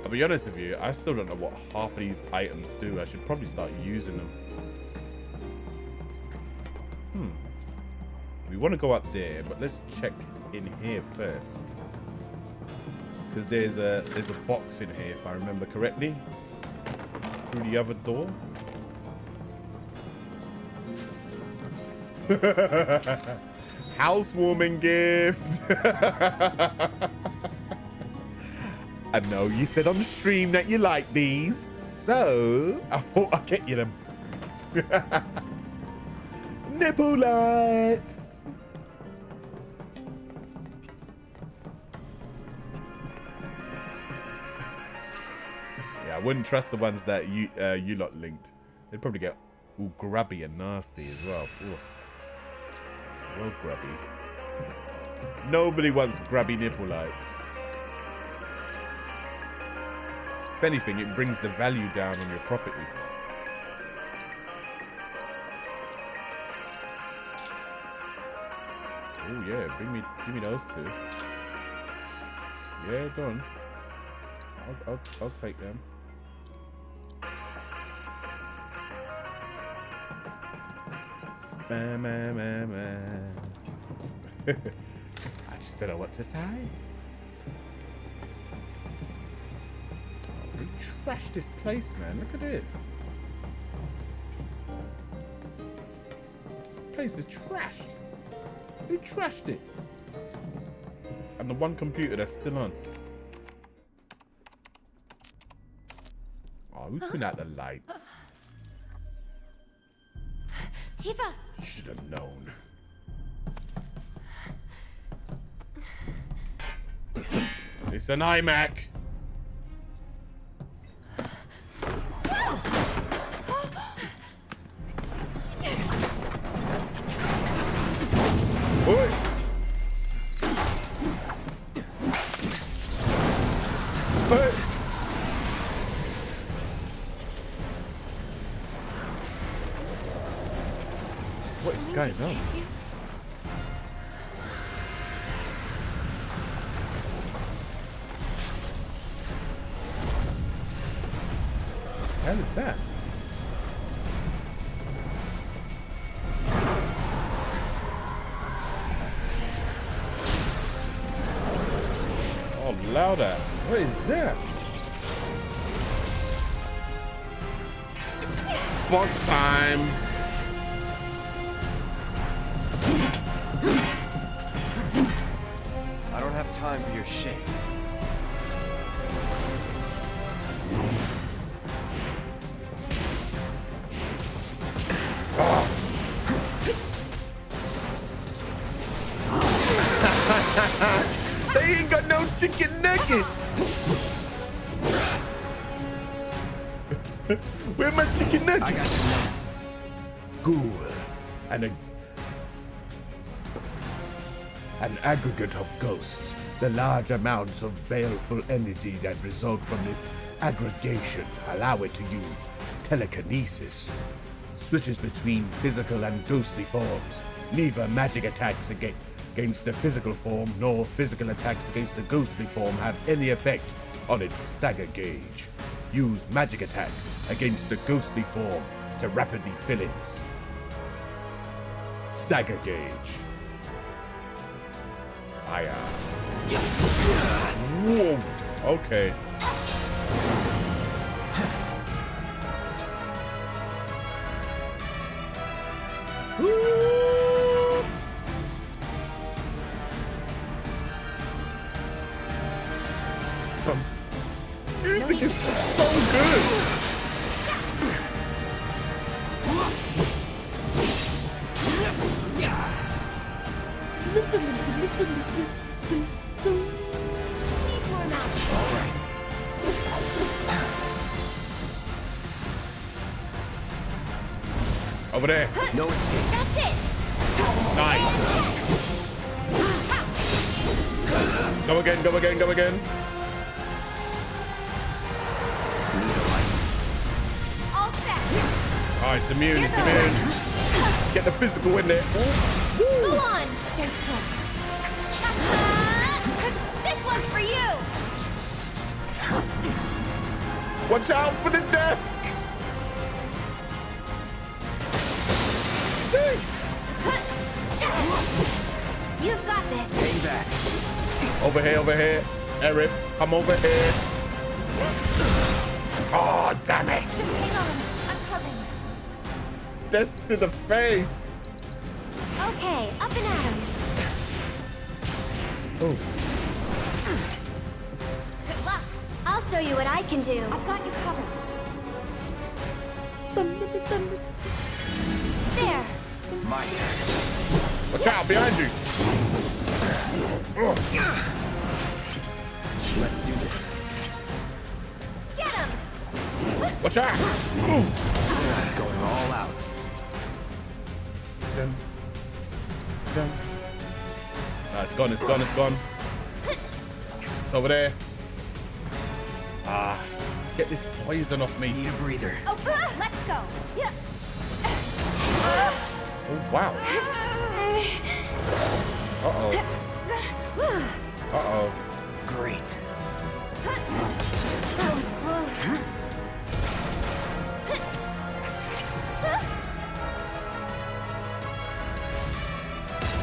I'll be honest with you, I still don't know what half of these items do. I should probably start using them. We want to go up there, but let's check in here first. Because there's a box in here, if I remember correctly. Through the other door. Housewarming gift. I know you said on the stream that you like these, so I thought I'd get you them. Nipple lights. Yeah, I wouldn't trust the ones that you lot linked. They'd probably get all grubby and nasty as well. Ooh. Well, grubby. Nobody wants grubby nipple lights. If anything, it brings the value down on your property. Oh yeah, give me those two. Yeah, go on. I'll take them. Man. I just don't know what to say. Oh, we trashed this place, man. Look at this. This place is trashed. Who trashed it? And the one computer that's still on. Oh, who turned out the lights? Tifa! Should have known. It's an iMac. Oi! Hey! What is going on? What the hell is that? Oh, louder. What is that? Boss time. I don't have time for your shit. They ain't got no chicken nuggets. Where my chicken nuggets? I got you. Ghoul and an aggregate of ghosts. The large amounts of baleful energy that result from this aggregation allow it to use telekinesis. Switches between physical and ghostly forms. Neither magic attacks against the physical form nor physical attacks against the ghostly form have any effect on its stagger gauge. Use magic attacks against the ghostly form to rapidly fill its stagger gauge. Fire. Whoa. Okay. Music is so good. Over there. No escape. That's it. Nice. Go again, go again, go again. All set. Oh, it's immune, it's immune. Get the physical in there. Go on. Stay strong. one's for you! Watch out for the desk! Jeez! You've got this. Payback. Over here. Eric, come over here. Oh, damn it! Just hang on. I'm coming. Desk to the face. Okay, up and at him. Oh. Good luck. I'll show you what I can do. I've got you covered. There. My turn. Watch out, behind you. Let's do this. Get him. Watch out. Going all out. Nah, it's gone. It's over there. Ah, get this poison off me. Need a breather. Oh, let's go. Yeah. Oh, wow. Uh-oh. Great. That was close.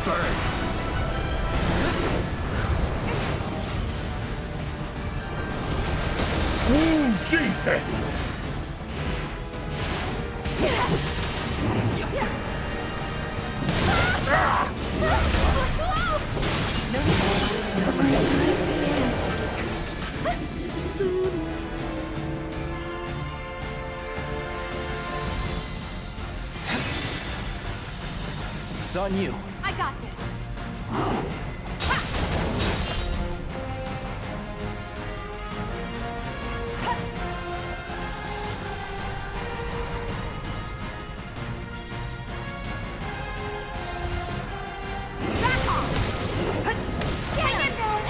Burn. Ooh, Jesus! It's on you. I got this.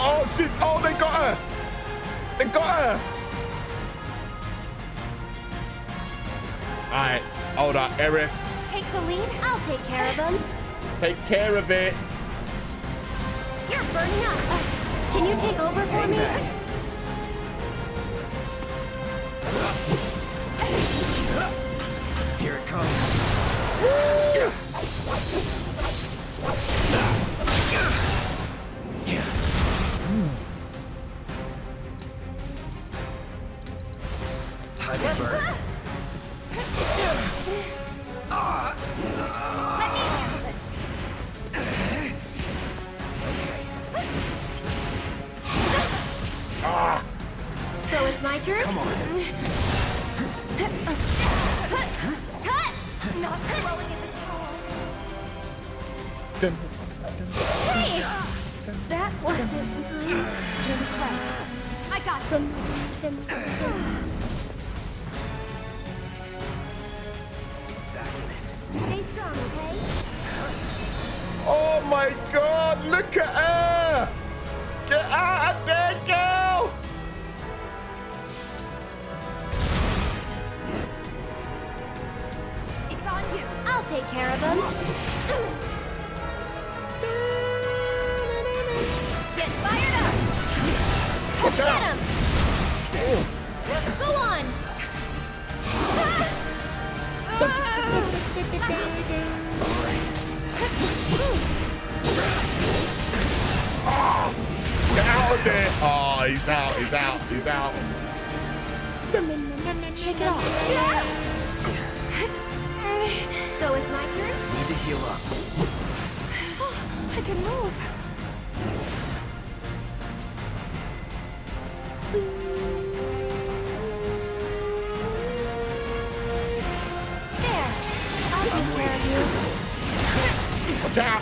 Oh, shit! Oh, they got her! They got her! Alright, hold up, Eric. Take the lead. I'll take care of them. Take care of it. You're burning up. Can you take over for me? Here it comes. Time to burn. Let me handle this. So it's my turn? Come on. Not throwing in the towel. Hey! That wasn't nice. Turn this way. I got this. Stay strong, okay? Oh my God! Look at her! Get out of there, girl! It's on you. I'll take care of them. Get fired up! Watch out! Get him! Go on! Get out of there! Oh, he's out. Shake it off. So it's my turn? Need to heal up. I can move. There. I'll take care of you. Watch out!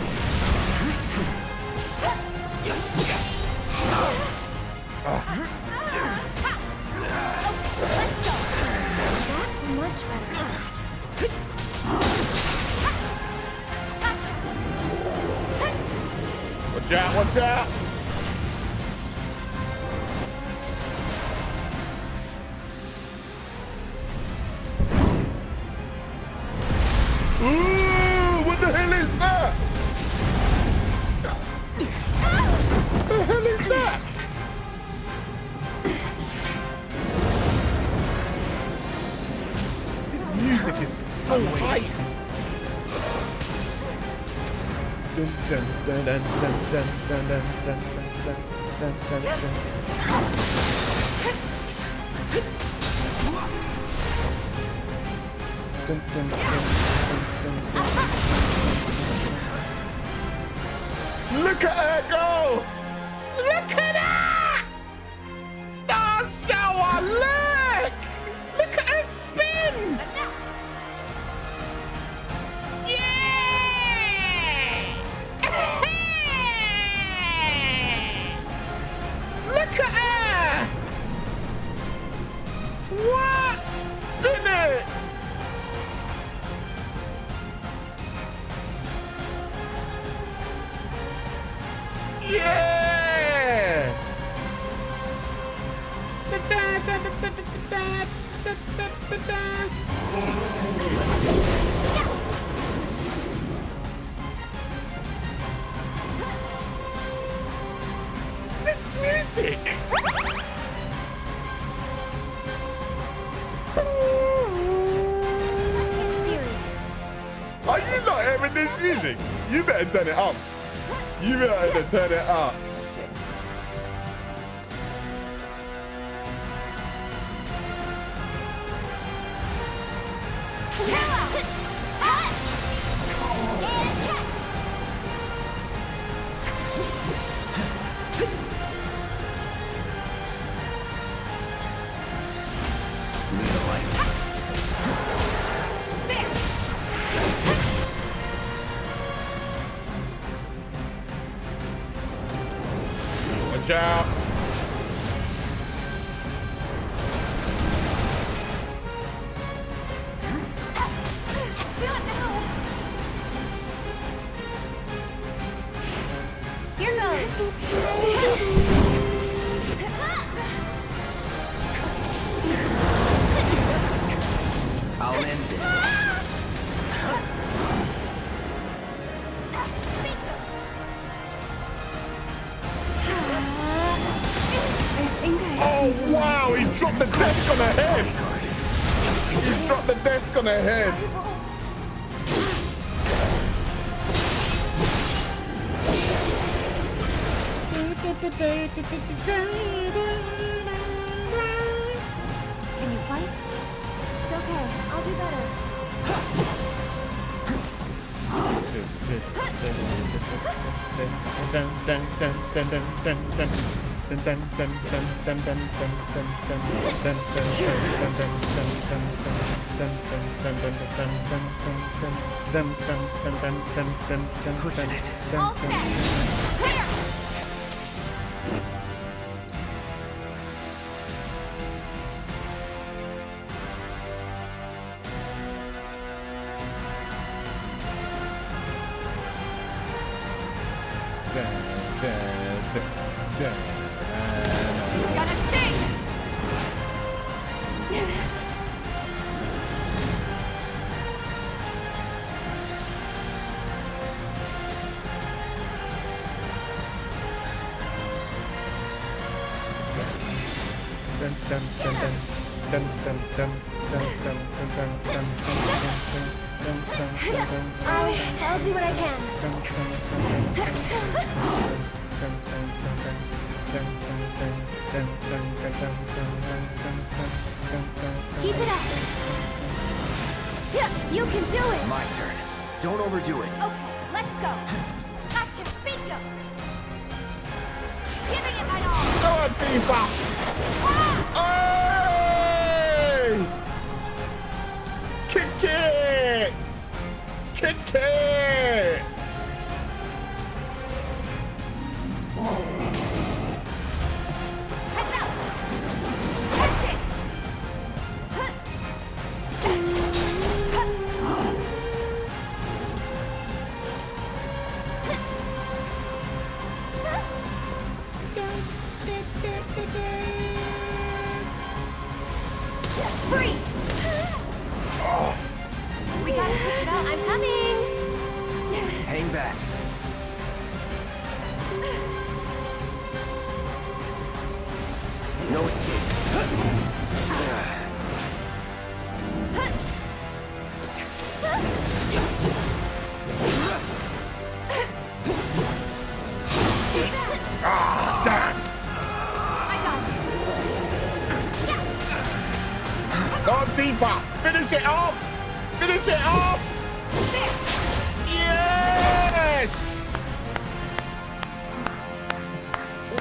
Let's go. That's much better. Watch out! Ooh, what the hell is that? The hell is that? Look at her go! Look at that! Star shower, look! Look at her spin! Yeah! Look at her! What? Spin it! Yeah! This music! Are you not hearing this music? You better turn it up. You better turn it up. Watch out. Here goes. I'll end this. Oh wow, he dropped the desk on her head. He dropped the desk on her head. Can you fight? It's okay. I'll do better. Pushing it. All set. Clear. Gotta sing! I'll do what I can. Keep it up. Yeah, you can do it. My turn. Don't overdo it. Okay, let's go. Gotcha, bingo. Giving it my all. Go on, Tifa. Hey! Kick it! Kick it! Heads up. That's it. Freeze! We gotta switch it up. I'm coming. Ah, damn. I got this. Go on, Tifa. Finish it off. Finish it off. Yes.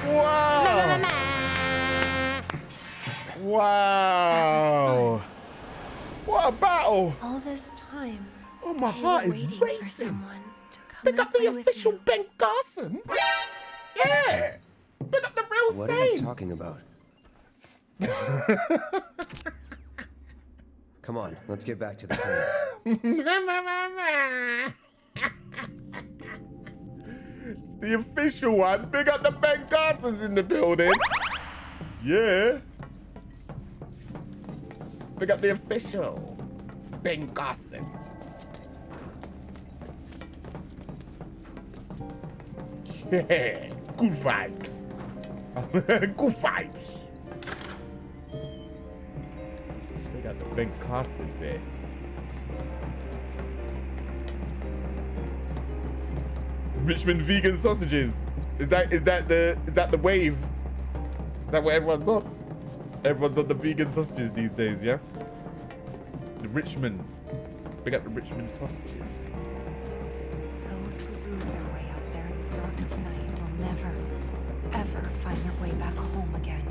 Wow. Wow. What a battle. All this time. Oh, my heart is racing. Pick up the official Ben Carson. Yeah. Pick up the real What are you talking about? Come on, let's get back to the plan. It's the official one. Big up the Ben Carsons in the building. Yeah. Big up the official Ben Carson. Yeah. Good vibes. Good vibes. They got the Ben Carsons there. Richmond vegan sausages. Is that the wave? Is that what everyone's on? Everyone's on the vegan sausages these days, yeah? The Richmond. Big up the Richmond sausages. Those who lose their way out there in the dark of night will never, ever find their way back home again.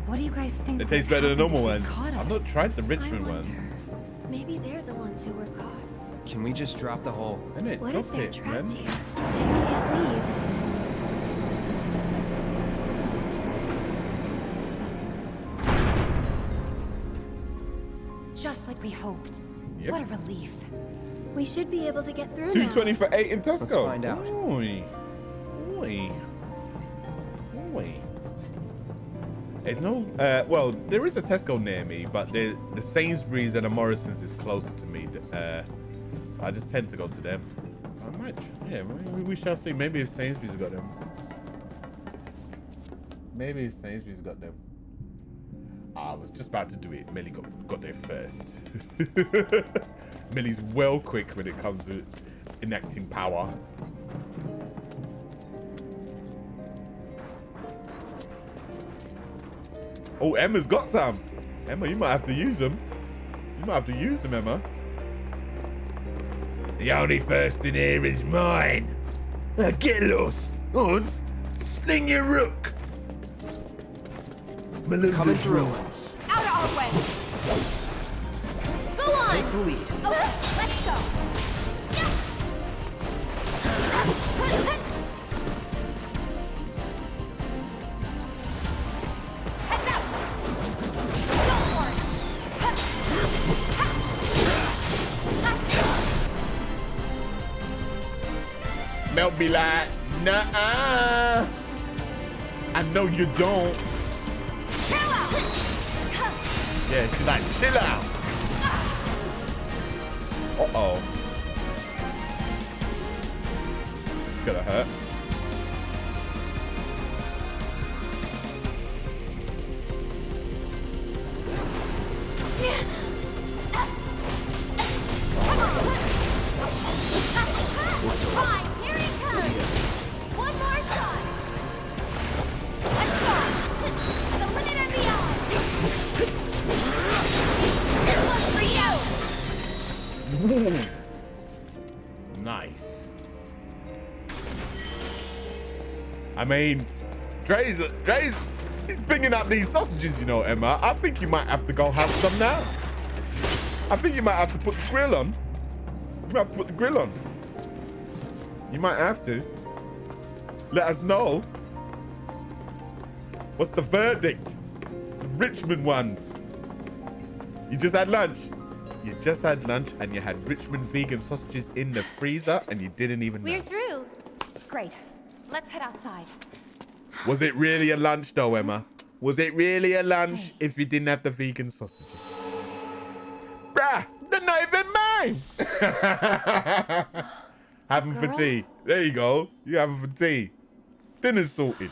What do you guys think? It tastes better than normal ones. Caught I've us? not tried the Richmond ones. Maybe they're the ones who were caught. Can we just drop the hole? What if they're trapped here? They can't leave. Just like we hoped. Yep. What a relief. We should be able to get through now. 220 for 8 in Tesco. Let's find out. Oi. Oi. Oi. There's no, well, there is a Tesco near me, but the Sainsbury's and the Morrison's is closer to me. So I just tend to go to them. I might, yeah, we shall see. Maybe if Sainsbury's got them. Maybe if Sainsbury's got them. I was just about to do it. Millie got there first. Millie's well quick when it comes to enacting power. Oh, Emma's got some. Emma, you might have to use them. You might have to use them, Emma. The only first in here is mine. Now get lost. On. Sling your rook. Coming through. Out of our way. Go on. Take the lead. Okay, let's go. Heads up. Go for it. Melt be like, nah. I know you don't. Chill out. Yeah, she's like, chill out. Uh-oh. It's gonna hurt. Fine, here he comes. One more shot. Let's go. The limit and beyond. This one's for you. Ooh. Nice. I mean, Dre's he's bringing up these sausages, you know, Emma. I think you might have to go have some now. I think you might have to put the grill on. You might have to put the grill on. You might have to. Let us know. What's the verdict? The Richmond ones. You just had lunch. You just had lunch and you had Richmond vegan sausages in the freezer and you didn't even know. We're through. Great. Let's head outside. Was it really a lunch though, Emma? Was it really a lunch if you didn't have the vegan sausages? Bruh, they're not even mine. Have them for tea. There you go. You have them for tea. Dinner's sorted.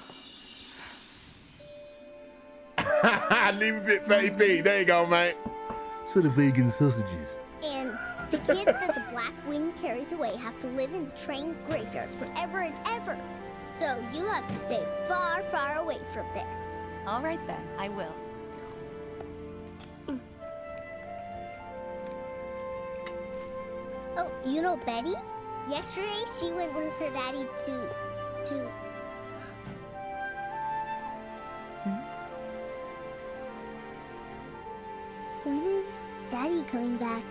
Leave a bit 30p. There you go, mate. It's for the vegan sausages. And the kids that the Black Wind carries away have to live in the train graveyard forever and ever. So you have to stay far, far away from there. All right then, I will. Oh, you know Betty? Yesterday, she went with her daddy to... When is Daddy coming back?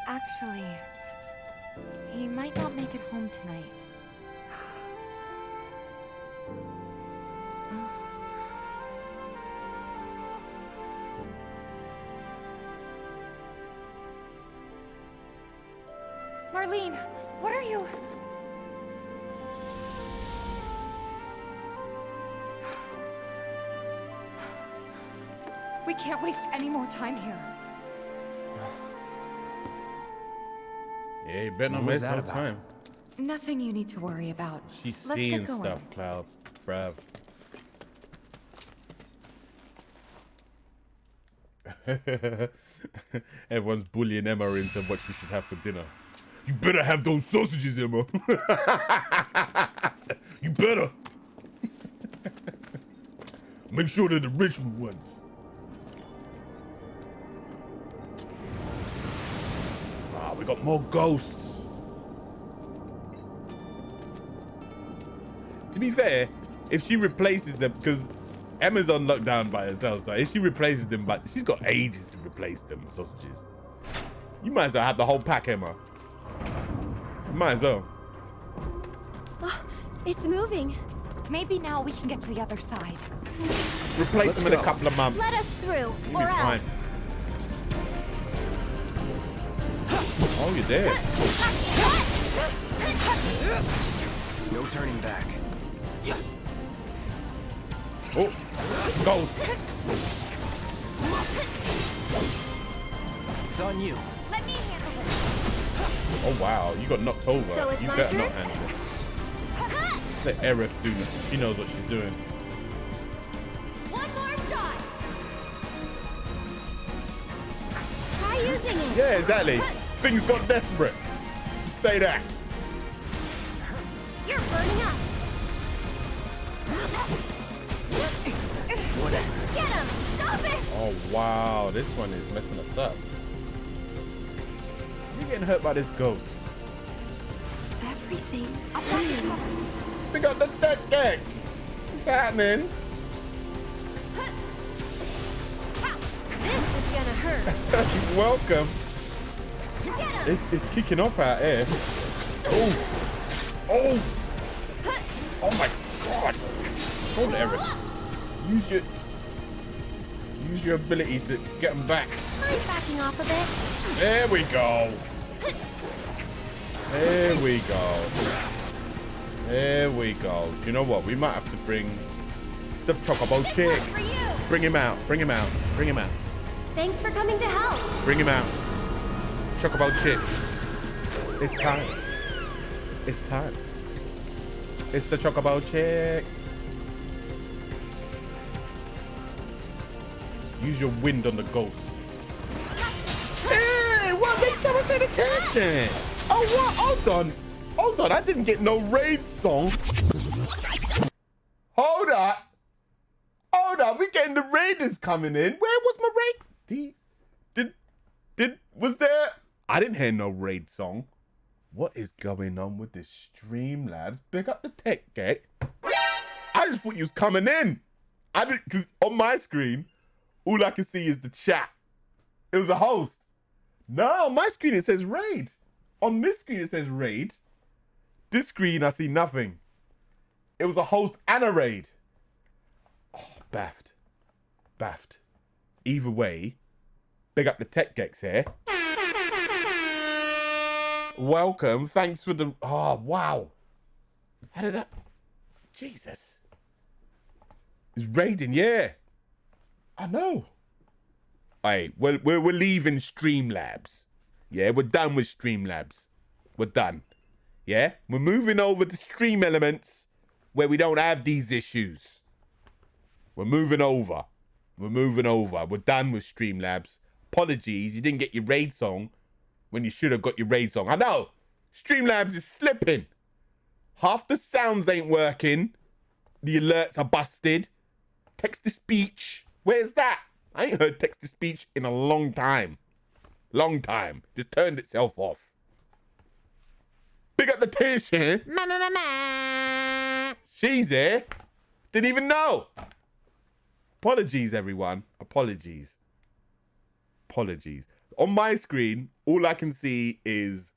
Actually, he might not make it home tonight. Marlene, what are you? We can't waste any more time here. Yeah, you better not waste no time. Nothing you need to worry about. She's Let's seeing get going. stuff, Cloud. Bruv. Everyone's bullying Emma into what she should have for dinner. You better have those sausages, Emma. You better. Make sure they're the rich ones. Ah, we got more ghosts. To be fair, if she replaces them, because Emma's on lockdown by herself, so if she replaces them, but she's got ages to replace them sausages. You might as well have the whole pack, Emma. You might as well. Oh, it's moving. Maybe now we can get to the other side. Replace them in a couple of months. Let us through, You'll or be fine. else. Oh, you're there. No turning back. Oh, go. It's on you. Let me handle it. Oh, wow. You got knocked over. So it's You my better turn? not handle it. Let Aerith do this. She knows what she's doing. One more shot. Try using it. Yeah, exactly. Things got desperate. Say that. You're burning up. Get him! Stop it! Oh, wow. This one is messing us up. You're getting hurt by this ghost. Everything's fine. We got the dead gang. What's happening? This is gonna hurt. You're welcome. Get him! It's kicking off out here. Oh. Oh. Oh my god. Hold it, Aerith. Use your ability to get them back. I'm backing off a bit. There we go. There we go. There we go. You know what? We might have to bring the Chocobo chick. For you. Bring him out. Bring him out. Bring him out. Thanks for coming to help. Bring him out. Chocobo chick. It's time. It's time. It's the Chocobo chick. Use your wind on the ghost. Hey, what makes someone say attention? Oh, what? Hold on. Hold on. I didn't get no raid song. Hold up. Hold up. We getting the raiders coming in. Where was my raid? Was there? I didn't hear no raid song. What is going on with this Streamlabs? Pick up the tech gang. I just thought you was coming in. I didn't, because on my screen, all I can see is the chat. It was a host. No, on my screen it says raid. On this screen it says raid. This screen I see nothing. It was a host and a raid. Oh, baffed. Baffed. Either way, big up the tech geeks here. Welcome. Thanks for the... Oh, wow. How did that... Jesus. It's raiding, yeah. I know. Hey, we're leaving Streamlabs. Yeah, we're done with Streamlabs. We're done. Yeah? We're moving over to Stream Elements where we don't have these issues. We're moving over. We're moving over. We're done with Streamlabs. Apologies, you didn't get your raid song when you should have got your raid song. I know. Streamlabs is slipping. Half the sounds ain't working. The alerts are busted. Text-to-speech. Where's that? I ain't heard text-to-speech in a long time. Long time. Just turned itself off. Big up the Tish here. She's here. Didn't even know. Apologies, everyone. Apologies. Apologies. On my screen, all I can see is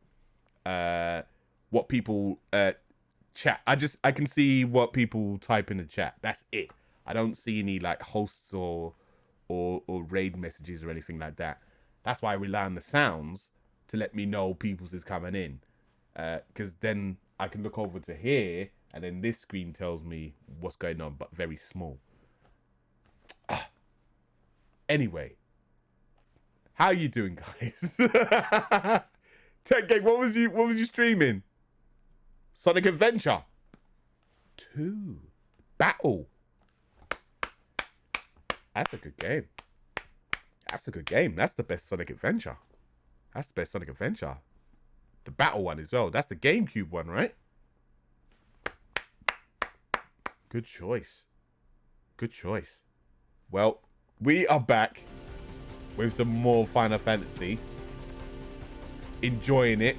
what people chat. I can see what people type in the chat. That's it. I don't see any like hosts or raid messages or anything like that. That's why I rely on the sounds to let me know people's is coming in. Because then I can look over to here and then this screen tells me what's going on, but very small. Anyway, how you doing, guys? Tech Gang, what was you streaming? Sonic Adventure 2 Battle. That's a good game. That's a good game. That's the best Sonic Adventure. That's the best Sonic Adventure. The Battle one as well. That's the GameCube one, right? Good choice. Good choice. Well, we are back with some more Final Fantasy. Enjoying it.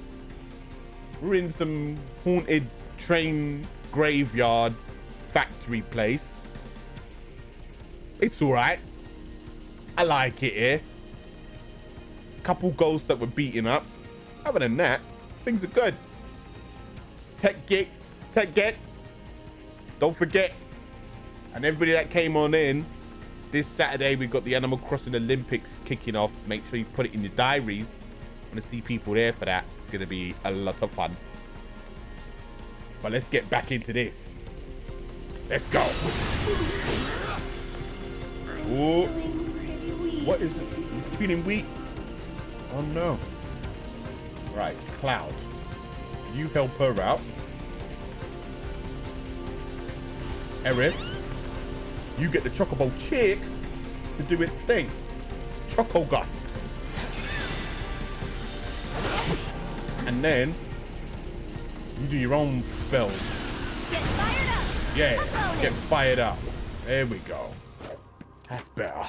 We're in some haunted train graveyard factory place. It's alright. I like it here. Couple ghosts that were beaten up. Other than that, things are good. Tech Get. Don't forget. And everybody that came on in, this Saturday we've got the Animal Crossing Olympics kicking off. Make sure you put it in your diaries. I want to see people there for that. It's going to be a lot of fun. But let's get back into this. Let's go. Ooh. What is it? You feeling weak? Oh no. Right, Cloud. You help her out. Aerith, you get the Chocobo chick to do its thing. Choco Gust. And then you do your own spells. Get fired up. Yeah, get fired up. There we go. That's better.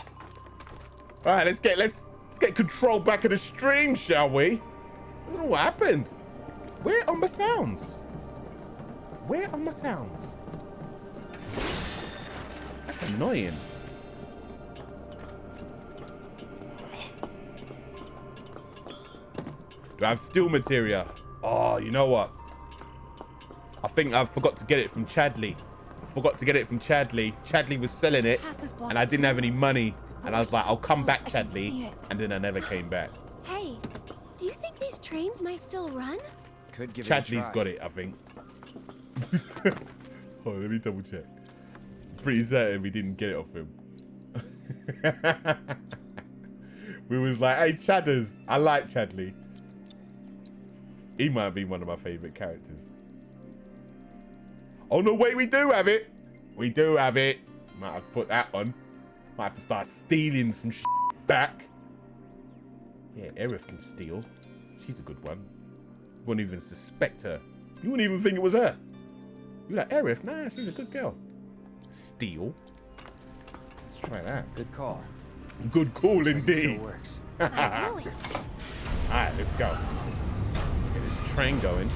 All right, let's get control back of the stream, shall we? I don't know what happened. Where are my sounds? Where are my sounds? That's annoying. Do I have steel materia? Oh, you know what? I think I forgot to get it from Chadley. Chadley was selling it, and I didn't have any money. And I was like, I'll come back, Chadley. And then I never came back. Hey, do you think these trains might still run? Could give it a try. Chadley's got it, I think. Hold on, let me double check. Pretty certain we didn't get it off him. We was like, hey, Chadders. I like Chadley. He might be one of my favorite characters. Oh, no, wait, we do have it. We do have it. Might have to put that on. Might have to start stealing some back. Yeah, Aerith can steal. She's a good one. You wouldn't even suspect her. You wouldn't even think it was her. You're like, Aerith? Nah, she's a good girl. Steal. Let's try that. Good call. Good call, Looks indeed. Like it still works. Alright, let's go. Get this train going.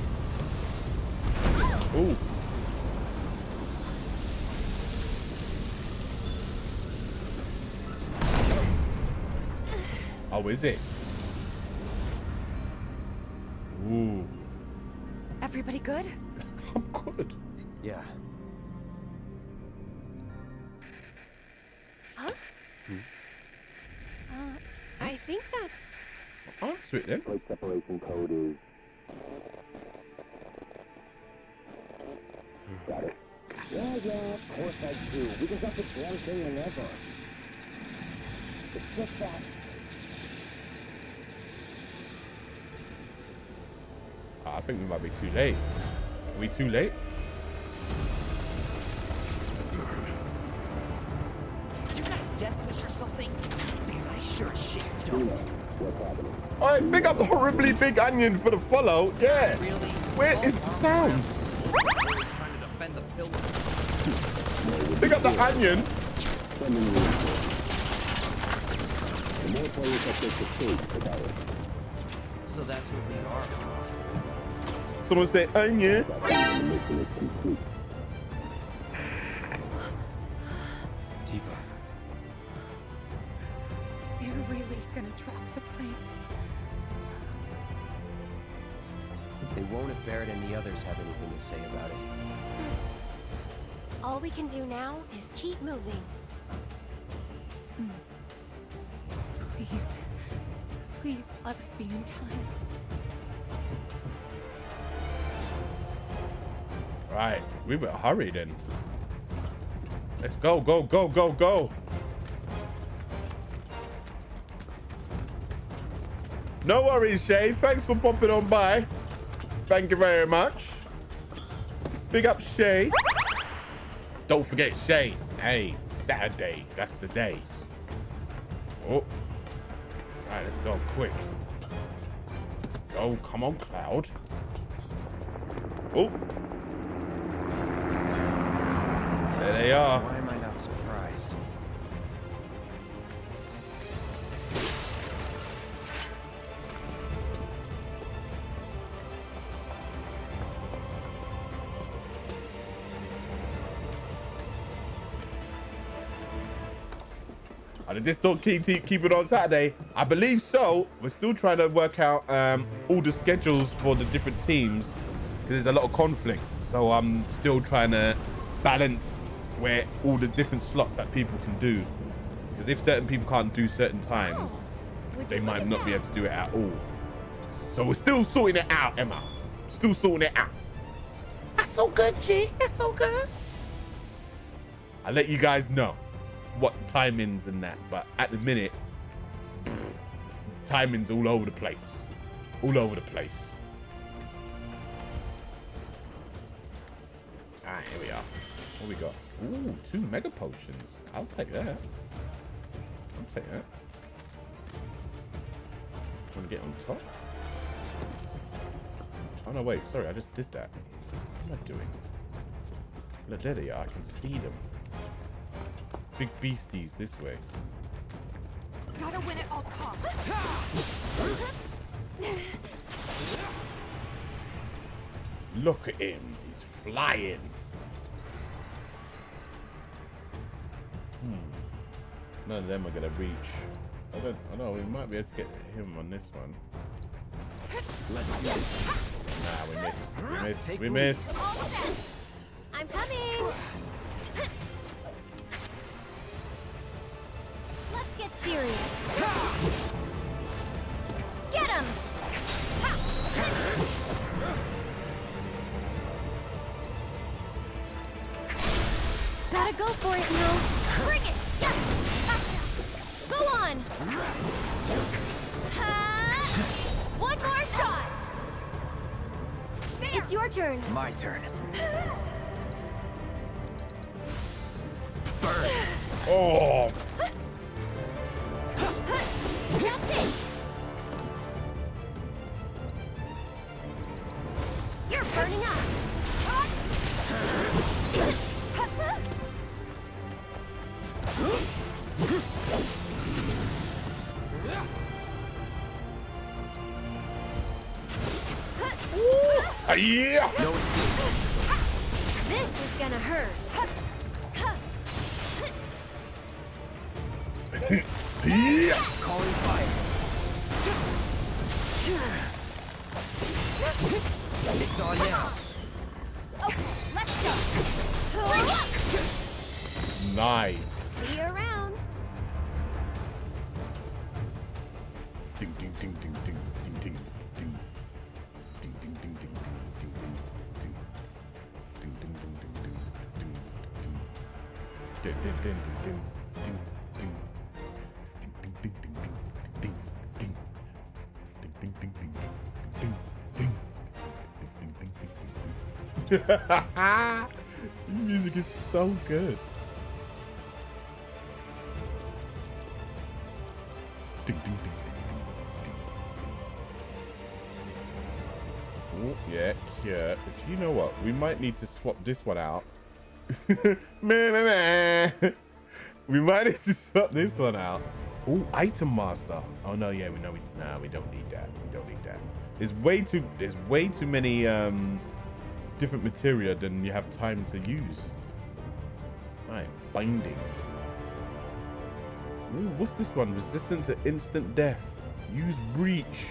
Ooh. Oh, is it? Ooh. Everybody good? I'm good. Yeah. Huh? I think that's... Answer it then. Plate separation code is... Got it. Yeah, of course I do. We just got the damn thing whenever. It's just that... I think we might be too late. Are we too late? You got a death wish or something? Because I sure as shit don't. All right, big up Horribly Big Onion for the follow. Yeah. Where is the sounds? Big up the onion. So that's what we are. Someone say onion. Tifa. They're really gonna drop the plant. They won't if Barrett and the others have anything to say about it. All we can do now is keep moving. Please. Please let us be in time. Right, we better hurry then. Let's go, go, go, go, go. No worries, Shay. Thanks for popping on by. Thank you very much. Big up, Shay. Don't forget, Shay. Hey, Saturday. That's the day. Oh. All right, let's go quick. Let's go. Come on, Cloud. Oh. There they are. Why am I not surprised? Did this not keep it on Saturday? I believe so. We're still trying to work out all the schedules for the different teams because there's a lot of conflicts. So I'm still trying to balance where all the different slots that people can do. Because if certain people can't do certain times, they might not be able to do it at all. So we're still sorting it out, Emma. Still sorting it out. That's so good, G. That's so good. I'll let you guys know what timings and that, but at the minute, timings all over the place. All over the place. Alright, here we are. What we got? Ooh, 2 mega potions. I'll take that. I'll take that. Want to get on top? Oh no, wait, sorry, I just did that. What am I doing? Look, there they are, I can see them. Big beasties this way. Gotta win at all costs. Look at him. He's flying. None of them are gonna reach. I know we might be able to get him on this one. Let's do it. Nah, we missed. We missed. We missed. I'm coming. Let's get serious. Get him! Gotta go for it, Inel. Bring it! Yep! Gotcha! Go on! One more shot! It's your turn. My turn. Oh! That's it! You're burning up! Yeah! No escape. This is gonna hurt. Yeah! Calling fire. It's on now. Okay, let's go. Nice. See you around. Ding ding ding ding ding ding ding ding. Ding ding ding ding ding ding ding ding ding ding ding ding ding ding ding ding ding ding ding. Music is so good. Ding, ding, ding, ding, ding, Oh, yeah. But you know what? We might need to swap this one out. Meh. We might need to swap this one out. Oh, item master. Oh no, yeah, we don't need that. We don't need that. There's way too many different materia than you have time to use. Right, binding. Ooh, what's this one? Resistant to instant death. Use breach.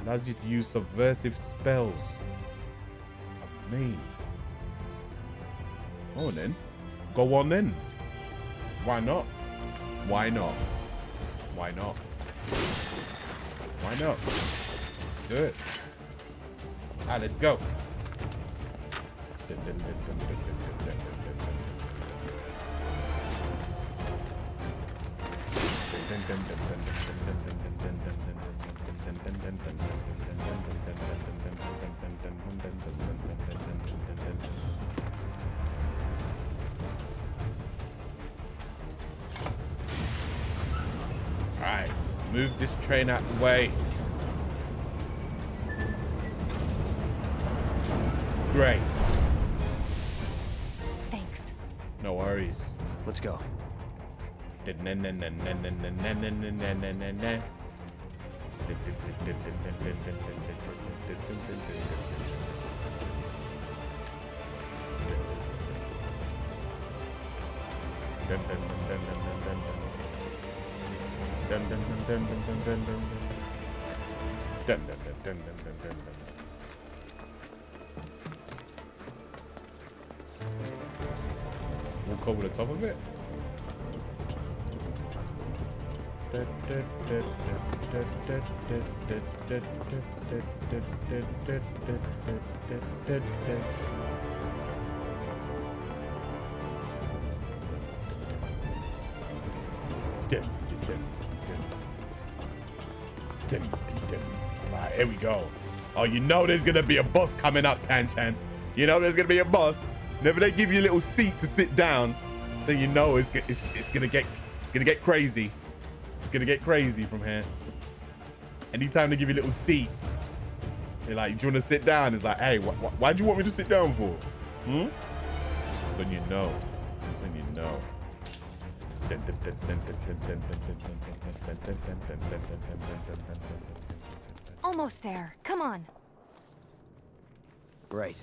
Allows you to use subversive spells. Main. Oh, then. Go on then. Why not? Why not? Why not? Why not? Do it. Ah, let's go. Alright, move this train out the way. Great. Thanks. No worries. Let's go. Walk over the top of it. Alright, here we go. Oh, you know there's gonna be a boss coming up, Tanchan. You know there's gonna be a boss. Whenever they give you a little seat to sit down, so you know it's gonna get crazy. It's gonna get crazy from here. Anytime they give you a little seat, they're like, "Do you want to sit down?" It's like, "Hey, why do you want me to sit down for?" Hmm. That's when you know. That's when you know. Almost there. Come on. Right.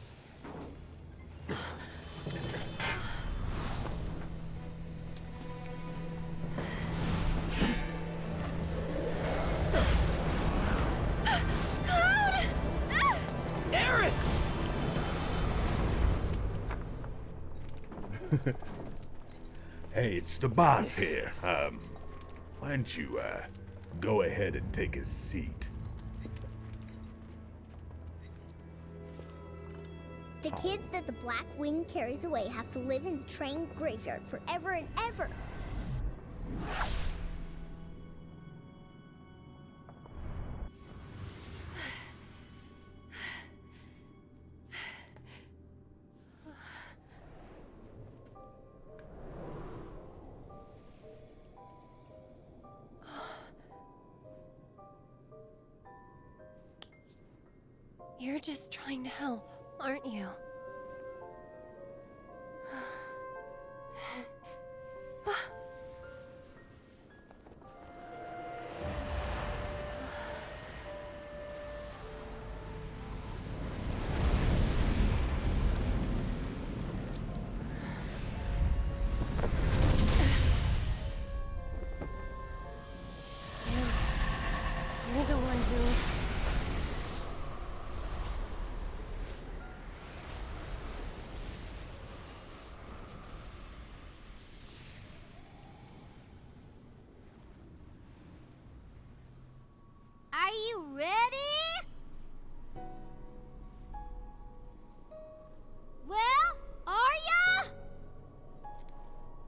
Aaron! Hey, it's the boss here. Why don't you, go ahead and take a seat? The kids that the Black Wind carries away have to live in the train graveyard forever and ever. You're just trying to help, aren't you? You're the one who... Are you ready? Well, are ya?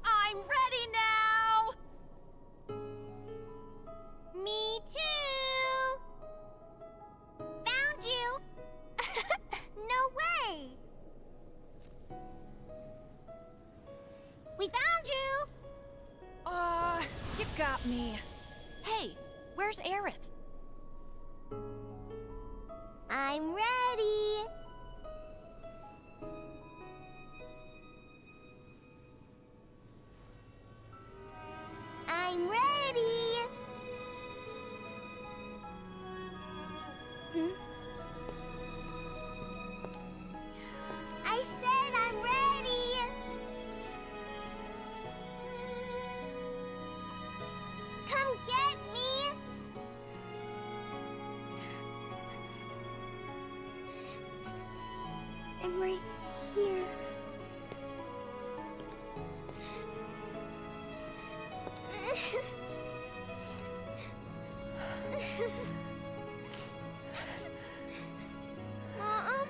I'm ready now. Me too. Found you. No way. We found you. You got me. Hey, where's Aerith? right here. Mom?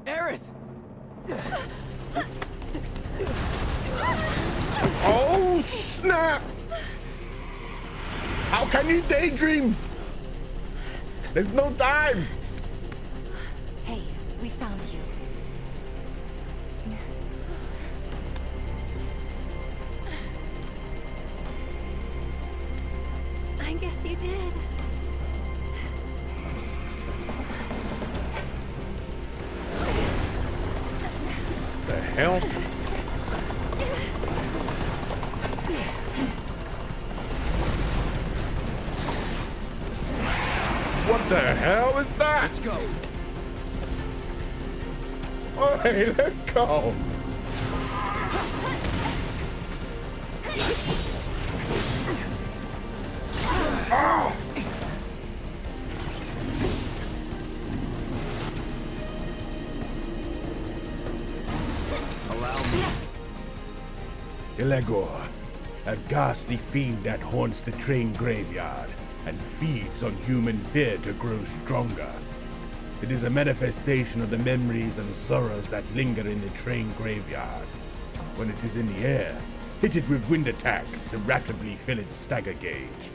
Aerith! Oh, snap! How can you daydream? There's no time. Hey, we found you. I guess you did. The hell? What the hell is that? Let's go. Oh, hey, let's go. Oh. Allow me. Elegor, a ghastly fiend that haunts the train graveyard and feeds on human fear to grow stronger. It is a manifestation of the memories and sorrows that linger in the train graveyard. When it is in the air, hit it with wind attacks to rapidly fill its stagger gauge.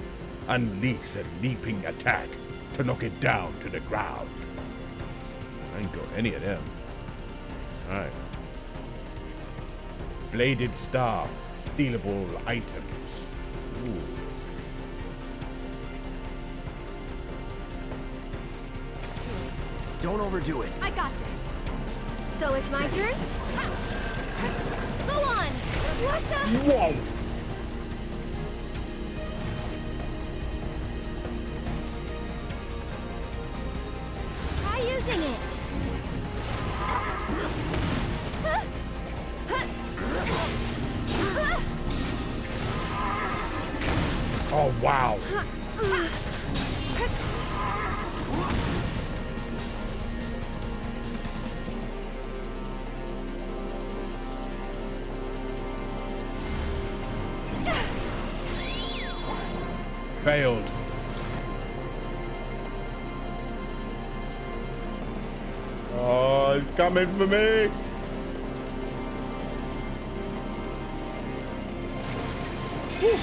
Unleash a leaping attack to knock it down to the ground. I ain't got any of them. Alright. Bladed staff, stealable items. Ooh. Don't overdo it. I got this. So it's my turn? Go on! What the? Whoa! Try using it. Oh, wow. Failed. Oh, it's coming for me. Woo.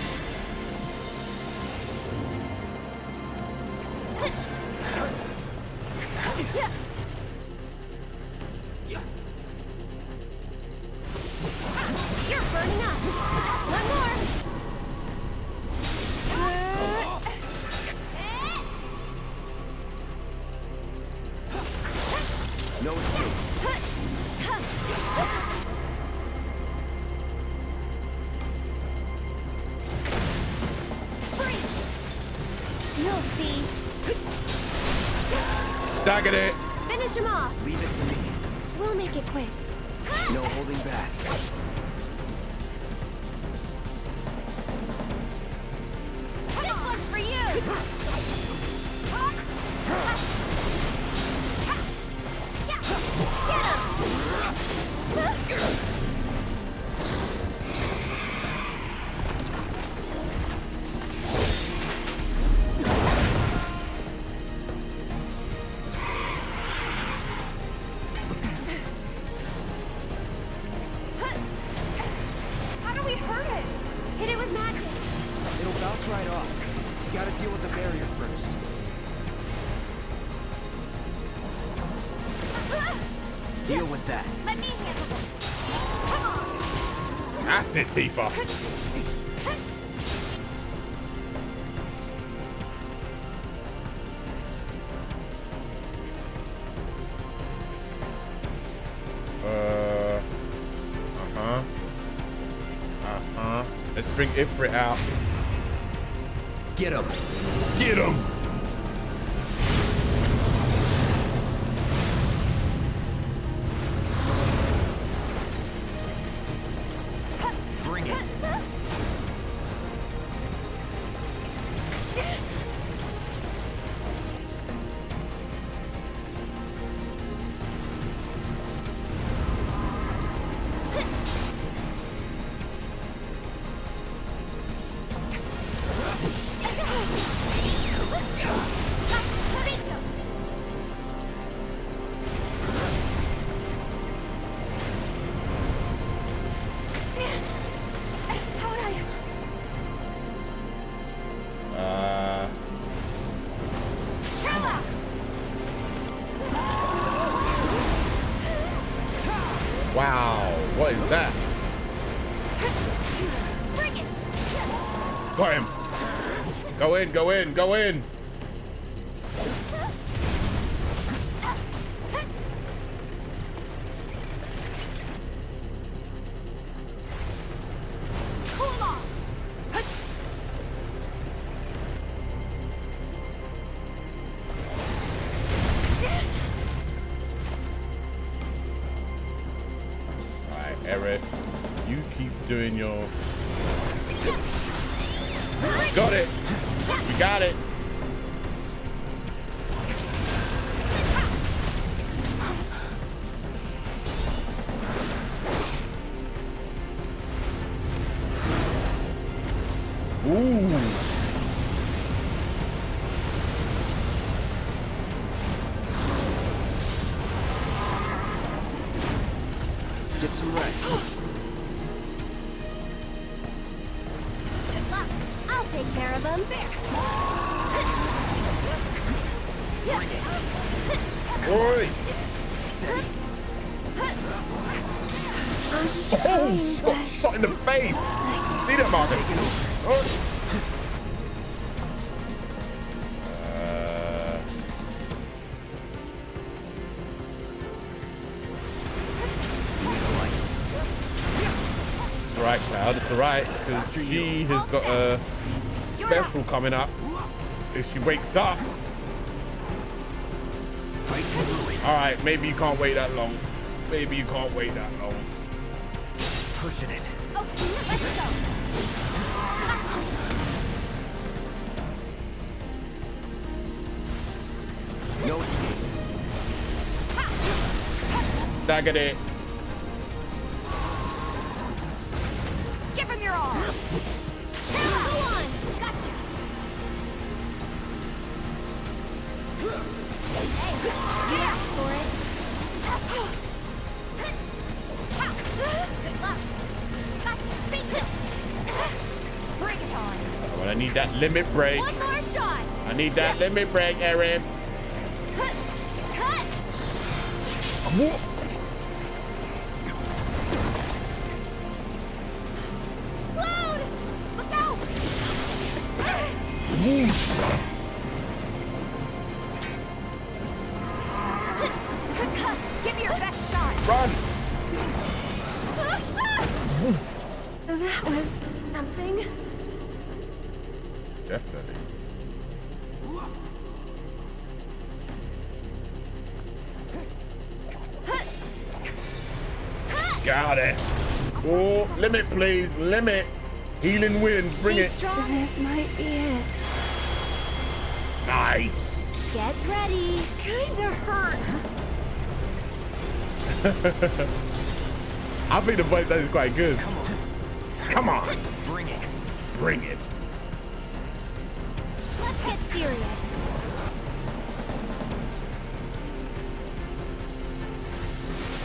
You're burning up. One more. No escape. You'll see. Staggered it. Finish him off. Leave it to me. We'll make it quick. No holding back. This one's for you. Get him. How do we hurt it? Hit it with magic. It'll bounce right off. You gotta deal with the barrier first. Deal with that. Let me handle this. Come on. That's it, Tifa. Let's bring Ifrit out. Get him. Get him. Wow, what is that? Got him. Go in, go in, go in. Eric, you keep doing your... Got it! We got it! Ooh! Get some rest. Good luck. I'll take care of them. There. Oi! Oh, got shot in the face. See that, Margaret? Oh. Right, Cloud, it's alright, because she has got a special coming up if she wakes up. Alright, maybe you can't wait that long. Maybe you can't wait that long. Pushing it. Oh, let's go. No escape. Staggered it. Give him your all. Go on. Gotcha. Hey, you asked for it. Good luck. Gotcha. Bring it on. Oh, well, I need that limit break. One more shot. I need that limit break, Eric. Cut. Load. Look out. Give me your best shot. Run. That was something. Definitely. Got it. Oh, limit, please. Limit. Healing wind. Bring it. Strong. This might be it. Nice. Get ready. Kinda hurt. I think the voice is quite good. Come on. Bring it. Bring it. Let's get serious.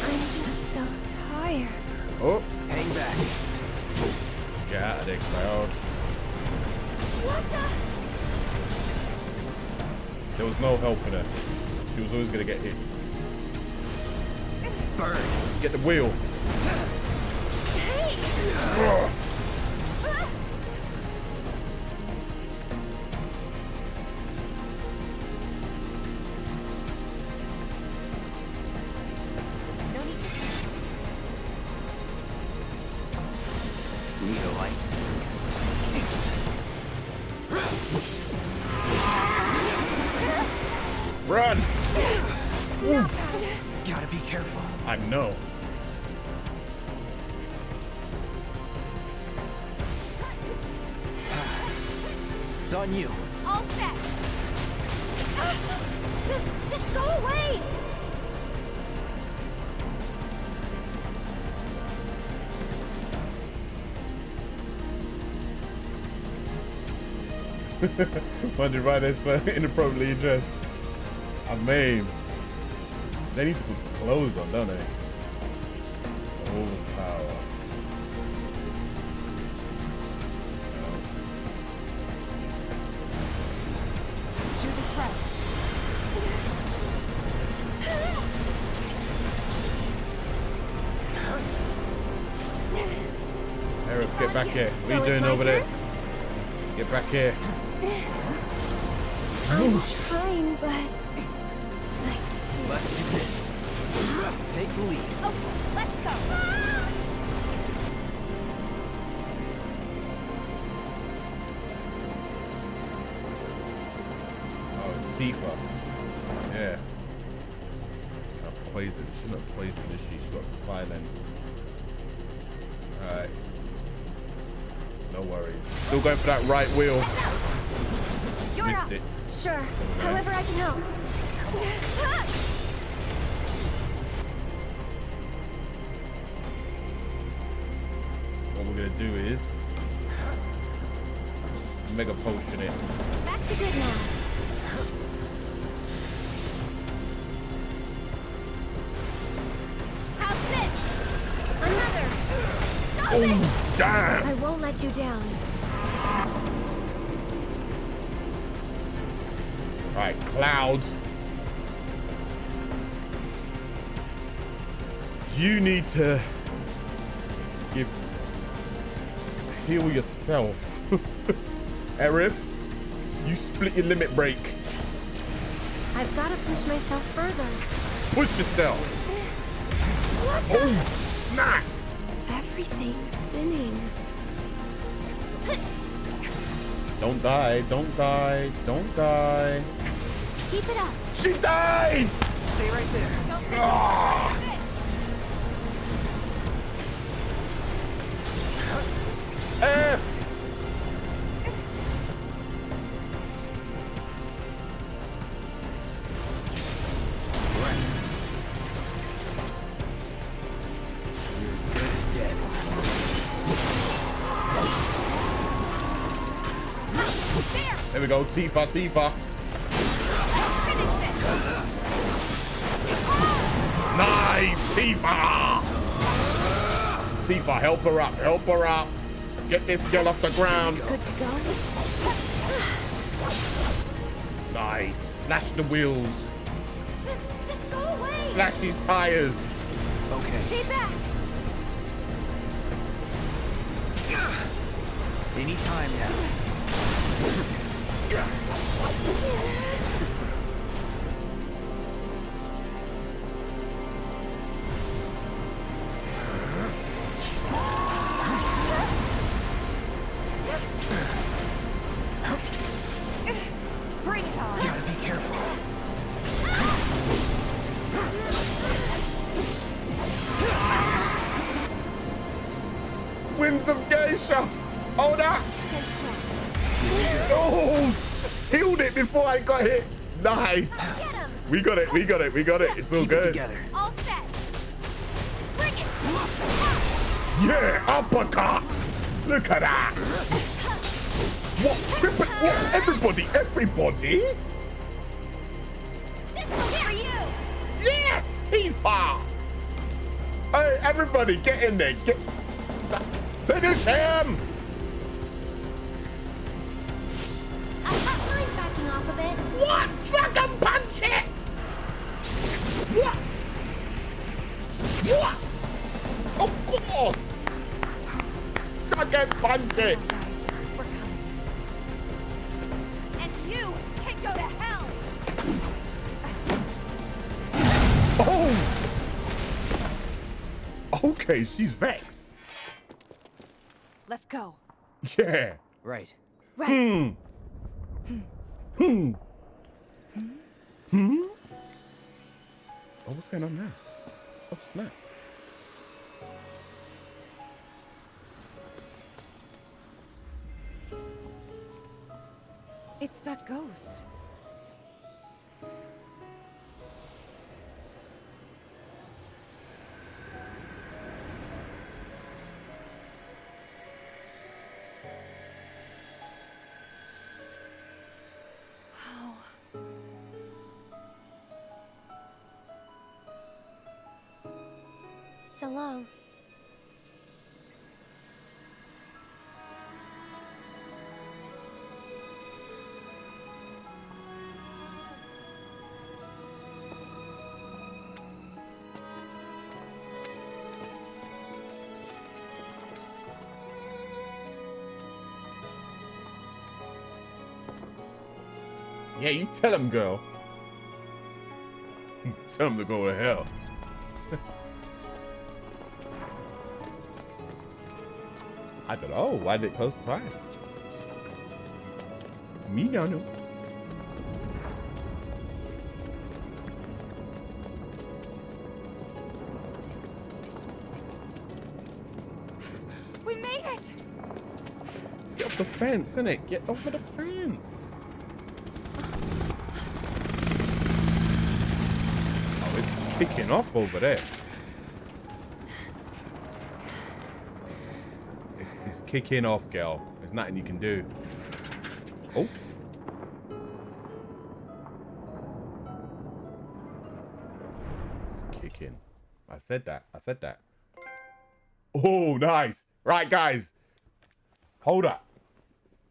I'm just so tired. Oh. Hang back. Got it, Cloud. What the? There was no helping her. She was always gonna get hit. Burn. Get the wheel. Hey! Ugh. No need to. Need a light. Run! Gotta be careful. I know. It's on you. All set. Just go away. Wondering why they're so inappropriately dressed. I mean, they need to put some clothes on, don't they? Overpower. Let's do this right. Get back here. What are you So doing it's my over there? turn? Get back here. I'm trying, but... Let's do this. Take the lead. Okay, let's go. Oh, it's Tifa. Yeah. Not poison. She's not poison, is she? She's got silence. Alright. No worries. Still going for that right wheel. You're Missed up. it. Sure. However I can help. What we're gonna do is mega potion it. Back to good now. How's this? Another. Stop it! Damn! I won't let you down. Alright, Cloud. You need to heal yourself. Aerith, you split your limit break. I've got to push myself further. Push yourself. Oh, snap! Everything's spinning. Don't die, don't die, don't die. Keep it up. She died! Stay right there. Ah! F! You're as good as dead. There we go, Tifa, Tifa. Nice, Tifa! Tifa, help her up, help her up. Get this girl off the ground. Good to go. Nice. Slash the wheels. Just go away. Slash these tires. Okay. Stay back. Any time now. Bring it on. Gotta be careful. Winds of Geisha. Oh, that. Stay strong. Oh, healed it before I got hit. Nice. Get him. We got it, we got it, we got it. It's all Keep it good. together. All set. Bring it. Yeah, uppercut. Look at that. What? What? Everybody, everybody. This one's for you. Yes, Tifa. Hey, everybody, get in there. Get. Finish him. I'm backing off a bit. What? Dragon punch it. What? What? Of course. Dragon punch it. Guys, we're coming. And you can go to hell. Oh. Okay, she's vexed. Let's go. Yeah. Right. Right. Oh, what's going on now? Oh, snap. It's that ghost. How? So long. Yeah, you tell him, girl. Tell him to go to hell. I don't know. Why did it close twice? Me no know. We made it! Get off the fence, innit? Get over the fence. Oh, it's kicking off over there. It's kicking off, girl. There's nothing you can do. Oh. It's kicking. I said that. I said that. Oh, nice. Right, guys. Hold up.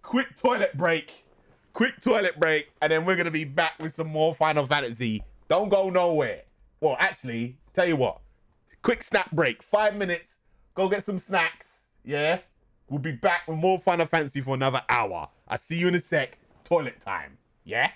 Quick toilet break. Quick toilet break. And then we're going to be back with some more Final Fantasy. Don't go nowhere. Well, actually, tell you what. Quick snack break. 5 minutes. Go get some snacks. Yeah? We'll be back with more Final Fantasy for another hour. I'll see you in a sec. Toilet time. Yeah?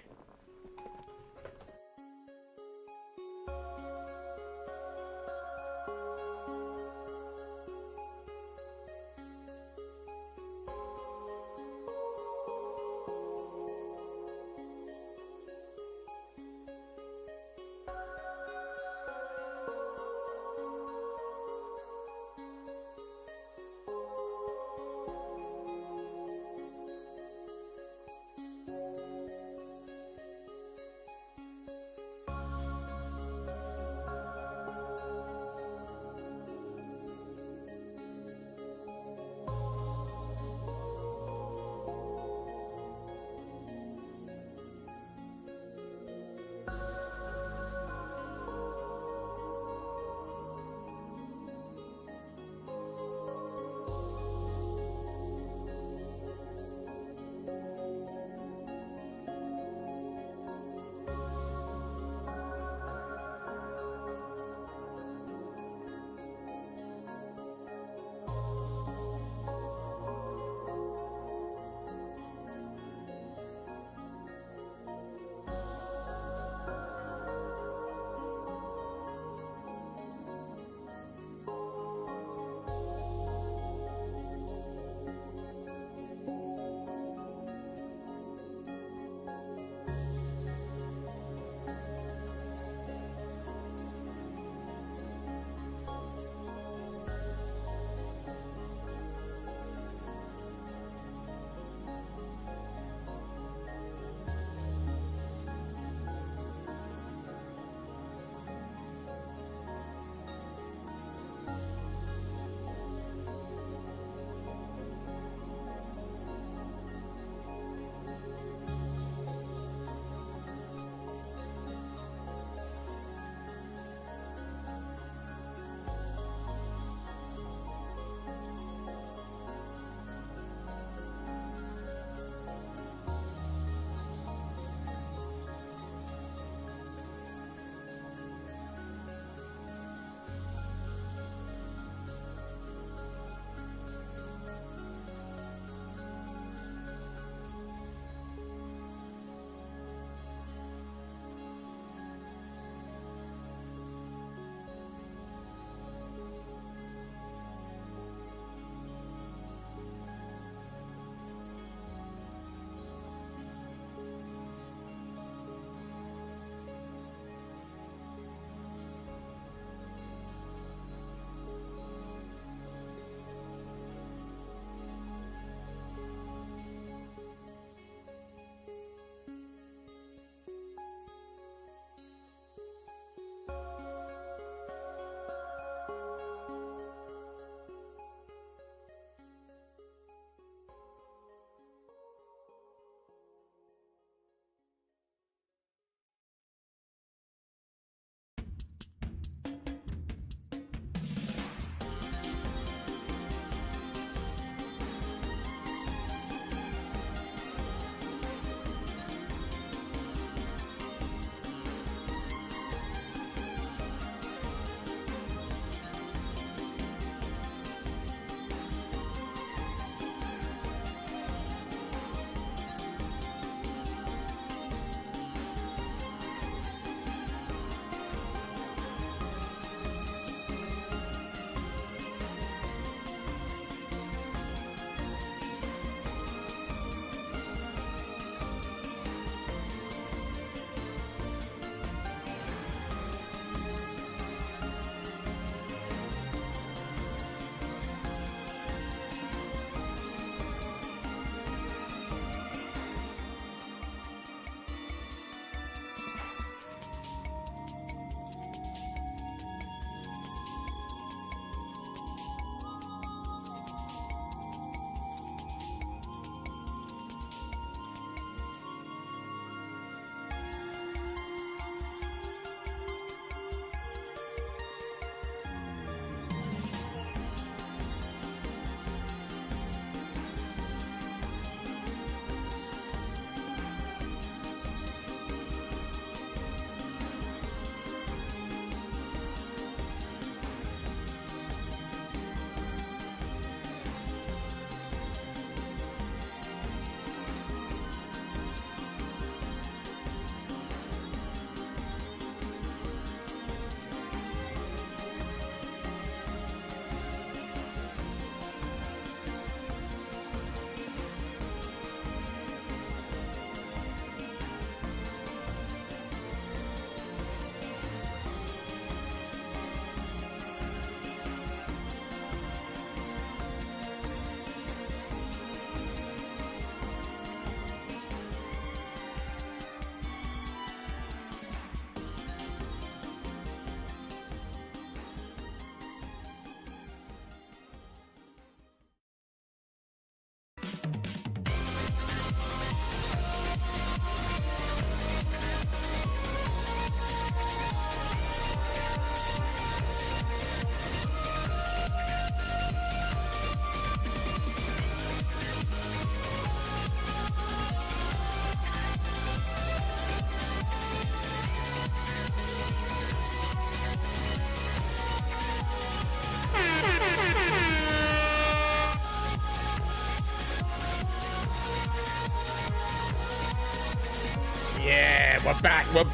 We're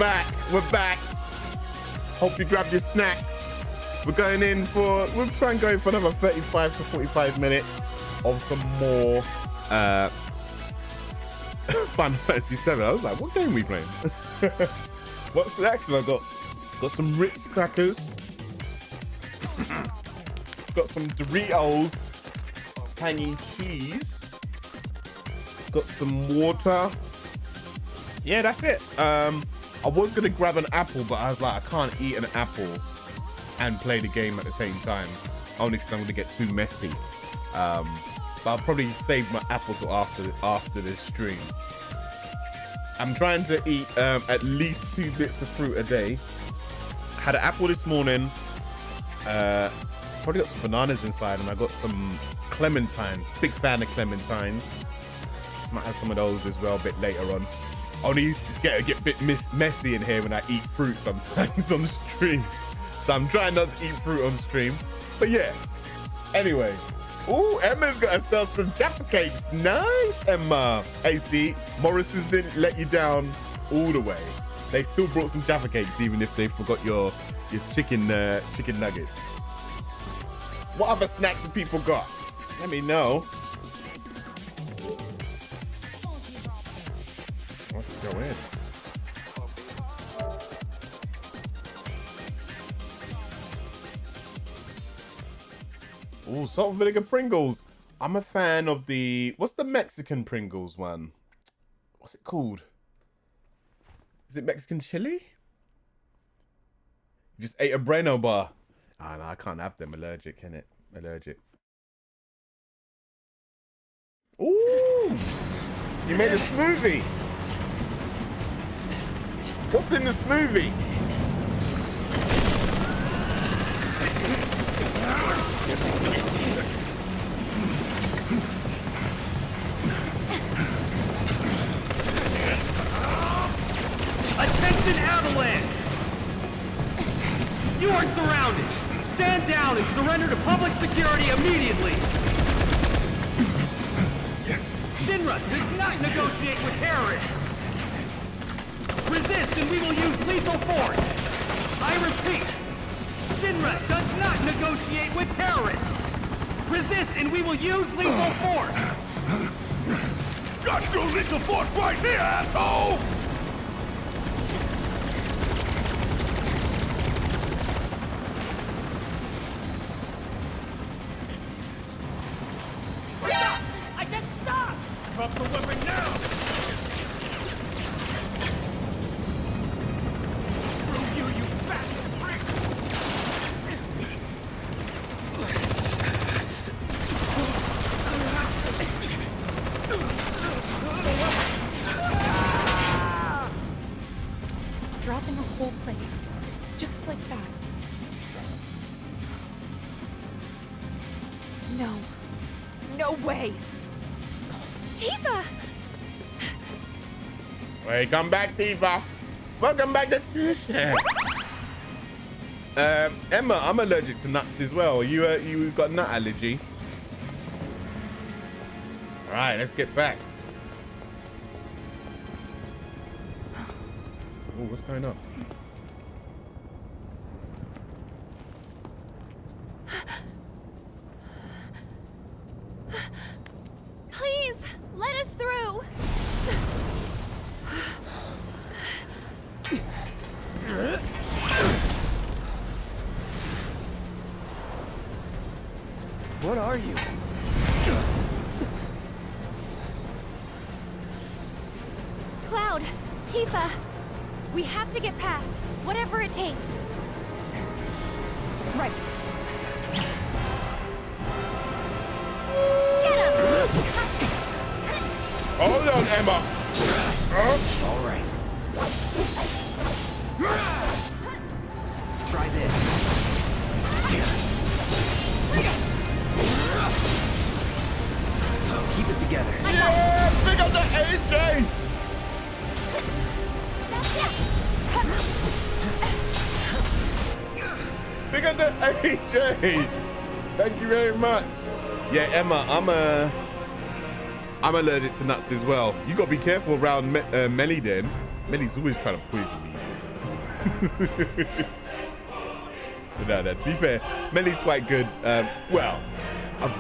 back. Hope you grab your snacks. We're going in for, we'll try and go for another 35 to 45 minutes of some more Final Fantasy VII. I was like, what game are we playing? What snacks have I got? Got some Ritz crackers. Got some Doritos. Tangy cheese. Got some water. Yeah, that's it. I was gonna grab an apple, but I was like, I can't eat an apple and play the game at the same time, only because I'm gonna get too messy. But I'll probably save my apple till after this stream. I'm trying to eat at least 2 bits of fruit a day. Had an apple this morning. Probably got some bananas inside, and I got some clementines. Big fan of clementines. Just might have some of those as well a bit later on. Only it's get a bit messy in here when I eat fruit sometimes on stream. So I'm trying not to eat fruit on stream. But yeah. Anyway. Ooh, Emma's got herself some Jaffa cakes. Nice, Emma. Hey, see, Morrison's didn't let you down all the way. They still brought some Jaffa cakes, even if they forgot your chicken nuggets. What other snacks have people got? Let me know. Let's go in. Oh, salt and vinegar Pringles. I'm a fan of the... What's the Mexican Pringles one? What's it called? Is it Mexican chili? You just ate a Breno bar. Ah, no, I can't have them. Allergic, can it? Allergic. Ooh! You made a smoothie. What's in the smoothie? Attention, avalanche! You are surrounded. Stand down and surrender to public security immediately. Shinra does not negotiate with terrorists. Resist and we will use lethal force. I repeat, Shinra does not negotiate with terrorists. Resist and we will use lethal force. Got your lethal force right here, asshole! Stop! I said stop! Drop the weapon now! Screw you, you bastard prick! Dropping the whole plate. Just like that. No. No way! Tifa! Welcome back, Tifa. Welcome back to Tisha. Emma, I'm allergic to nuts as well. You got nut allergy? All right, let's get back. Oh, what's going on? Please, let us through. What are you? Cloud, Tifa, we have to get past, whatever it takes. Right. Get him! Hold on, Emma. All right. Try this. Keep it together. Yeah, pick up the AJ. Pick up the AJ. Thank you very much. Yeah, Emma, I'm allergic to nuts as well. You gotta be careful around Melly then. Melly's always trying to poison me. But no, to be fair, Melly's quite good. Well,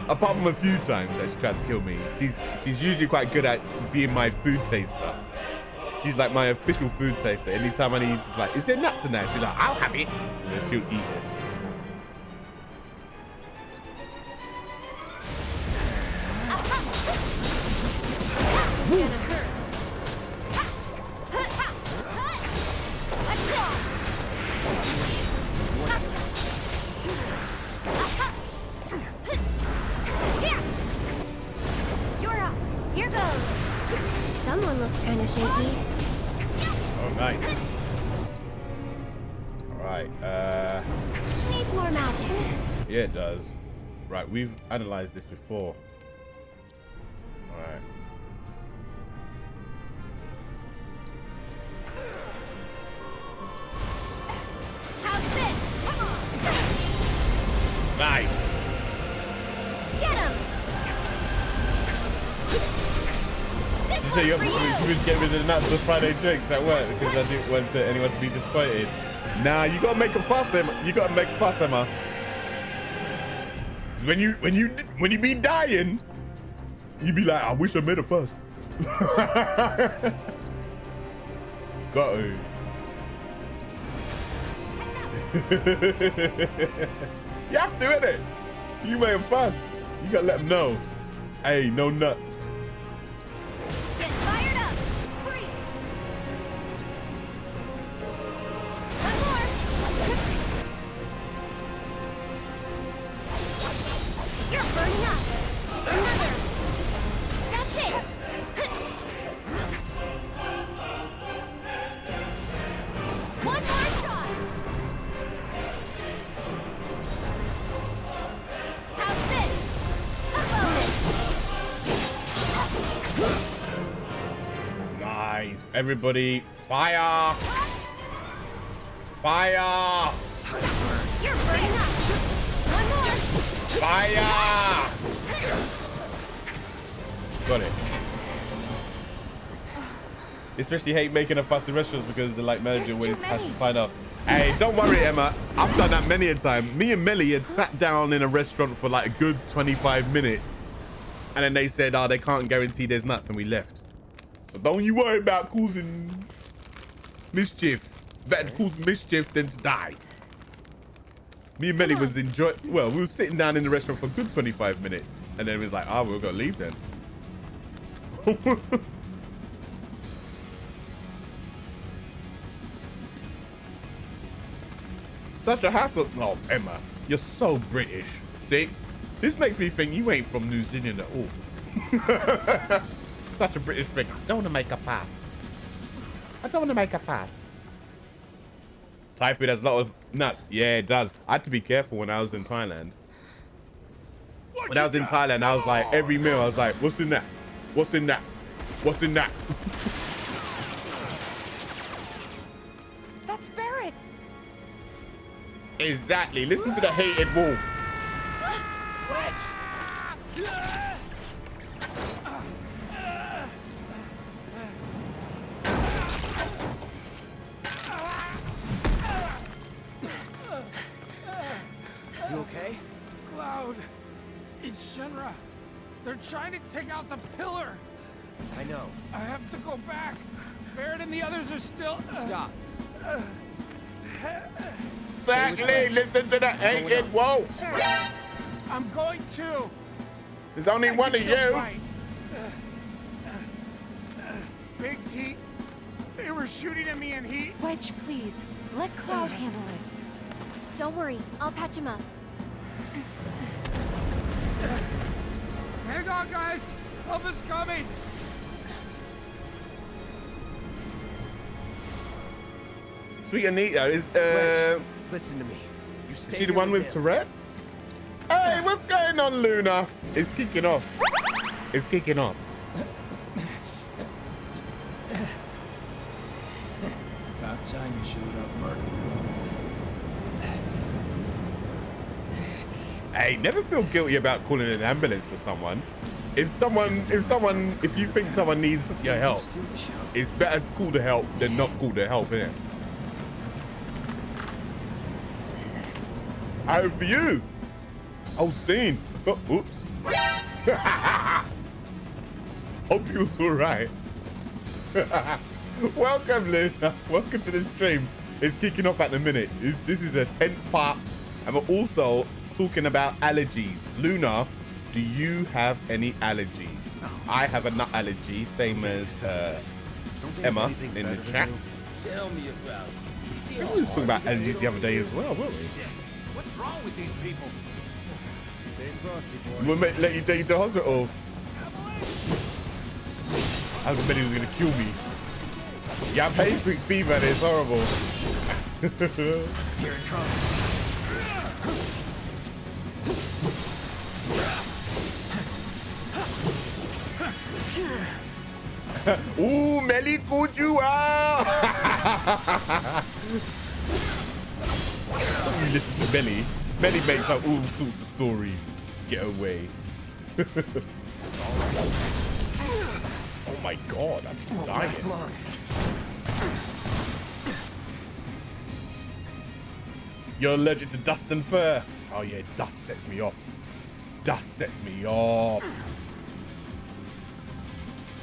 apart from a few times that she tried to kill me, she's usually quite good at being my food taster. She's like my official food taster. Anytime I need, it's like, is there nuts in there? She's like, I'll have it. And then she'll eat it. You're up. Here goes. Someone looks kind of shaky. Oh, nice. All right. Needs more magic. Yeah, it does. Right, we've analyzed this before. All right. How's this? Come on. Nice. Get him. You say you was getting rid of the nuts for Friday drinks at work because I didn't want anyone to be disappointed. Nah, you gotta make a fuss, Emma. You gotta make a fuss, Emma. 'Cause when you be dying, you be like, I wish I made a fuss. Got to. You have to, innit? You made a fuss. You gotta let them know. Hey, no nuts. Get fired up. Freeze. One more. You're burning up. Another. That's it. One more shot. How's this? A bonus. Nice. Everybody, fire! Fire! You're burning up. One more. Fire! Got it. Especially hate making a fuss in restaurants because the like manager always has to find out. Hey, don't worry, Emma. I've done that many a time. Me and Melly had sat down in a restaurant for like a good 25 minutes. And then they said, oh, they can't guarantee there's nuts, and we left. So don't you worry about causing mischief. It's better to cause mischief than to die. Me and Melly was enjoying, well, we were sitting down in the restaurant for a good 25 minutes. And then it was like, oh, we're going to leave then. Such a hassle. Oh, Emma, you're so British. See? This makes me think you ain't from New Zealand at all. Such a British thing. I don't want to make a fuss. I don't want to make a fuss. Thai food has a lot of nuts. Yeah, it does. I had to be careful when I was in Thailand. When I was in Thailand, I was like, every meal, I was like, what's in that? What's in that? What's in that? That's Barrett. Exactly. Listen to the hated wolf. You okay? Cloud, it's Shinra. They're trying to take out the pillar. I know. I have to go back. Barrett and the others are still. Stop. Exactly. Listen to the hated wolf. Sure. I'm going to. There's only one of you. Biggs, they were shooting at me and he... Wedge, please. Let Cloud handle it. Don't worry. I'll patch him up. Hang on, guys. Help is coming. Sweet Anita is listen to me. You stay she the here one with him. Tourette's? Hey, what's going on, Luna? It's kicking off. It's kicking off. About time you showed up, Mark. Hey, never feel guilty about calling an ambulance for someone. if you think someone needs your help, it's better to call the help than not call the help, innit? Out for you. Oh, scene. Oh, oops. Hope you was all right. Welcome, Luna. Welcome to the stream. It's kicking off at the minute. This is a tense part, and we're also talking about allergies. Luna, do you have any allergies? I have a nut allergy, same as Emma in the chat. Tell me about it. We was talking about allergies the other day as well, weren't we? What's wrong with these people? We'll let you take you to the hospital. I was betting he was gonna kill me. Yeah, I'm hay sweet fever and it's horrible. Here it comes. Ooh, Melly called you out. You listen to Melly. Melly makes up all sorts of stories. Get away. Oh my god, I'm dying. You're allergic to dust and fur. Oh yeah, dust sets me off. Dust sets me off.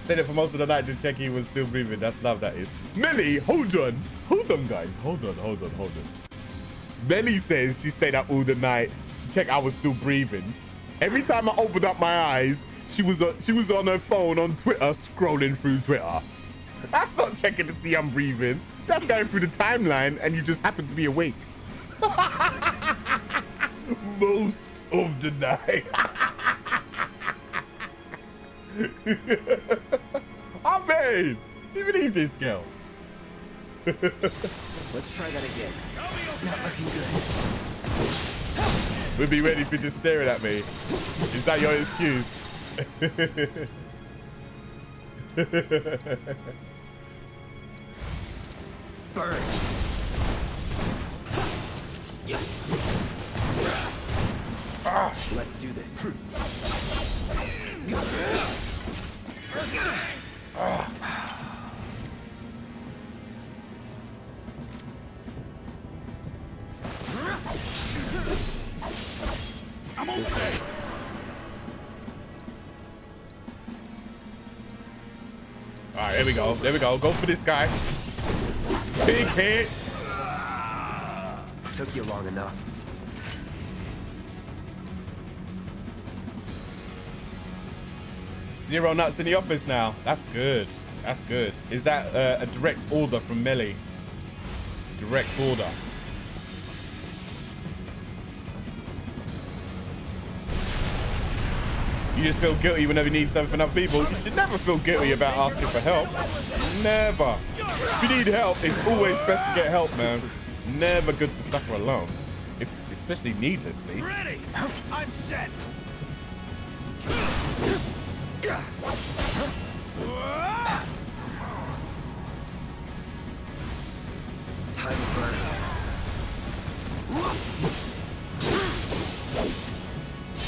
Stayed it for most of the night to check he was still breathing. That's love, that is. Melly, hold on. Hold on, guys. Hold on. Melly says she stayed up all the night to check I was still breathing. Every time I opened up my eyes, she was on her phone on Twitter, scrolling through Twitter. That's not checking to see I'm breathing. That's going through the timeline and you just happen to be awake. Most of the night. Amen. You believe this girl? Let's try that again. Not looking good. We'll be ready for just staring at me. Is that your excuse? Burn. Let's do this. I'm okay. All right, there we go. There we go. Go for this guy. Big hit. Took you long enough. Zero nuts in the office now. That's good. That's good. Is that a direct order from Melly? Direct order. You just feel guilty whenever you need something from other people. You should never feel guilty about asking for help. Never. If you need help, it's always best to get help, man. Never good to suffer alone. Especially needlessly. Ready! I'm set! Time to burn.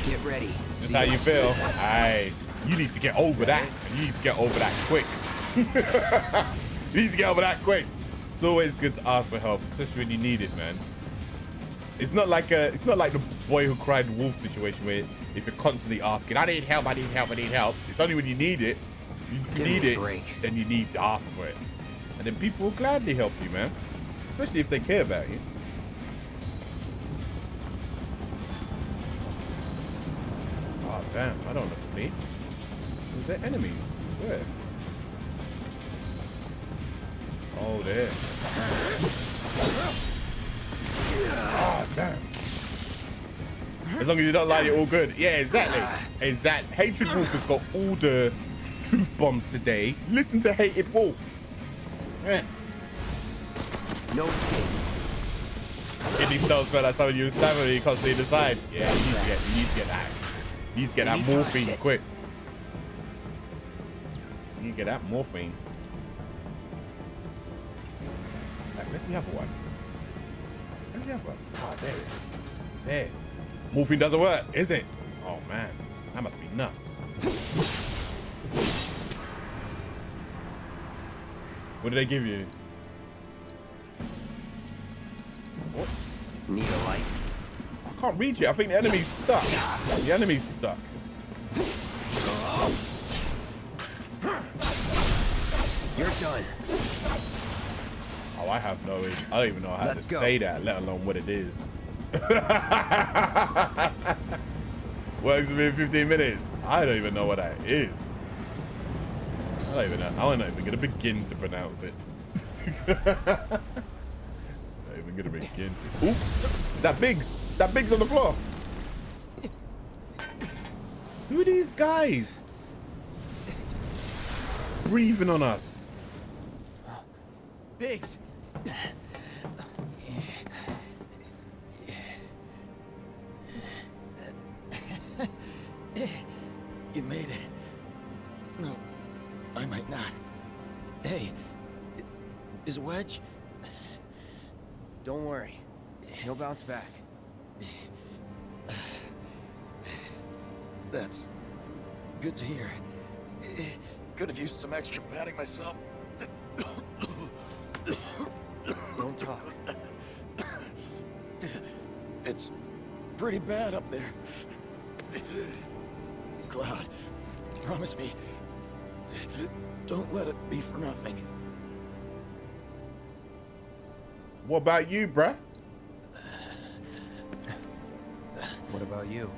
Get ready. This is how you feel. Aye. You need to get over that. You need to get over that quick. You need to get over that quick. It's always good to ask for help, especially when you need it, man. It's not like the boy who cried wolf situation where if you're constantly asking, I need help, I need help, I need help. It's only when you need it. If you need it, then you need to ask for it. And then people will gladly help you, man. Especially if they care about you. Oh damn, I don't want to flee. Was there enemies? Where? Oh, there. Oh, damn. As long as you don't like it, all good. Yeah, exactly. Exactly. Hatred Wolf has got all the truth bombs today. Listen to Hated Wolf. Yeah. No escape. Kidney stones felt like someone you were stabbing me constantly in the side. Yeah, you need to get that. You need to get that morphine quick. You need to get that morphine. Where's the other one? Where's the other one? Oh, there it is. It's there. Morphine doesn't work, is it? Oh, man. That must be nuts. What did they give you? What? Need a light? I can't reach it. I think the enemy's stuck. The enemy's stuck. You're done. Oh, I have no idea. I don't even know how to say that, let alone what it is. Works within 15 minutes. I don't even know what that is. I don't even know. I'm not even gonna begin to pronounce it. Not even gonna begin. Ooh, that Biggs on the floor. Who are these guys? Breathing on us. Biggs. You made it. No, I might not. Hey, is Wedge? Don't worry. He'll bounce back. That's good to hear. Could have used some extra padding myself. Don't talk. It's pretty bad up there. Cloud, promise me, don't let it be for nothing. What about you, bruh? What about you?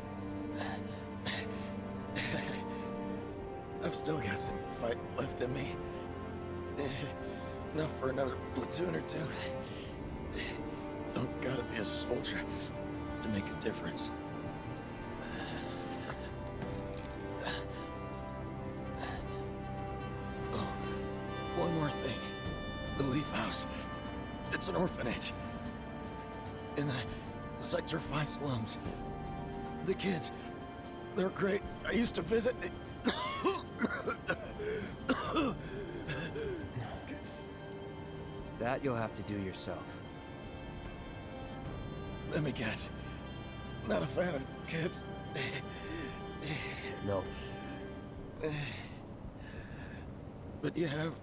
I've still got some fight left in me. Enough for another platoon or two. Don't gotta be a soldier to make a difference. Oh, one more thing. The Leaf House. It's an orphanage. In the Sector 5 slums. The kids, they're great. I used to visit. That you'll have to do yourself. Let me guess. Not a fan of kids. No. But you have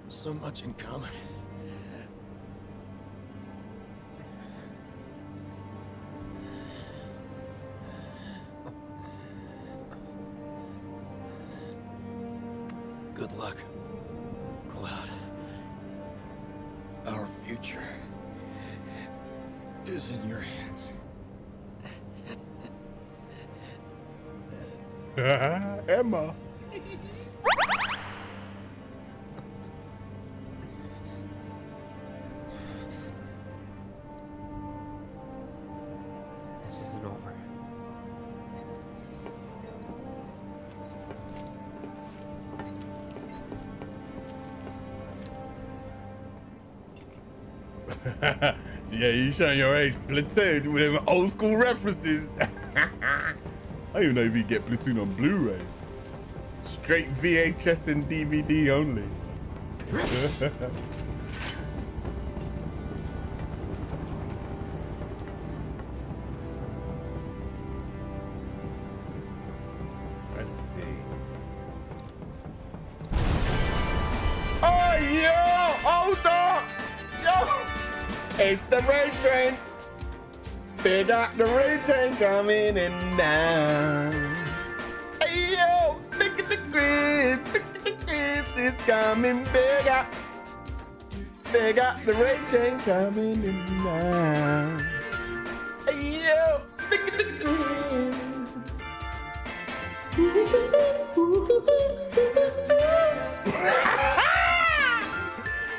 so much in common. Good luck, Cloud. Our future is in your hands. Emma. This isn't over. Yeah, you showing your age. Platoon with them old school references. I don't even know if you get Platoon on Blu-ray. Straight VHS and DVD only. Let's see. Oh, yo! Hold on! Yo! It's the rain train! They got the rain train coming in now. Hey, yo! Look at the grid! Look at the grid! It's coming bigger! They got the rain train coming in now. Hey, yo! Look at the grid!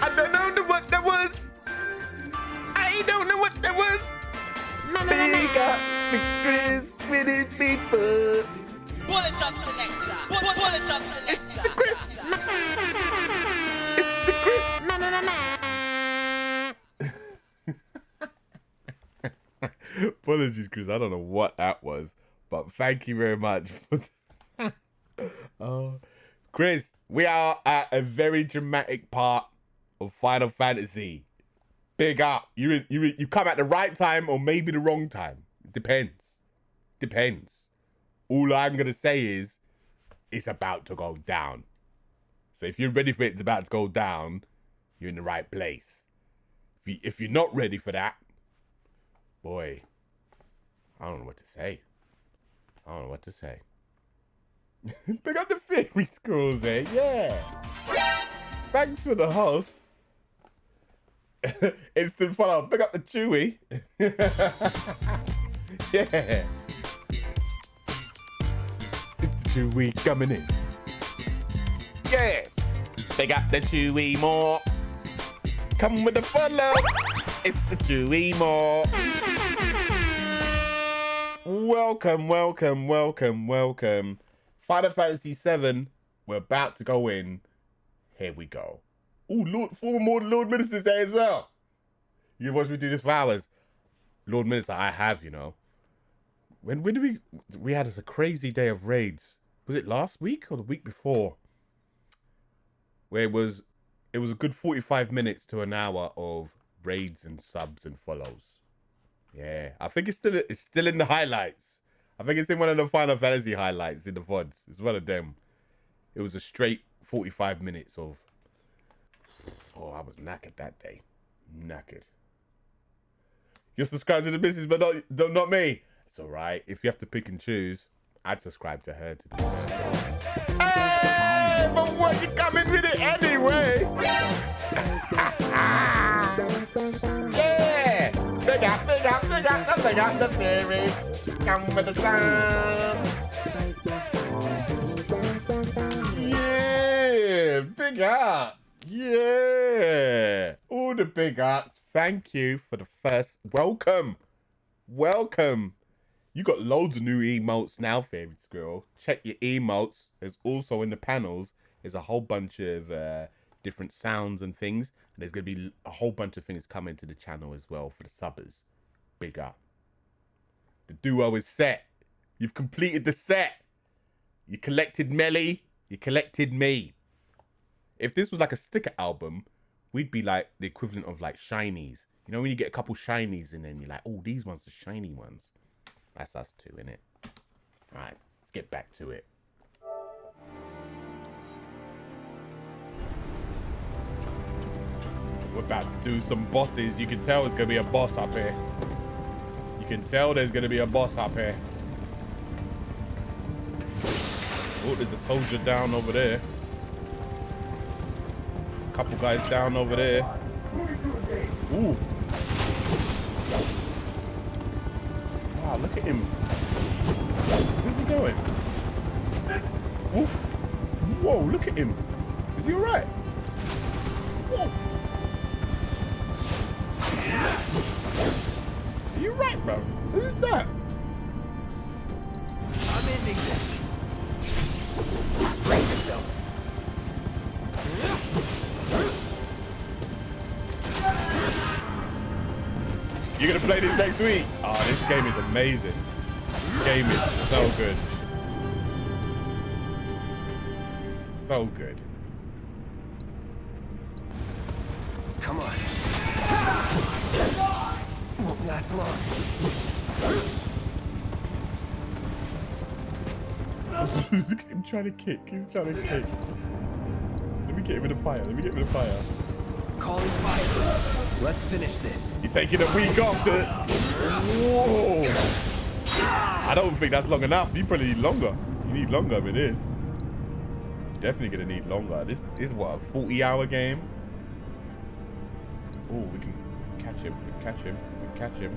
I don't know what that was. I don't know what that was. Big up, big Chris with his people. Bullet drop selector. Bullet drop selector. It's the Chris. It's the Chris. Apologies, Chris. I don't know what that was, but thank you very much. Chris, we are at a very dramatic part of Final Fantasy. Big up. You come at the right time or maybe the wrong time. Depends. All I'm gonna say is it's about to go down. So if you're ready for it, it's about to go down, you're in the right place. If you're not ready for that, boy, I don't know what to say. I don't know what to say. Pick up the fairy scrolls there, yeah. Thanks for the host. Instant follow. Pick up the Chewy. Yeah. It's the Chewy coming in. Yeah. Pick up the Chewy more. Come with the follow. It's the Chewy more. Welcome, welcome, welcome, welcome. Final Fantasy VII. We're about to go in. Here we go. Ooh, 4 more Lord Ministers there as well. You can watch me do this for hours. Lord Minister, I have, you know. When did we had a crazy day of raids. Was it last week or the week before? Where it was a good 45 minutes to an hour of raids and subs and follows. Yeah, I think it's still in the highlights. I think it's in one of the Final Fantasy highlights in the VODs. It's one of them. It was a straight 45 minutes of... Oh, I was knackered that day. Knackered. You're subscribed to the business, but not me. It's all right. If you have to pick and choose, I'd subscribe to her to do that. Hey, but what, you coming with it anyway? Yeah! Big up the fairy. Come with the sun. Yeah! Big up! Yeah! All the big ups. Thank you for the first welcome. Welcome. You got loads of new emotes now, Fairy Squirrel. Check your emotes. There's also in the panels, there's a whole bunch of different sounds and things. And there's going to be a whole bunch of things coming to the channel as well for the subbers. Big up. The duo is set. You've completed the set. You collected Melly. You collected me. If this was like a sticker album, we'd be like the equivalent of like shinies. You know when you get a couple shinies and then you're like, oh, these ones are shiny ones. That's us too, innit? Alright, let's get back to it. We're about to do some bosses. You can tell there's gonna be a boss up here. You can tell there's gonna be a boss up here. Oh, there's a soldier down over there. Couple guys down over there. Ooh. Wow, look at him. Where's he going? Ooh. Whoa, look at him. Is he alright? Whoa. Are you right, bro? Who's that? I'm ending this. Brace yourself. You're gonna play this next week? Oh, this game is amazing. This game is so good. So good. Come on. Won't last long. Look at him trying to kick. He's trying to kick. Let me get him in the fire. Let me get him in the fire. Calling fire. Let's finish this. You're taking a week off to... Whoa. I don't think that's long enough. You probably need longer. You need longer with this. Definitely gonna need longer. This is what, a 40-hour game? Oh, we can catch him. We can catch him. We can catch him.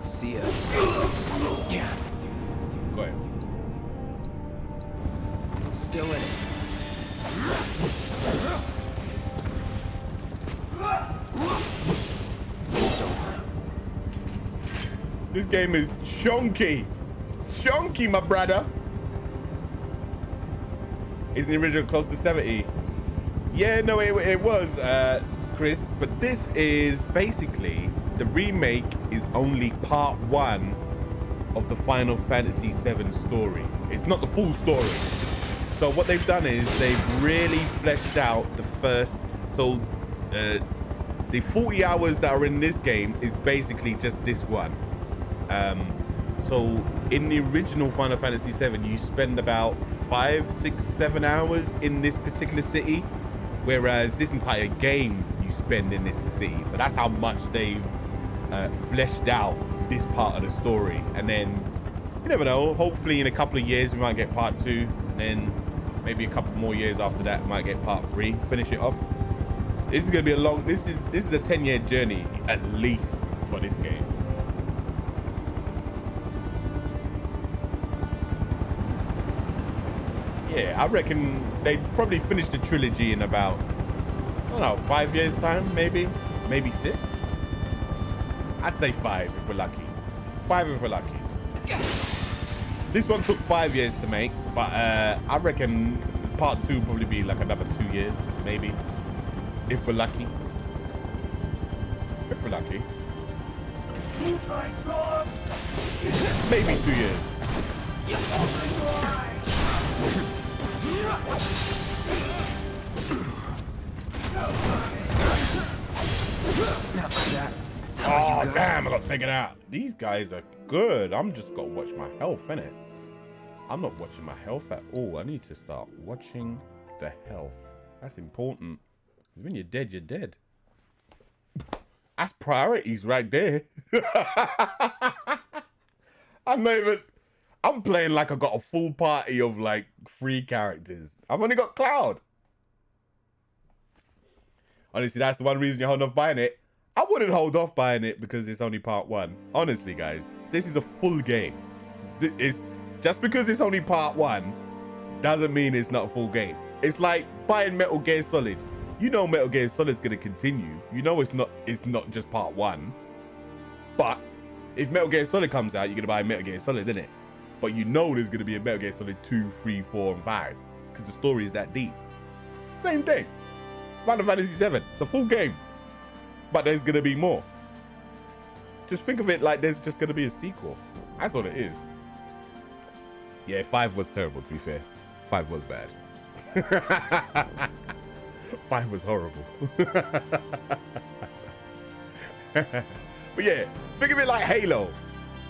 See ya. Yeah. Go ahead. Still in it. This game is chunky. Chunky, my brother. Isn't the original close to 70? Yeah, no, it was, Chris. But this is basically, the remake is only part 1 of the Final Fantasy VII story. It's not the full story. So what they've done is they've really fleshed out the first. So the 40 hours that are in this game is basically just this one. So in the original Final Fantasy VII, you spend about 5, 6, 7 hours in this particular city, whereas this entire game you spend in this city. So that's how much they've fleshed out this part of the story. And then you never know, hopefully in a couple of years we might get part 2, and then maybe a couple more years after that we might get part 3, finish it off. This is gonna be a long, this is a 10-year journey at least for this game. Yeah, I reckon they'd probably finish the trilogy in about, I don't know, 5 years time, maybe 6. I'd say 5 if we're lucky. 5 if we're lucky. This one took 5 years to make, but I reckon part 2 will probably be like another 2 years, maybe, if we're lucky. If we're lucky. Maybe 2 years. Oh damn, I got taken out. These guys are good. I'm just gotta watch my health, innit? I'm not watching my health at all. I need to start watching the health. That's important. Because when you're dead, you're dead. That's priorities right there. I'm playing like I got a full party of like 3 characters. I've only got Cloud. Honestly, that's the one reason you hold off buying it. I wouldn't hold off buying it because it's only part 1. Honestly, guys, this is a full game. Just because it's only part 1 doesn't mean it's not a full game. It's like buying Metal Gear Solid. You know Metal Gear Solid's gonna continue. You know it's not just part 1. But if Metal Gear Solid comes out, you're gonna buy Metal Gear Solid, innit? But you know there's gonna be a Metal Gear Solid 2, 3, 4, and 5 because the story is that deep. Same thing. Final Fantasy VII. It's a full game, but there's gonna be more. Just think of it like there's just gonna be a sequel. That's what it is. Yeah, 5 was terrible, to be fair. 5 was bad. 5 was horrible. But yeah, think of it like Halo.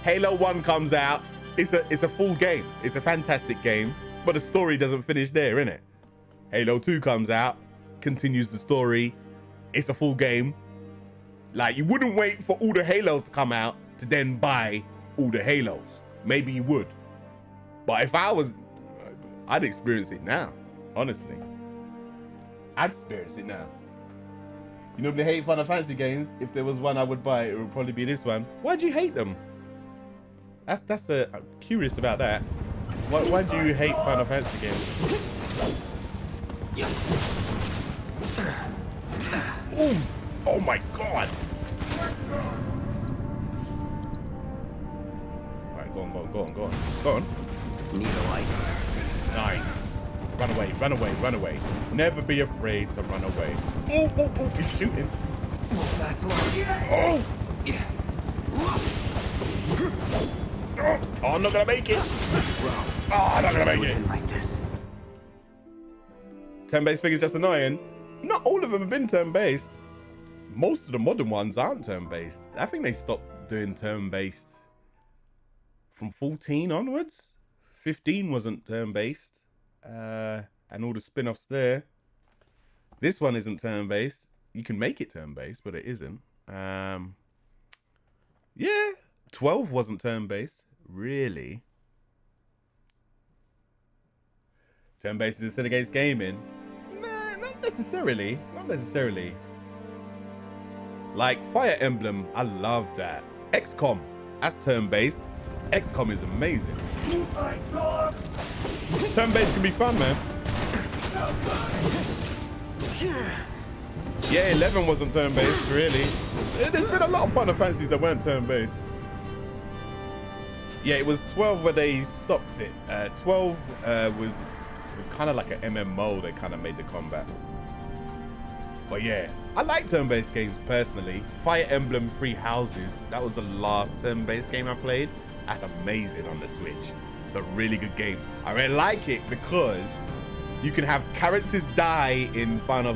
Halo 1 comes out. It's a full game. It's a fantastic game, but the story doesn't finish there, innit? Halo 2 comes out, continues the story. It's a full game. Like, you wouldn't wait for all the Halos to come out to then buy all the Halos. Maybe you would. But if I was, I'd experience it now, honestly. I'd experience it now. You normally hate Final Fantasy games. If there was one I would buy, it would probably be this one. Why do you hate them? I'm curious about that. Why do you hate Final Fantasy games? Ooh. Oh my god! Alright, go on. Need a light. Nice. Run away. Never be afraid to run away. Oh, he's shooting. That's long. Oh! Yeah. Oh, I'm not gonna make it. Oh, I'm not gonna make it. Like this. Turn-based thing is just annoying. Not all of them have been turn-based. Most of the modern ones aren't turn-based. I think they stopped doing turn-based from 14 onwards. 15 wasn't turn-based. And all the spin-offs there. This one isn't turn-based. You can make it turn-based, but it isn't. Yeah. 12 wasn't turn-based. Really? Turn-based is a sin against gaming? Nah, not necessarily. Not necessarily. Like Fire Emblem, I love that. XCOM, that's turn-based. XCOM is amazing. Turn-based can be fun, man. Yeah, 11 wasn't turn-based, really. There's been a lot of Final Fantasies that weren't turn-based. Yeah, it was 12 where they stopped it. 12 was kind of like an MMO. They kind of made the combat. But yeah, I like turn-based games personally. Fire Emblem 3 Houses, that was the last turn-based game I played. That's amazing on the Switch. It's a really good game. I really like it because you can have characters die in Fire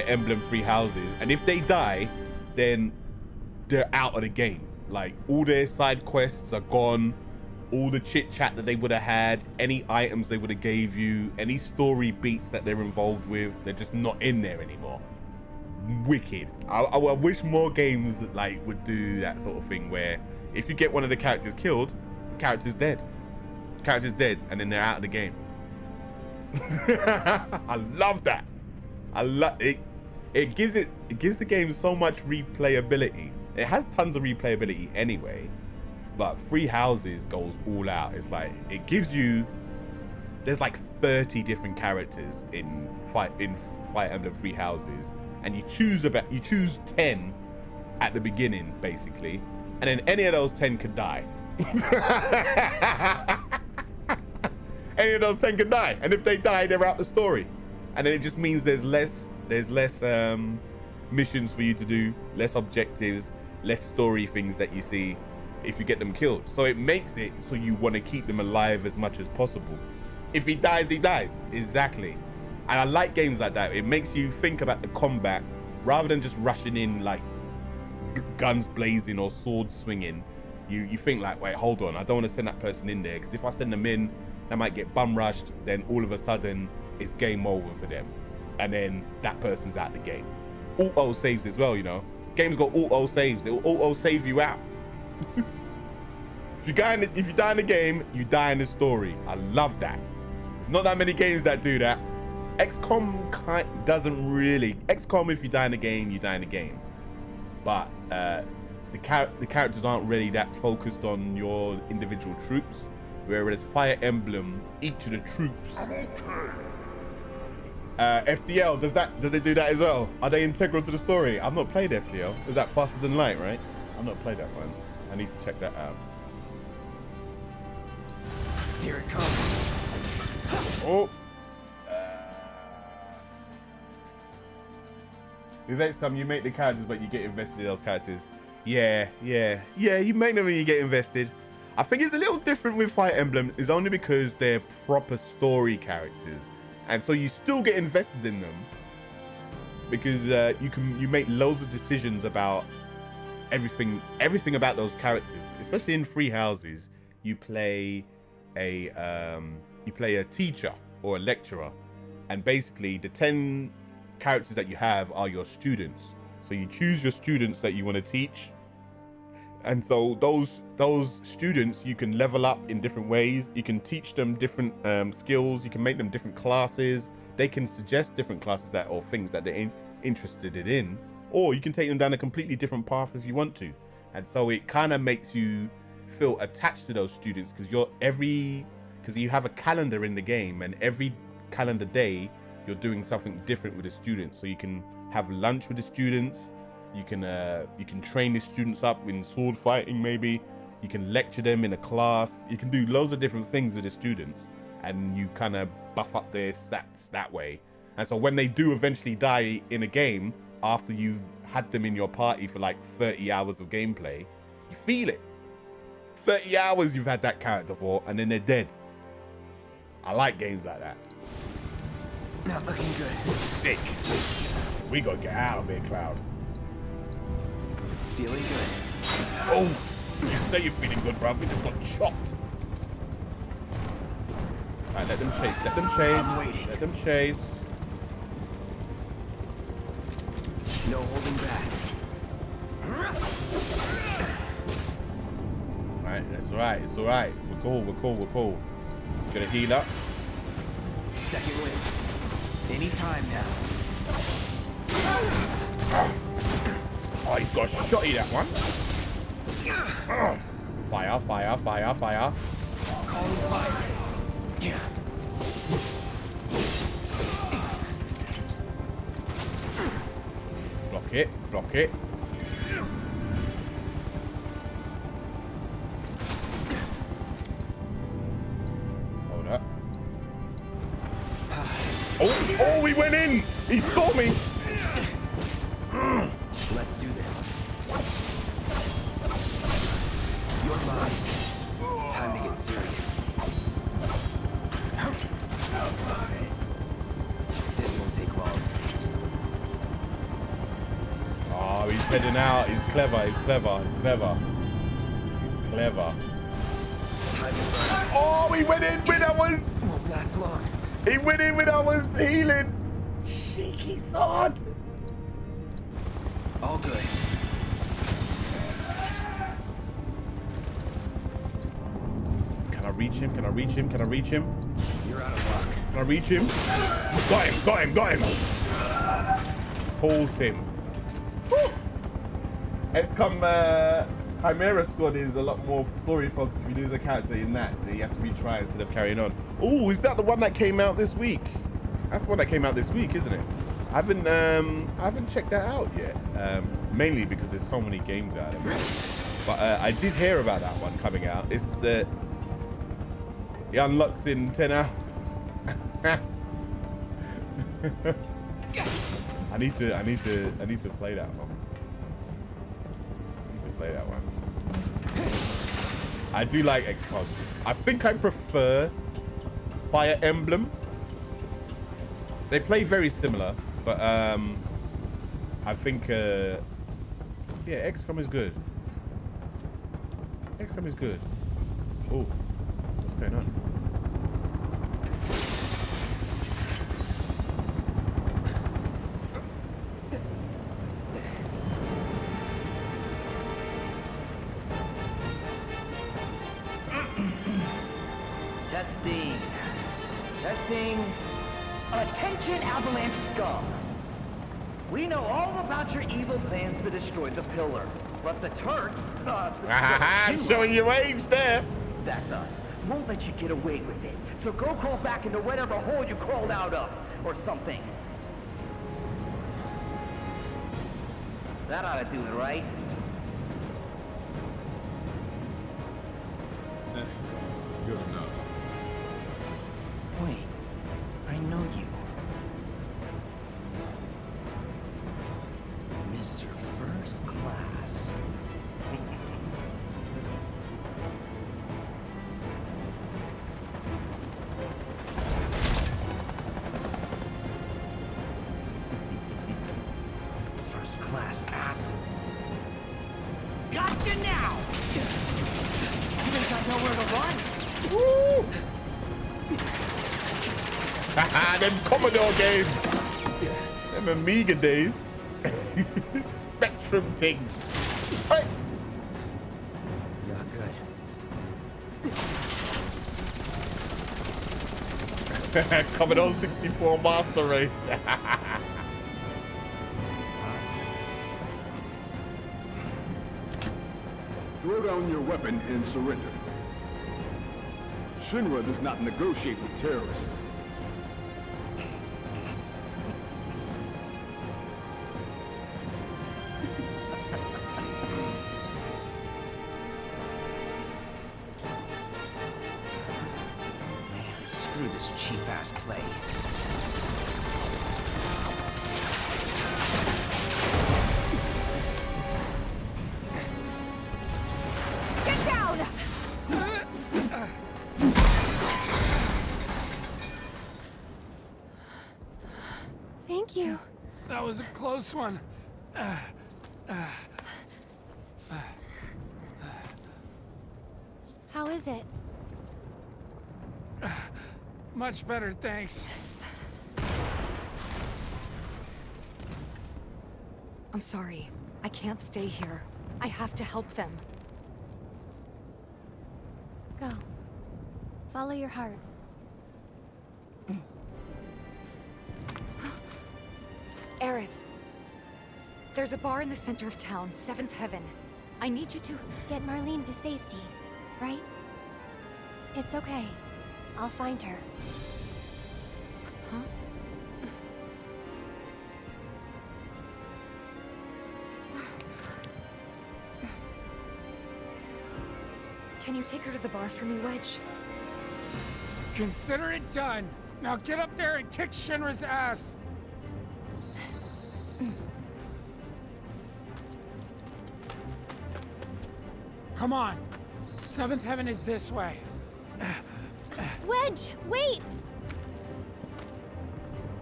Emblem 3 Houses, and if they die, then they're out of the game. Like, all their side quests are gone. All the chit chat that they would have had, any items they would have gave you, any story beats that they're involved with, they're just not in there anymore. Wicked. I wish more games like would do that sort of thing where if you get one of the characters killed, the character's dead. The character's dead, and then they're out of the game. I love that. I love it. It gives the game so much replayability. It has tons of replayability anyway, but Three Houses goes all out. It's like it gives you. There's like 30 different characters in Fire Emblem Three Houses, and you choose 10 at the beginning basically, and then any of those 10 could die. Any of those 10 could die, and if they die, they're out the story, and then it just means there's less missions for you to do, less objectives, less story things that you see if you get them killed. So it makes it so you want to keep them alive as much as possible. If he dies, he dies. Exactly. And I like games like that. It makes you think about the combat rather than just rushing in like guns blazing or swords swinging. You think like, wait, hold on, I don't want to send that person in there, because if I send them in, they might get bum rushed, then all of a sudden it's game over for them, and then that person's out of the game. Auto saves as well, you know. Games got auto saves. It will auto save you out. If you die in the game, you die in the story. I love that. There's not that many games that do that. XCOM doesn't really. XCOM, if you die in the game, you die in the game. But the characters aren't really that focused on your individual troops. Whereas Fire Emblem, each of the troops. FTL, does it do that as well? Are they integral to the story? I've not played FTL. Is that Faster Than Light, right? I've not played that one. I need to check that out. Here it comes. Oh. With XCOM, you make the characters, but you get invested in those characters. Yeah, you make them and you get invested. I think it's a little different with Fire Emblem. It's only because they're proper story characters, and so you still get invested in them because you make loads of decisions about everything about those characters. Especially in Three Houses, you play a teacher or a lecturer, and basically the 10 characters that you have are your students. So you choose your students that you want to teach. And so those students you can level up in different ways. You can teach them different skills. You can make them different classes. They can suggest different classes or things that they're interested in, or you can take them down a completely different path if you want to. And so it kind of makes you feel attached to those students because you have a calendar in the game, and every calendar day you're doing something different with the students. So you can have lunch with the students. You can train the students up in sword fighting, maybe. You can lecture them in a class. You can do loads of different things with the students, and you kind of buff up their stats that way. And so when they do eventually die in a game, after you've had them in your party for like 30 hours of gameplay, you feel it. 30 hours you've had that character for, and then they're dead. I like games like that. Not looking good. Sick. We gotta get out of here, Cloud. Feeling good. Oh, you say you're feeling good, bro. We just got chopped. Alright, let them chase. Let them chase. I'm waiting. Let them chase. No holding back. Alright, that's alright. It's alright. We're cool. Gonna heal up. Second wind. Any time now. Oh, he's got a shotty, that one. Fire. Calling fire. Yeah. Block it. Hold up. Oh, he went in! He saw me! Let's do this. You're mine. Time to get serious. This won't take long. Oh, he's heading out. He's clever. Clever. Oh, he went in when I was... Won't last long. He went in when I was healing. Cheeky sword. All good. Can I reach him? Can I reach him? Can I reach him? You're out of luck. Can I reach him? Got him, got him, got him. Hold him. XCOM Chimera Squad is a lot more story focused. If you lose a character in that, you have to retry instead of carrying on. Oh, is that the one that came out this week? That's the one that came out this week, isn't it? I haven't checked that out yet. Mainly because there's so many games out of it. But I did hear about that one coming out. It's the it unlocks in 10 hours. I need to play that one. Play that one. I do like XCOM. I think I prefer Fire Emblem. They play very similar, but I think yeah, XCOM is good. XCOM is good. Oh, what's going on? Testing. Attention, Avalanche scum. We know all about your evil plans to destroy the pillar. But the Turks, showing your age there. That's us. Won't let you get away with it. So go crawl back into whatever hole you crawled out of, or something. That ought to do it, right? Good enough. Wait, I know you. Mr. First Class. First Class asshole. Gotcha now! You think I know where to run? Woo! Haha, them Commodore games. Them Amiga days. Spectrum things. Hey. Not good. Commodore 64 Master Race. Throw down your weapon and surrender. Shinra does not negotiate with terrorists. Man, screw this cheap-ass play. Get down! Thank you. That was a close one. How is it? Much better, thanks. I'm sorry. I can't stay here. I have to help them. Go. Follow your heart. Aerith. There's a bar in the center of town, 7th Heaven. I need you to... Get Marlene to safety, right? It's okay. I'll find her. Huh? Can you take her to the bar for me, Wedge? Consider it done. Now get up there and kick Shinra's ass. Come on. 7th Heaven is this way. Wedge, wait!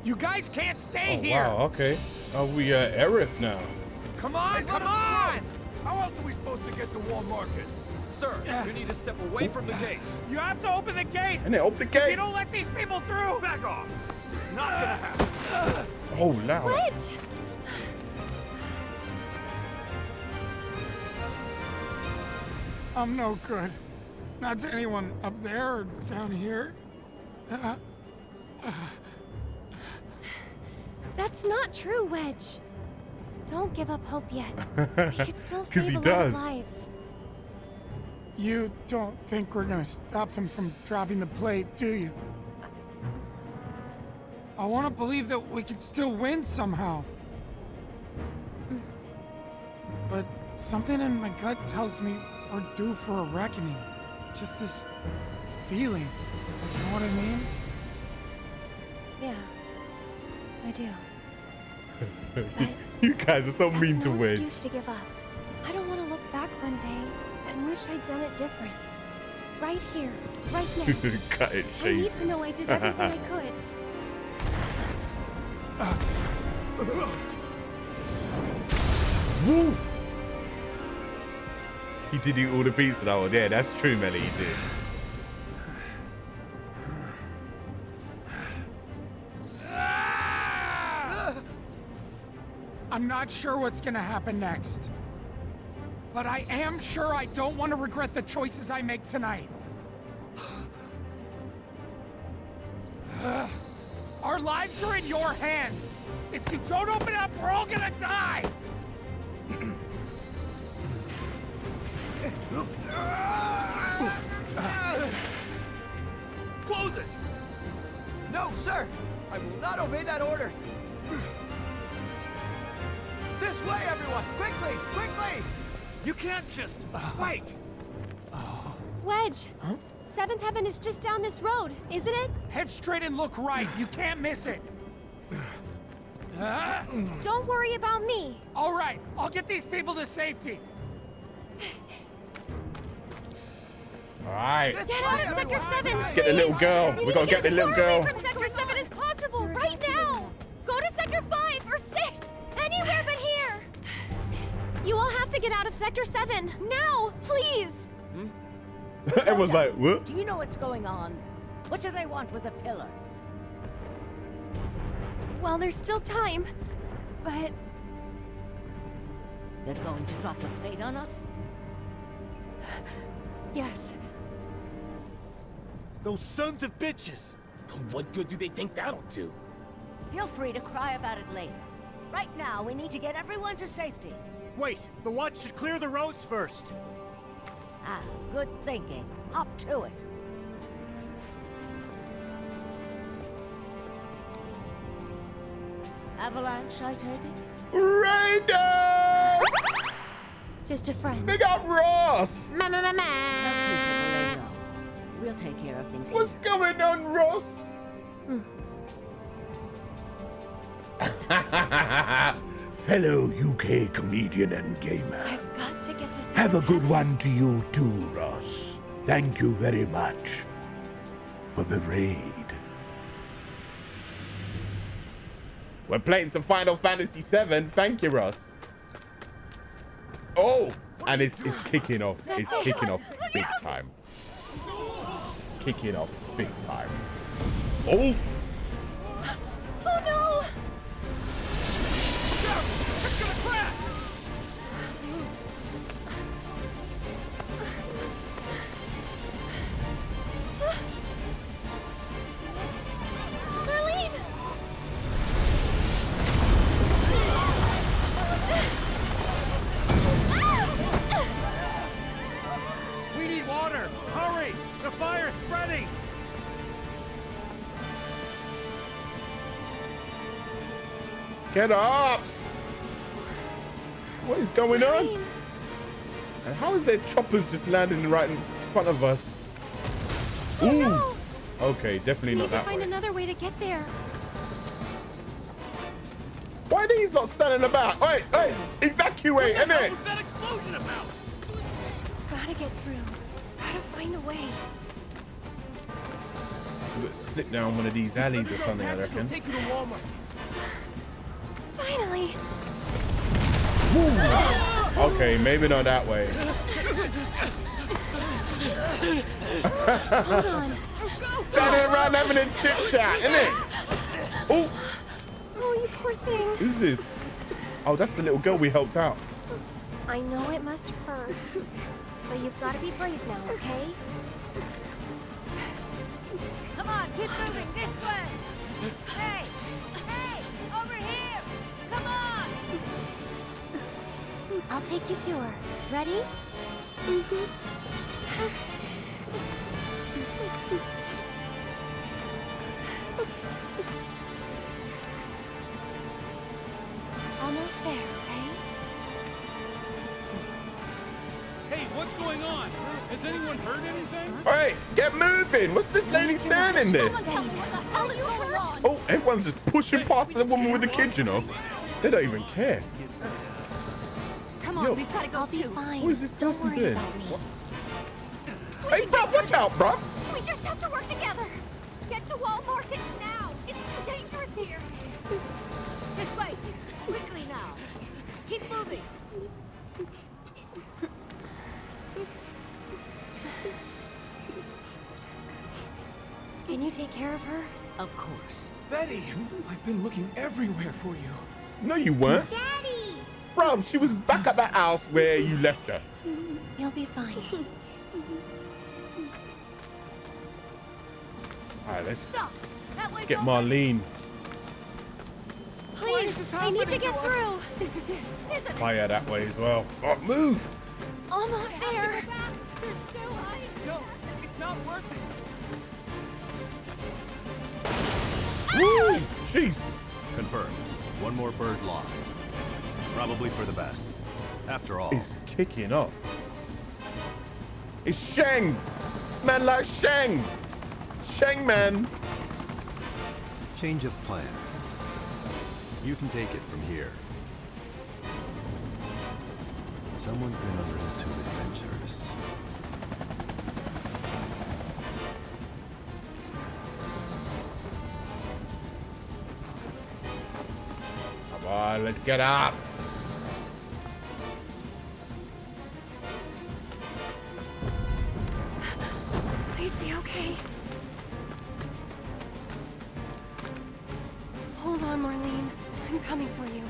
You guys can't stay here. Wow, okay. Are we Aerith now? Come on, come on! How else are we supposed to get to Wallmarket? Sir, you need to step away from the gate. You have to open the gate! And they open the If gate. you don't let these people through! Back off! It's not gonna happen. Oh, loud. Wedge! I'm no good. Not to anyone up there or down here. That's not true, Wedge. Don't give up hope yet. We could still 'Cause save he a lot does. of lives. You don't think we're gonna stop them from dropping the plate, do you? I want to believe that we could still win somehow. But something in my gut tells me we're due for a reckoning. Just this feeling. You know what I mean? Yeah, I do. You guys are so mean to No Wedge. excuse to give up. I don't want to look back one day and wish I'd done it different. Right here, right now. Cut it, I Shane. need to know I did everything I could. Woo! He did eat all the pizza that one. Yeah, that's true, Melly. He did. I'm not sure what's gonna happen next. But I am sure I don't want to regret the choices I make tonight. Our lives are in your hands. If you don't open up, we're all gonna die. Close it! No, sir! I will not obey that order! This way, everyone! Quickly! Quickly! You can't just wait! Wedge! Seventh Heaven is just down this road, isn't it? Head straight and look right. You can't miss it. Don't worry about me. All right, I'll get these people to safety. All right. Get out of Sector 7, Let's get the little girl. We gotta get the little girl. As far away from Sector 7 as possible, right now. Go to Sector 5 or 6, anywhere but here. You all have to get out of Sector 7 now, please. Everyone's like, what? Do you know what's going on? What do they want with the pillar? Well, there's still time, but... They're going to drop the plate on us? Yes. Those sons of bitches! What good do they think that'll do? Feel free to cry about it later. Right now, we need to get everyone to safety. Wait, the watch should clear the roads first. Ah, good thinking. Hop to it. Avalanche, I take it? Raiders! Just a friend. They got Ross! We'll take care of things. What's going on, Ross? Fellow UK comedian and gamer. I've got to get to Have a good one to you too, Ross. Thank you very much for the raid. We're playing some Final Fantasy VII. Thank you, Ross. Oh, and it's kicking off. It's kicking off big time. It's kicking off big time. Oh! Oh no! It's gonna crash! Marlene! We need water! Hurry! The fire's spreading! Get up! What is going on? And how is there choppers just landing right in front of us? Oh, Ooh! no. Okay, definitely We not need to that find way. another way to get there. Why are these not standing about? Oi, oi, evacuate, innit? What was that explosion about? Gotta get through. Gotta find a way. We've got to slip down one of these alleys or something, I reckon. Take you to Walmart. Finally. Okay, maybe not that way. Hold on. Standing around having a chit chat, isn't it? Oh, Oh, you poor thing. who's this? Oh, that's the little girl we helped out. I know it must hurt, but you've got to be brave now, okay? Come on, keep moving this way. Hey, hey, over here. Come on. I'll take you to her. Ready? Almost there, okay? Hey, what's going on? Has anyone heard anything? Hey, get moving. What's this lady standing there? Tell me what the hell is going on. Oh, everyone's just pushing past the woman with the kid, you know. They don't even care. Come Yo, on, we've got to go too. Fine. What is this Don't person worry doing? about me. Hey, bruv, watch out, bruv. We just have to work together. Get to Wallmarket now. It's too dangerous here. This way. Quickly now. Keep moving. Can you take care of her? Of course. Betty, I've been looking everywhere for you. No, you weren't. Daddy! Bruv, she was back at the house where you left her. You'll be fine. All right, let's Stop. That way. get Marlene. Please, I need to get through. This is it, isn't it? Fire that way as well. Oh, move. Almost there. There's still ice. No, it's not worth it. Woo! Jeez. Confirmed. One more bird lost. Probably for the best. After all. It's kicking off. It's Shang. This man like Shang. Shang man. Change of plans. You can take it from here. Someone's been a little too adventurous. Come on, let's get up. Please be okay. Hold on, Marlene. I'm coming for you.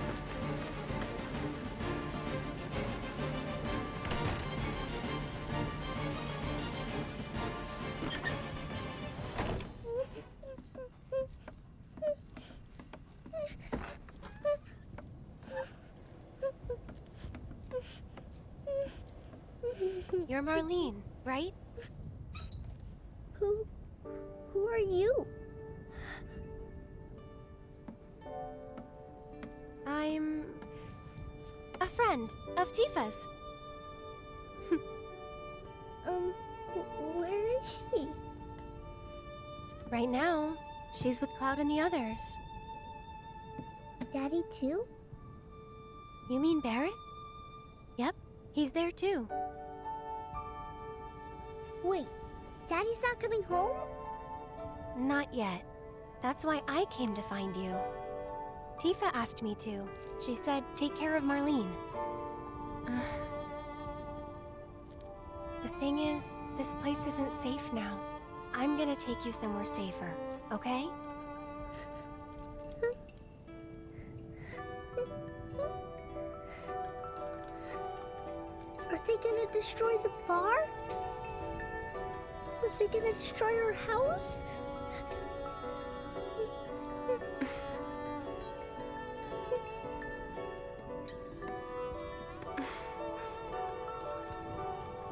You're Marlene, right? Who are you? I'm a friend of Tifa's. Where is she? Right now, she's with Cloud and the others. Daddy too? You mean Barrett? Yep, he's there too. Wait, Daddy's not coming home? Not yet. That's why I came to find you. Tifa asked me to. She said, take care of Marlene. The thing is, this place isn't safe now. I'm gonna take you somewhere safer, okay? Are they gonna destroy the bar? Are they gonna destroy our house?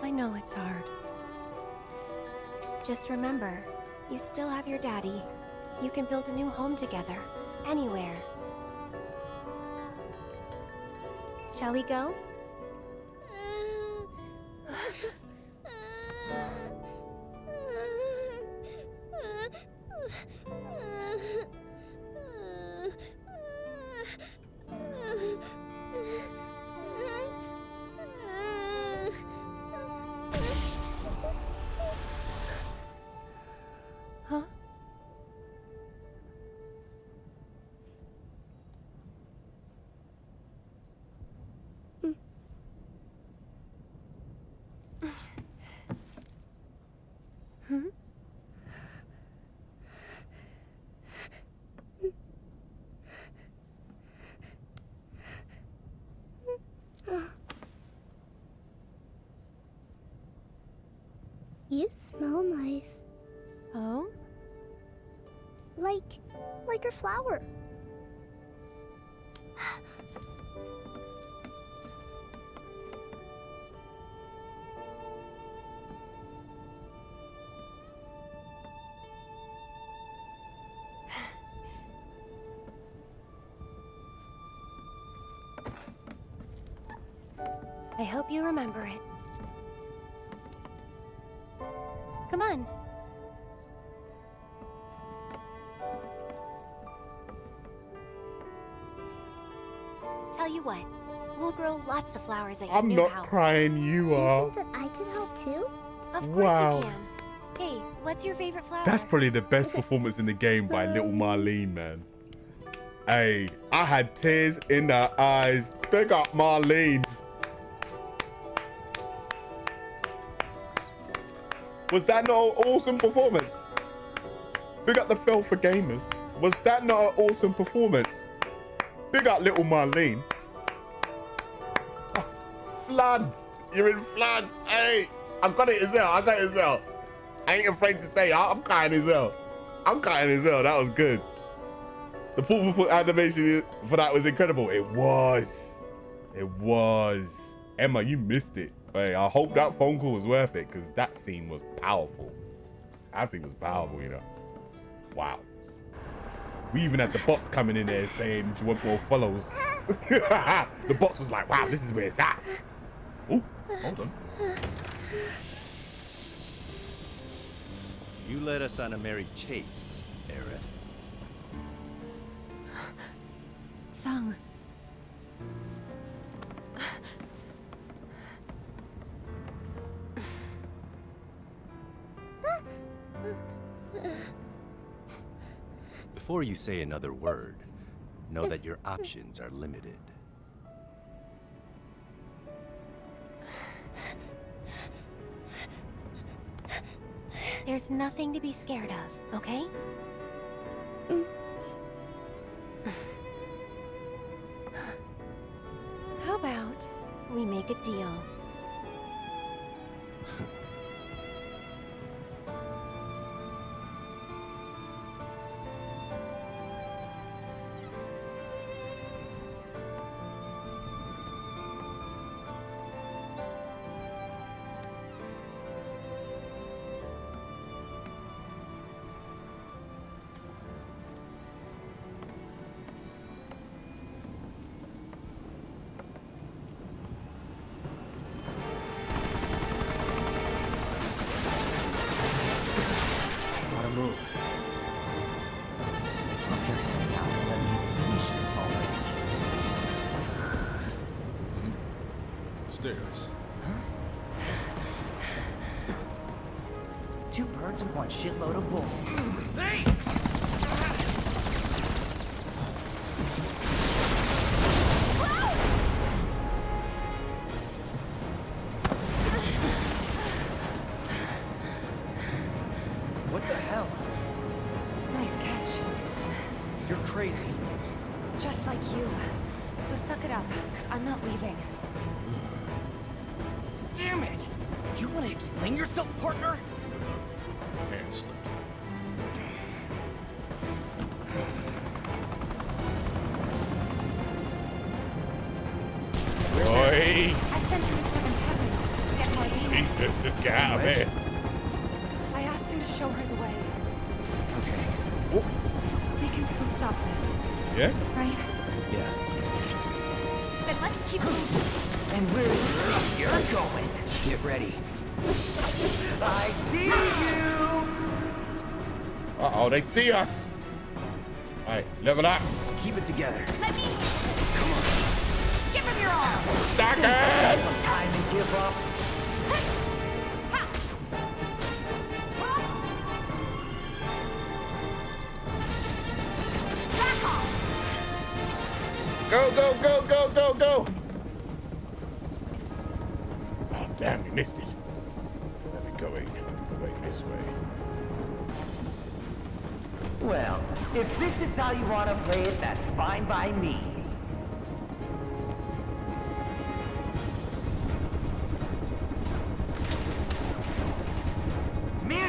I know it's hard. Just remember, you still have your daddy. You can build a new home together, anywhere. Shall we go? Huh? You smell nice. Oh? Like your flower. I hope you remember it. Come on. Tell you what, we'll grow lots of flowers at your I'm new not house. crying, you Do you are. think that I could help too? Of course Wow. you can. Hey, what's your favorite flower? That's probably the best performance in the game by little Marlene, man. Hey, I had tears in the eyes. Big up Marlene. Was that not an awesome performance? Big up the Fell for Gamers. Was that not an awesome performance? Big up little Marlene. Oh, floods. You're in floods. Hey, I got it as hell. I got it as hell. I ain't afraid to say I'm crying as hell. I'm crying as hell. That was good. The full animation for that was incredible. It was. It was. Emma, you missed it. Hey, I hope that phone call was worth it because that scene was powerful. That scene was powerful, you know. Wow. We even had the bots coming in there saying, do you want more follows? The bots was like, wow, this is where it's at. Oh, hold on. You led us on a merry chase, Aerith. Sung. Before you say another word, know that your options are limited. There's nothing to be scared of, okay? How about we make a deal? Gotta move. Okay, now let me finish this already. Stairs. Two birds with one shitload of bullets. Hey! What the hell? Nice catch. You're crazy. Just like you. So suck it up, because I'm not leaving. Damn it! You want to explain yourself, partner? Hand slip. Oi! I sent him to 7th Heaven to get Marlene. Jesus, just get out of here. I asked him to show her the way. Okay. We can still stop this. Yeah? Right? Yeah. Then let's keep moving. And where's you're going? Get ready. I see you! Uh-oh, they see us. All right, level up. Keep it together. Let me... Come on. Give him your arm. Stack it! Some time and give up. Go, go, go, go, go, go! Oh, damn, we missed it. Where are we going? We're going this way. Well, if this is how you want to play it, that's fine by me.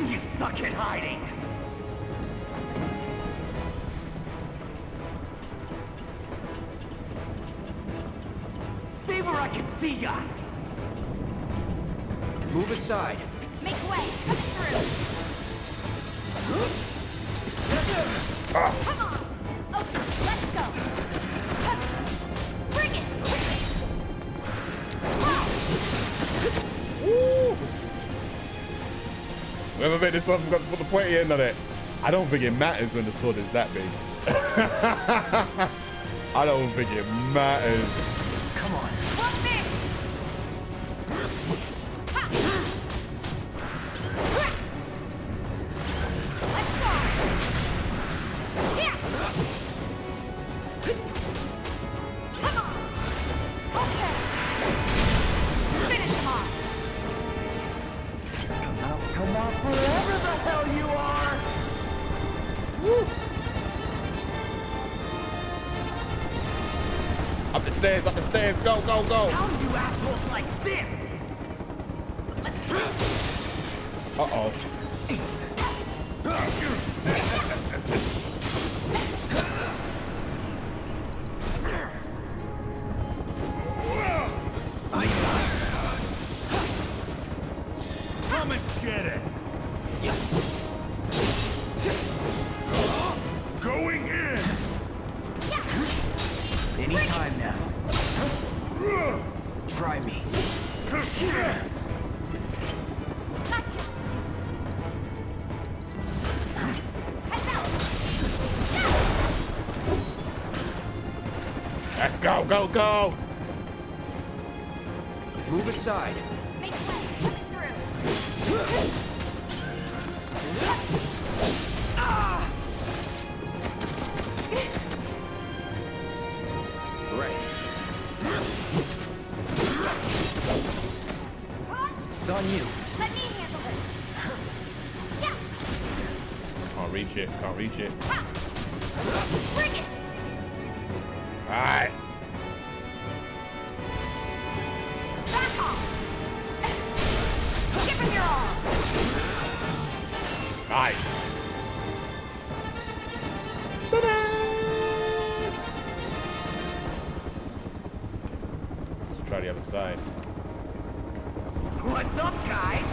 You suck at hiding! Stay where I can see ya! Move aside. Make way! Coming through! Come on! Okay, let's go! Bring it! Whoever made this up forgot to put the pointy end on it. I don't think it matters when the sword is that big. I don't think it matters. Come on. What's this? Let's go! Yeah! Come on! Okay! Finish him off! Come on, wherever the hell you are! Woo. Up the stairs, go, go, go! How do you assholes like this? Let's go! Uh-oh. Come and get it! Going in! Anytime now. Try me. Gotcha! Let's go, go, go! Move aside. Make way! Coming through! Right. It's on you. Let me handle this! Yeah! Can't reach it, can't reach it. Bring it! Alright. Back off! Give him your all! Nice. Let's try the other side. What's up, guys?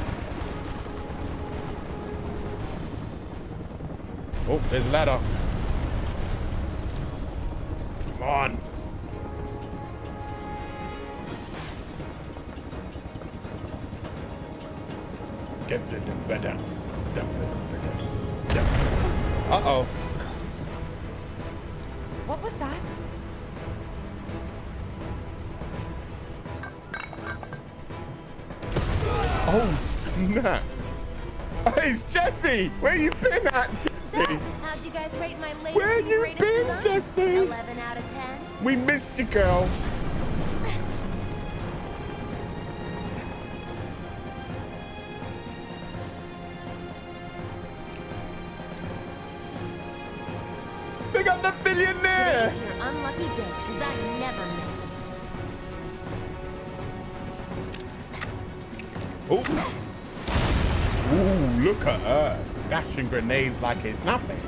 Oh, there's a ladder. Come on. Uh-oh. What was that? Oh, snap. Hey, it's Jesse. Where you been at, Jesse? How'd you guys rate my latest Where and you greatest been, design? Jesse? 11 out of 10. We missed you, girl. Big up the billionaire. Today's your unlucky day, because I never miss. Oh. Ooh, look at her. Dashing grenades like it's nothing.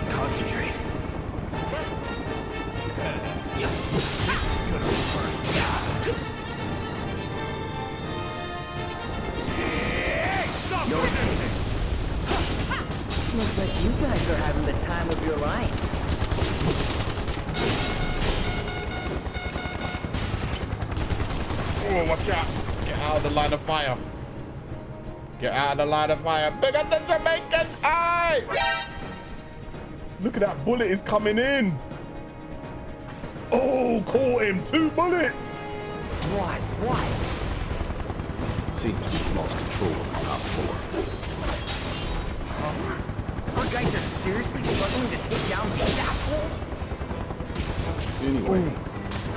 Concentrate. No resisting. Looks like you guys are having the time of your life. Oh, watch out. Get out of the line of fire. Get out of the line of fire. Big up the Jamaican eye. Look at that bullet is coming in. Oh, caught him. 2 bullets. What? Seems we've lost control of the top floor. Our guys are seriously struggling to take down these assholes? Anyway,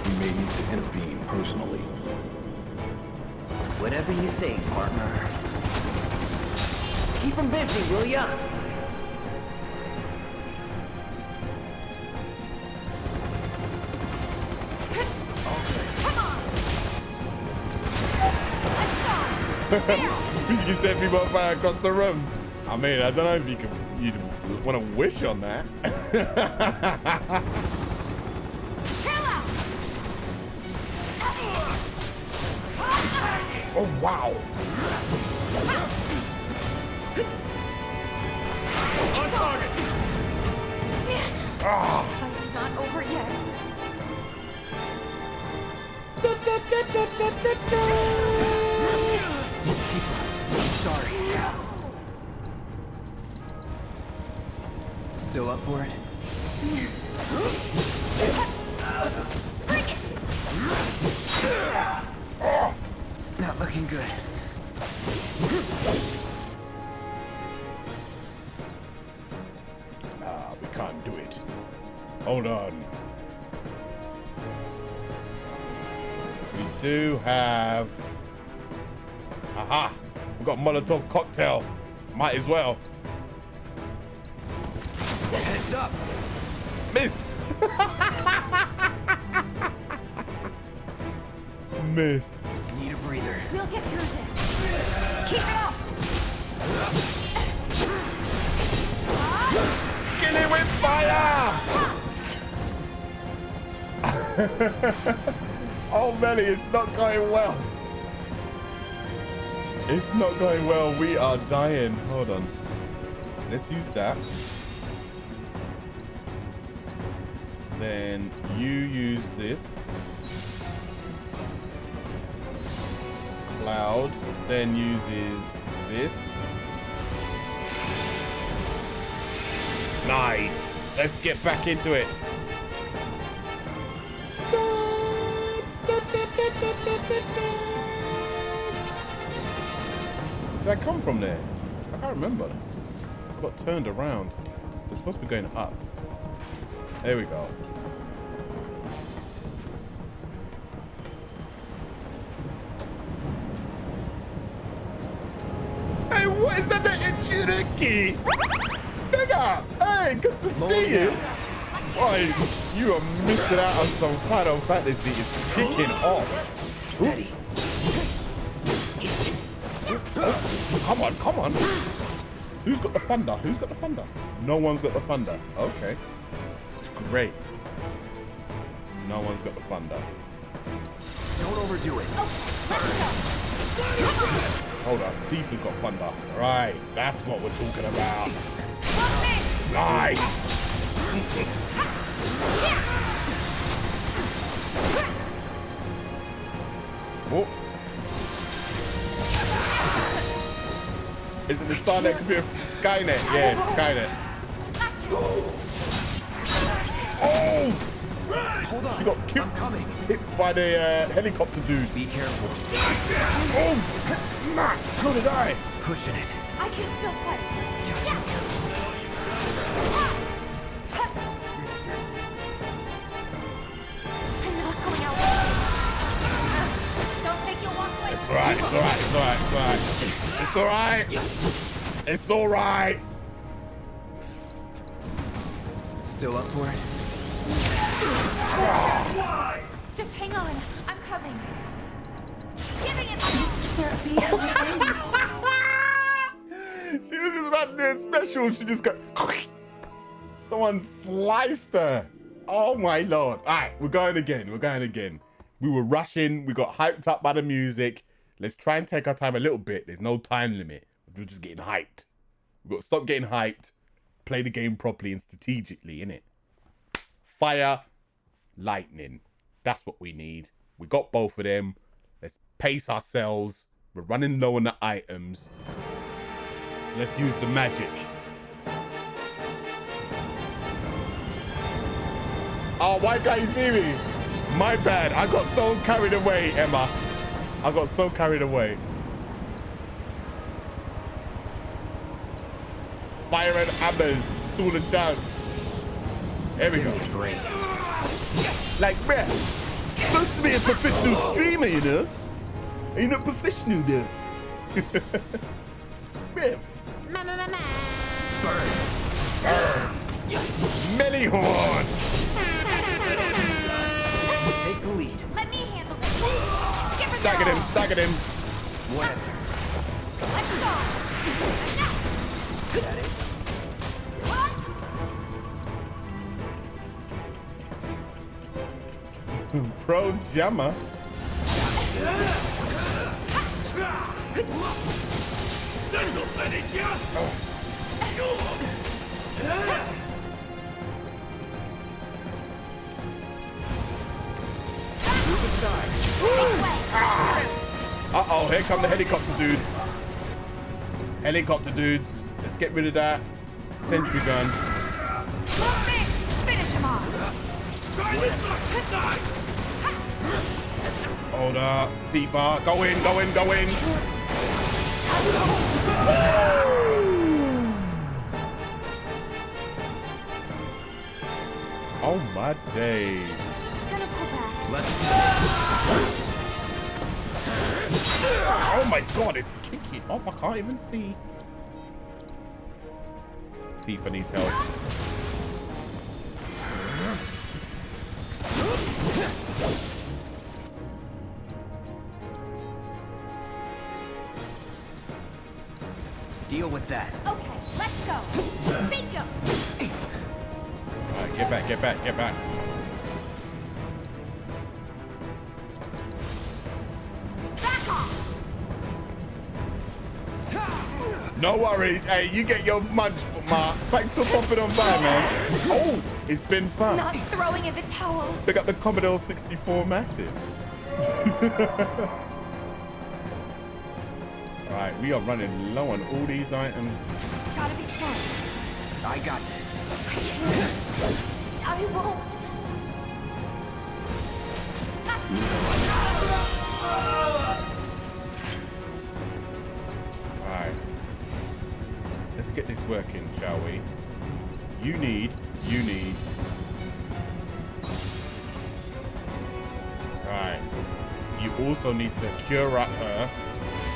we may need to intervene personally. Whatever you say, partner. Keep them busy, will ya? You can set people on fire across the room. I mean, I don't know if you'd want to wish on that. Oh, wow. On target. Ah. This fight's not over yet. Sorry. Still up for it? Not looking good. We can't do it. Hold on. We do have... Aha! We've got Molotov cocktail. Might as well. Heads up! Missed! Missed. Need a breather. We'll get through this. Keep it up. Kill it with fire! Oh, Melly, it's not going well. It's not going well. We are dying. Hold on. Let's use that. Then you use this. Cloud then uses this. Nice. Let's get back into it. Did I come from there? I can't remember. I got turned around. It's supposed to be going up. There we go. Hey, what is that? The Ichiriki? Nigga! Hey, good to see you. Boy, you are missing out on some Final Fantasy. It's kicking off. Steady. Come on, come on. Who's got the thunder? Who's got the thunder? No one's got the thunder. Okay. Great. No one's got the thunder. Don't overdo it. Hold up. Tifa's got thunder. Right. That's what we're talking about. Nice. Whoa. Is it the Starnet computer? Skynet. Yeah, Skynet. Oh! Hold on. She got killed, hit by the helicopter dude. Be careful. Oh! Matt, so did I. Pushing it. I can still fight. I'm not going out. Don't think you'll walk away. It's alright, it's alright, it's alright, it's alright. It's alright. Still up for it? Just hang on. I'm coming. Giving it. This can't be how it ends. She was just about to do a special. She just got... Someone sliced her. Oh my lord. Alright, we're going again. We're going again. We were rushing. We got hyped up by the music. Let's try and take our time a little bit. There's no time limit. We're just getting hyped. We've got to stop getting hyped. Play the game properly and strategically, innit? Fire, lightning. That's what we need. We got both of them. Let's pace ourselves. We're running low on the items. So let's use the magic. Oh, why can't you see me? My bad. I got so carried away, Emma. I got so carried away. Fire and hammers. It's all a chance. There we go. Break. Like, bruh, supposed to be a professional streamer, you know? Ain't not professional, though. Bruh. Burn. Burn. Mellyhorn. Take the lead. Let me handle this. Stagger him, stagger him. What? Pro jammer. Uh-oh, here come the helicopter dudes. Helicopter dudes. Let's get rid of that sentry gun. Finish him off. Hold up. Tifa. Go in, go in, go in. Oh my days. Gonna pull back. Oh my god, it's kicking off. I can't even see. Tifa needs help. Deal with that. Okay, let's go. Bingo. All right, get back, get back, get back. Back off. No worries. Hey, you get your munch, Mark. Thanks for popping on by, man. Oh, it's been fun. Not throwing in the towel. Pick up the Commodore 64 Massive. Right, we are running low on all these items. Gotta be smart. I got this. I won't. Alright. Let's get this working, shall we? You need. Right. You also need to cure up her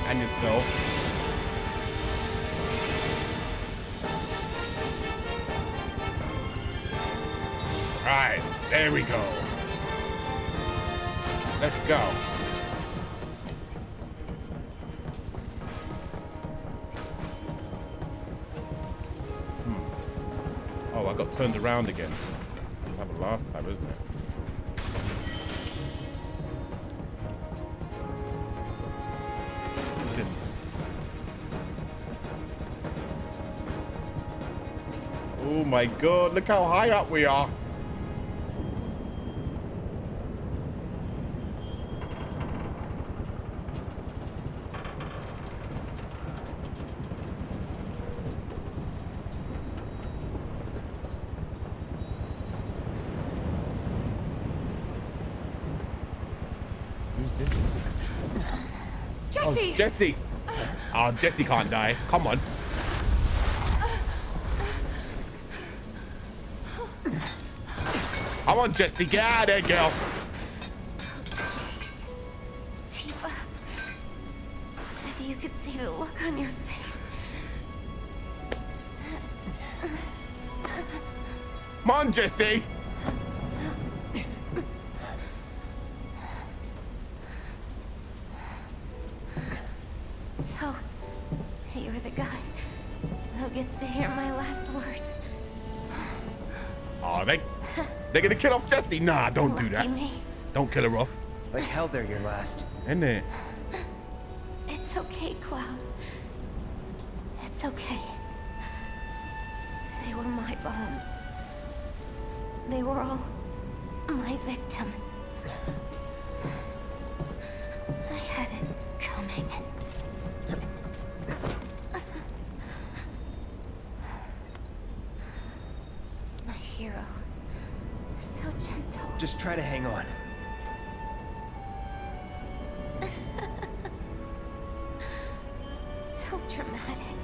and yourself. Right, there we go. Let's go. Oh, I got turned around again. That's happened last time, isn't it? Oh my god, look how high up we are. Who's this? Jesse! Oh, Jesse! Oh, Jesse can't die. Come on. Come on, Jesse, get out of there, girl. Jeez. Tifa. If you could see the look on your face. Come on, Jesse. So, you're the guy who gets to hear my last words. Oh, they're gonna kill off Jesse. Nah, don't do that. Me. Don't kill her off. Like hell they're your last. Isn't it? It's okay, Cloud. It's okay. They were my bombs. They were all my victims. I had it coming. My hero. So gentle. Just try to hang on. So dramatic.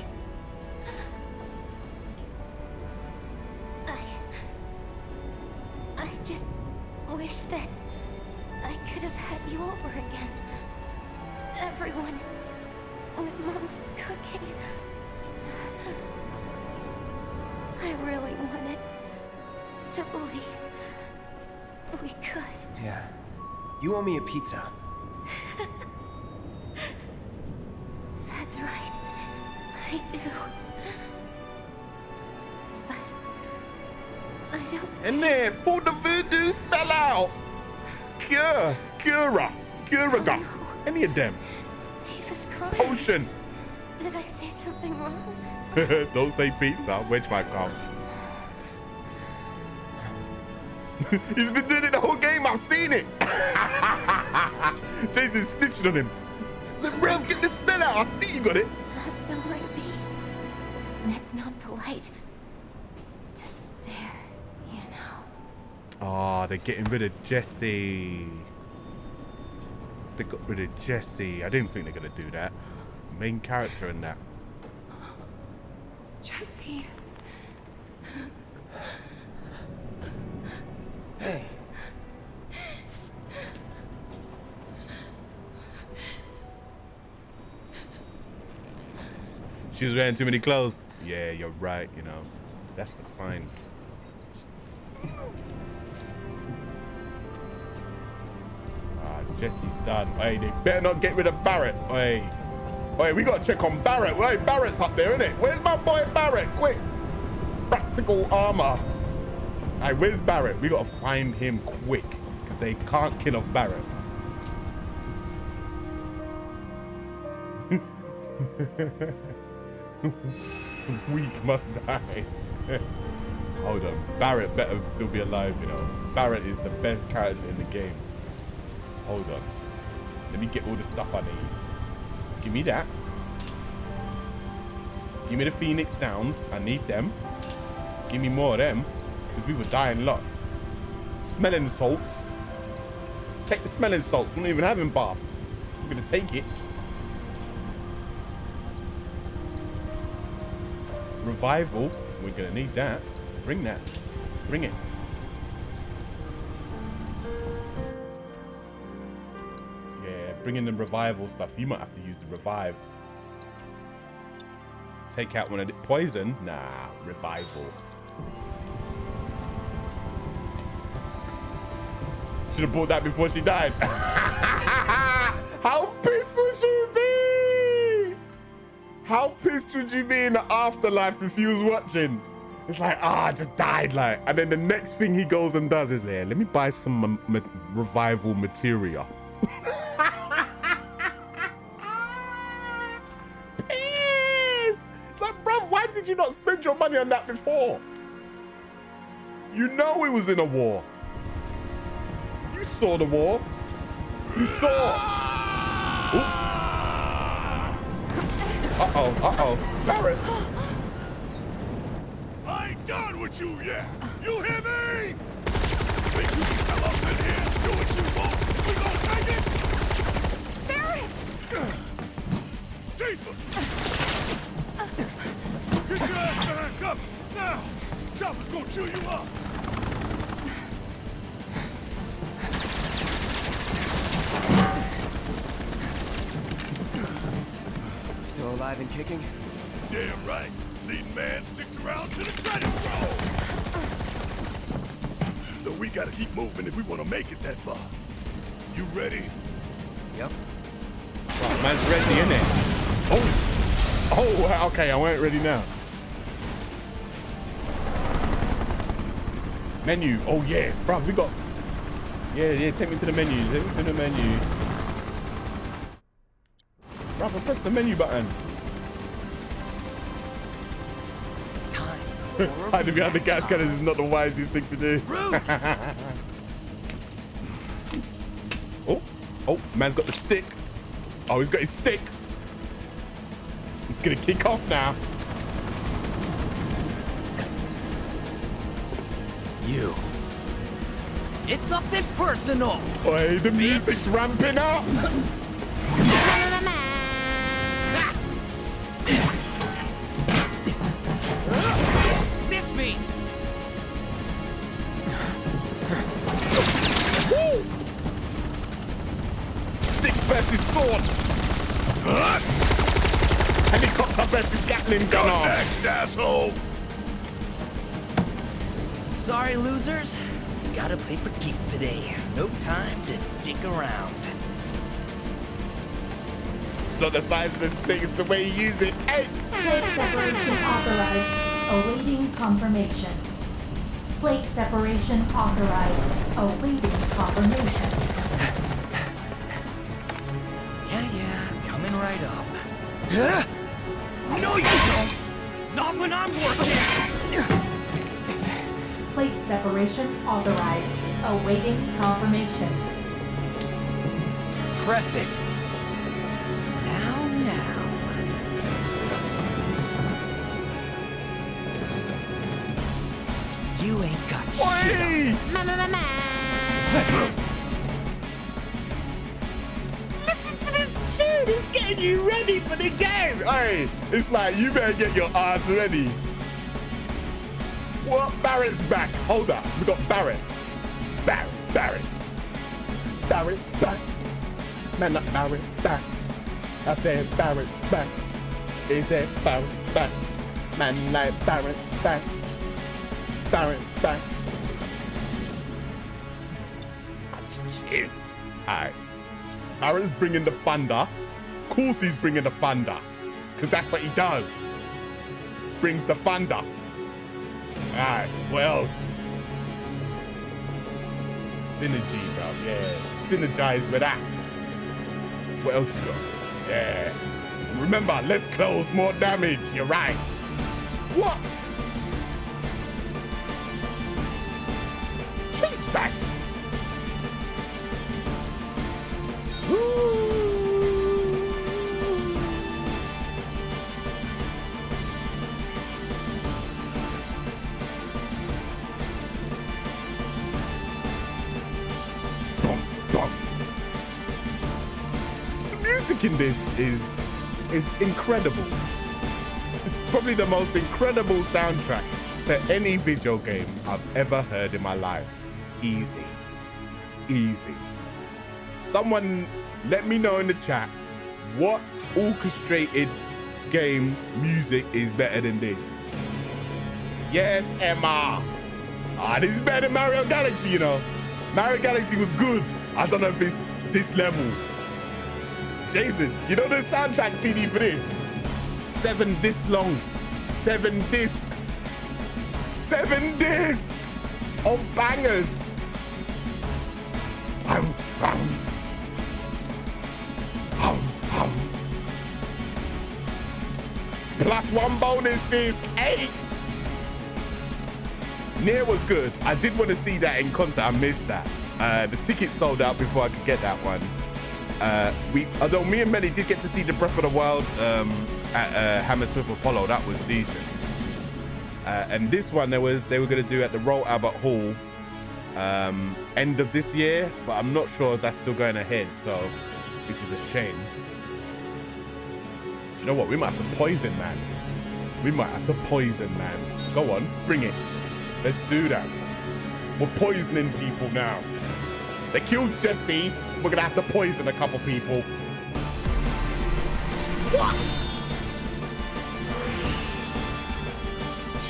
I just wish that I could have had you over again. Everyone with Mom's cooking. I really wanted to believe we could. Yeah. You owe me a pizza. That's right. I do. But I don't. And then pull the voodoo spell out. Cura. Any of them. Tifa's crying. Potion. Did I say something wrong? Don't say pizza. Wedge might come. He's been doing it the whole game. I've seen it. Jason's snitching on him. Bro, get the smell out. I see you got it. I have somewhere to be. And it's not polite to stare, you know. Oh, they're getting rid of Jesse. They got rid of Jesse. I didn't think they're going to do that. Main character in that. Jesse. Hey. She was wearing too many clothes. Yeah, you're right, you know. That's the sign. Jesse's done. Hey, they better not get rid of Barrett. Hey, we gotta check on Barrett. Hey, Barrett's up there, isn't it? Where's my boy Barrett? Quick. Practical armor. Hey, where's Barrett? We gotta find him quick because they can't kill off Barrett. Weak must die. Hold on. Barrett better still be alive, you know. Barrett is the best character in the game. Hold on. Let me get all the stuff I need. Give me that. Give me the Phoenix Downs. I need them. Give me more of them. Because we were dying lots. Smelling salts. Take the smelling salts. We're not even having baths. I'm going to take it. Revival. We're going to need that. Bring that. Bring it. Bring in the revival stuff. You might have to use the revive. Take out one of the poison. Nah, revival. Should have bought that before she died. How pissed would you be? How pissed would you be in the afterlife if you was watching? It's like, I just died, like. And then the next thing he goes and does is, let me buy some revival materia. Why did you not spend your money on that before? You know we was in a war. You saw the war. You saw. Ooh. Uh-oh. It's Barrett. I ain't done with you yet. You hear me? Think you can come up in here and do what you want? We gonna take it? Barrett! Tifa! Get your ass behind cover! Now! Chopper's gonna chew you up! Still alive and kicking? Damn right! Leading man sticks around to the credit roll! Though we gotta keep moving if we wanna make it that far. You ready? Yep. Wow, man's ready, isn't it? Oh, okay, I weren't ready now. Menu. Oh, yeah. Bro, we got... Yeah, take me to the menu. Take me to the menu. Bro, press the menu button. Time. Hiding behind the gas cannons is not the wisest thing to do. Oh, man's got the stick. Oh, he's got his stick. It's gonna kick off now. You. It's nothing personal. Oi, the music's ramping up. Miss me. Woo! Stick versus sword. Helicopter versus Gatling gun. Next, asshole. Sorry, losers. Gotta play for keeps today. No time to dick around. It's not the size of the stick, it's the way you use it. Hey! Code separation authorized. Awaiting confirmation. Plate separation authorized. Awaiting confirmation. Yeah, coming right up. No, you don't! Not when I'm working! Plate separation authorized. Awaiting confirmation. Press it. Now. You ain't got shit. Listen to this tune. It's getting you ready for the game. Hey, it's like you better get your ass ready. What? Barrett's back. Hold up. We got Barrett. Barrett's back. Man, not Barrett's back. I said Barrett's back. He said Barrett's back. Man, like Barrett's back. Barrett's back. Such a tune. Alright. Barrett's bringing the thunder. Of course he's bringing the thunder. Because that's what he does. Brings the thunder. Alright, what else? Synergy, bro. Yeah, synergize with that. What else you got? Yeah. Remember, let's close more damage. You're right. What? Jesus! In this is incredible. It's probably the most incredible soundtrack to any video game I've ever heard in my life. Easy. Someone let me know in the chat what orchestrated game music is better than this. Yes, Emma. This is better than Mario Galaxy, you know. Mario Galaxy was good. I don't know if it's this level. Jason, you know the soundtrack CD for this? 7 discs long. 7 discs. 7 discs of bangers. Plus 1 bonus disc, 8. Nier was good. I did want to see that in concert. I missed that. The ticket sold out before I could get that one. Although me and Melly did get to see the Breath of the Wild at Hammersmith Apollo, that was decent. And this one they were going to do at the Royal Albert Hall end of this year, but I'm not sure if that's still going ahead, so which is a shame. You know what? We might have to poison man. Go on, bring it. Let's do that. We're poisoning people now. They killed Jesse. We're gonna have to poison a couple people. What?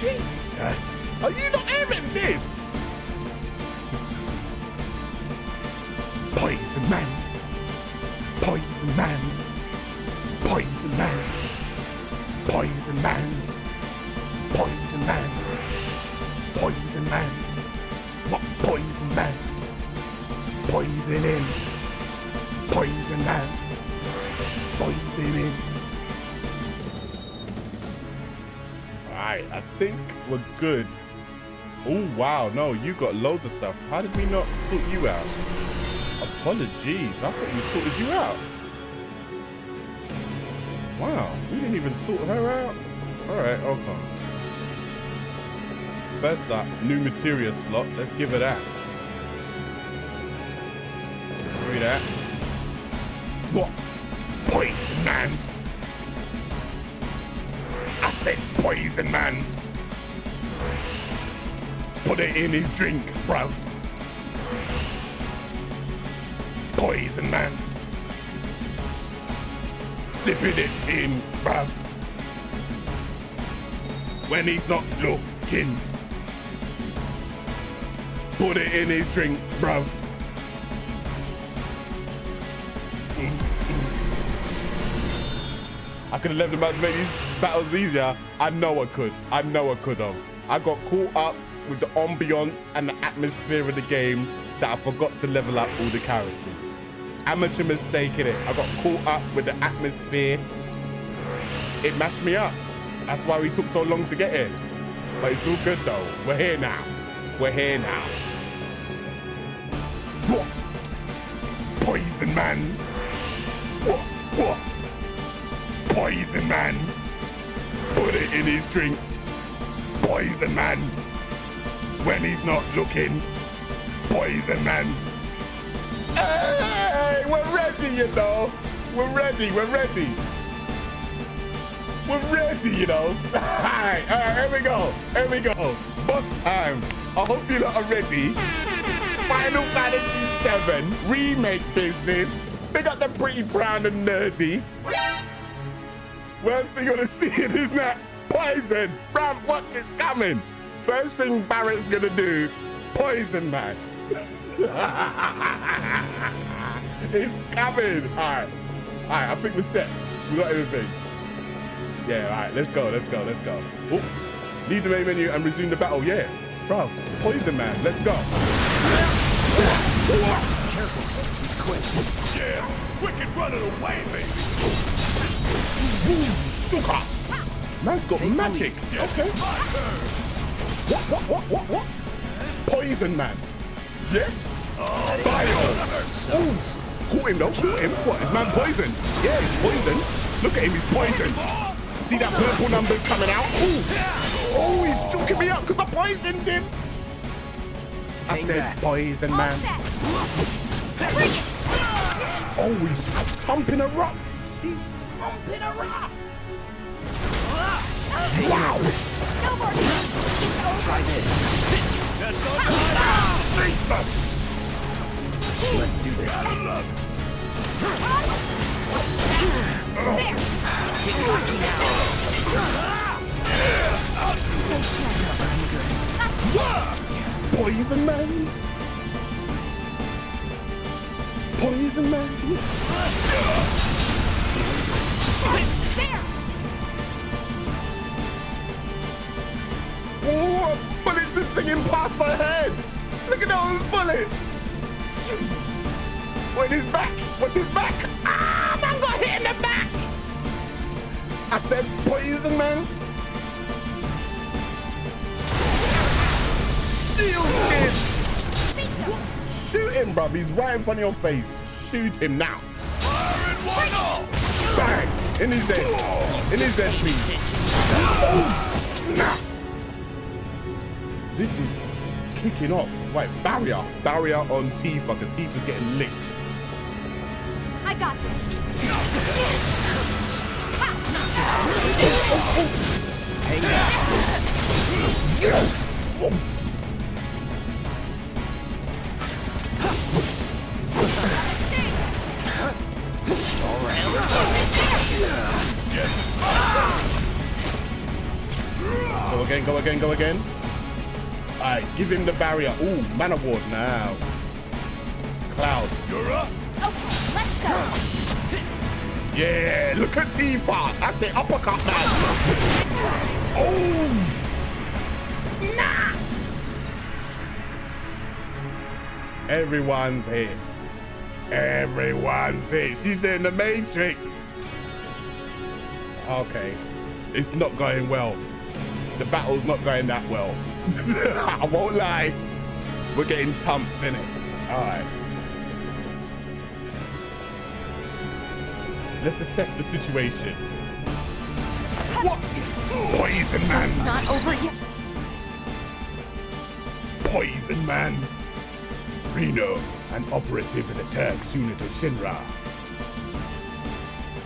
Jesus. Are you not hearing this? Poison man. Poison man's. Poison man's. Poison man's. Poison man's. Poison man. What poison man? Poison in. Poison man. Poison in. Alright, I think we're good. Oh wow, no, you got loads of stuff. How did we not sort you out? Apologies, I thought we sorted you out. Wow, we didn't even sort her out. Alright, okay. First up, new materia slot. Let's give her that. Read that. What? Poison man's. I said poison man. Put it in his drink, bruv. Poison man. Slipping it in, bruv. When he's not looking. Put it in his drink, bruv. I could have left him out to make these battles easier. I know I could have. I got caught up with the ambience and the atmosphere of the game that I forgot to level up all the characters. Amateur mistake in it. I got caught up with the atmosphere. It mashed me up. That's why we took so long to get here. But it's all good though. We're here now. We're here now. What? Poison man. What? Poison man. Put it in his drink. Poison man. When he's not looking. Poison man. Hey, we're ready, you know. We're ready. We're ready. We're ready, you know. All right, here we go. Here we go. Boss time. I hope you lot are ready. Final Fantasy VII Remake business. They got them pretty brown and nerdy. Worst thing you're gonna see it is that poison. Bruv, what is coming? First thing Barrett's gonna do, poison man. It's coming. All right, I think we're set. We got everything. Yeah, all right, let's go. Oh, leave the main menu and resume the battle. Yeah, bro, poison man, let's go. Careful, he's quick. Yeah, quick and running away, baby. Suka. Man's got magic. Okay. What? Poison man. Yeah. Bio. Oh, caught him though. Caught him. What? Is man poison? Yeah, he's poison. Look at him. He's poison. See that purple numbers coming out? Ooh. Oh, he's choking me up because I poisoned him. I said poison man. Oh, he's thumping a rock. He's thumping a rock. Wow. No more. Try this. Jesus. Let's do this. There. Poison man's. Poison man's. There. Oh, bullets are singing past my head. Look at those bullets. Wait, his back. What's his back? Ah, man got hit in the back. I said poison man. Shoot him, bruv. He's right in front of your face. Shoot him now. Bang! In his head. In his head, please. Nah. This is kicking off. Right, barrier. Barrier on Tifa, because Tifa's getting licks. I got this. Hang on. Go again. All right, give him the barrier. Ooh, man award now. Cloud. You're up. Okay, let's go. Yeah, look at Tifa. That's it, uppercut man. Oh. Nah. Everyone's hit. Everyone's hit. She's doing the Matrix. Okay. It's not going well. The battle's not going that well. I won't lie. We're getting thumped, innit? All right. Let's assess the situation. What? Poison man. It's not over yet. Poison man. Reno, an operative in the Turks unit of Shinra.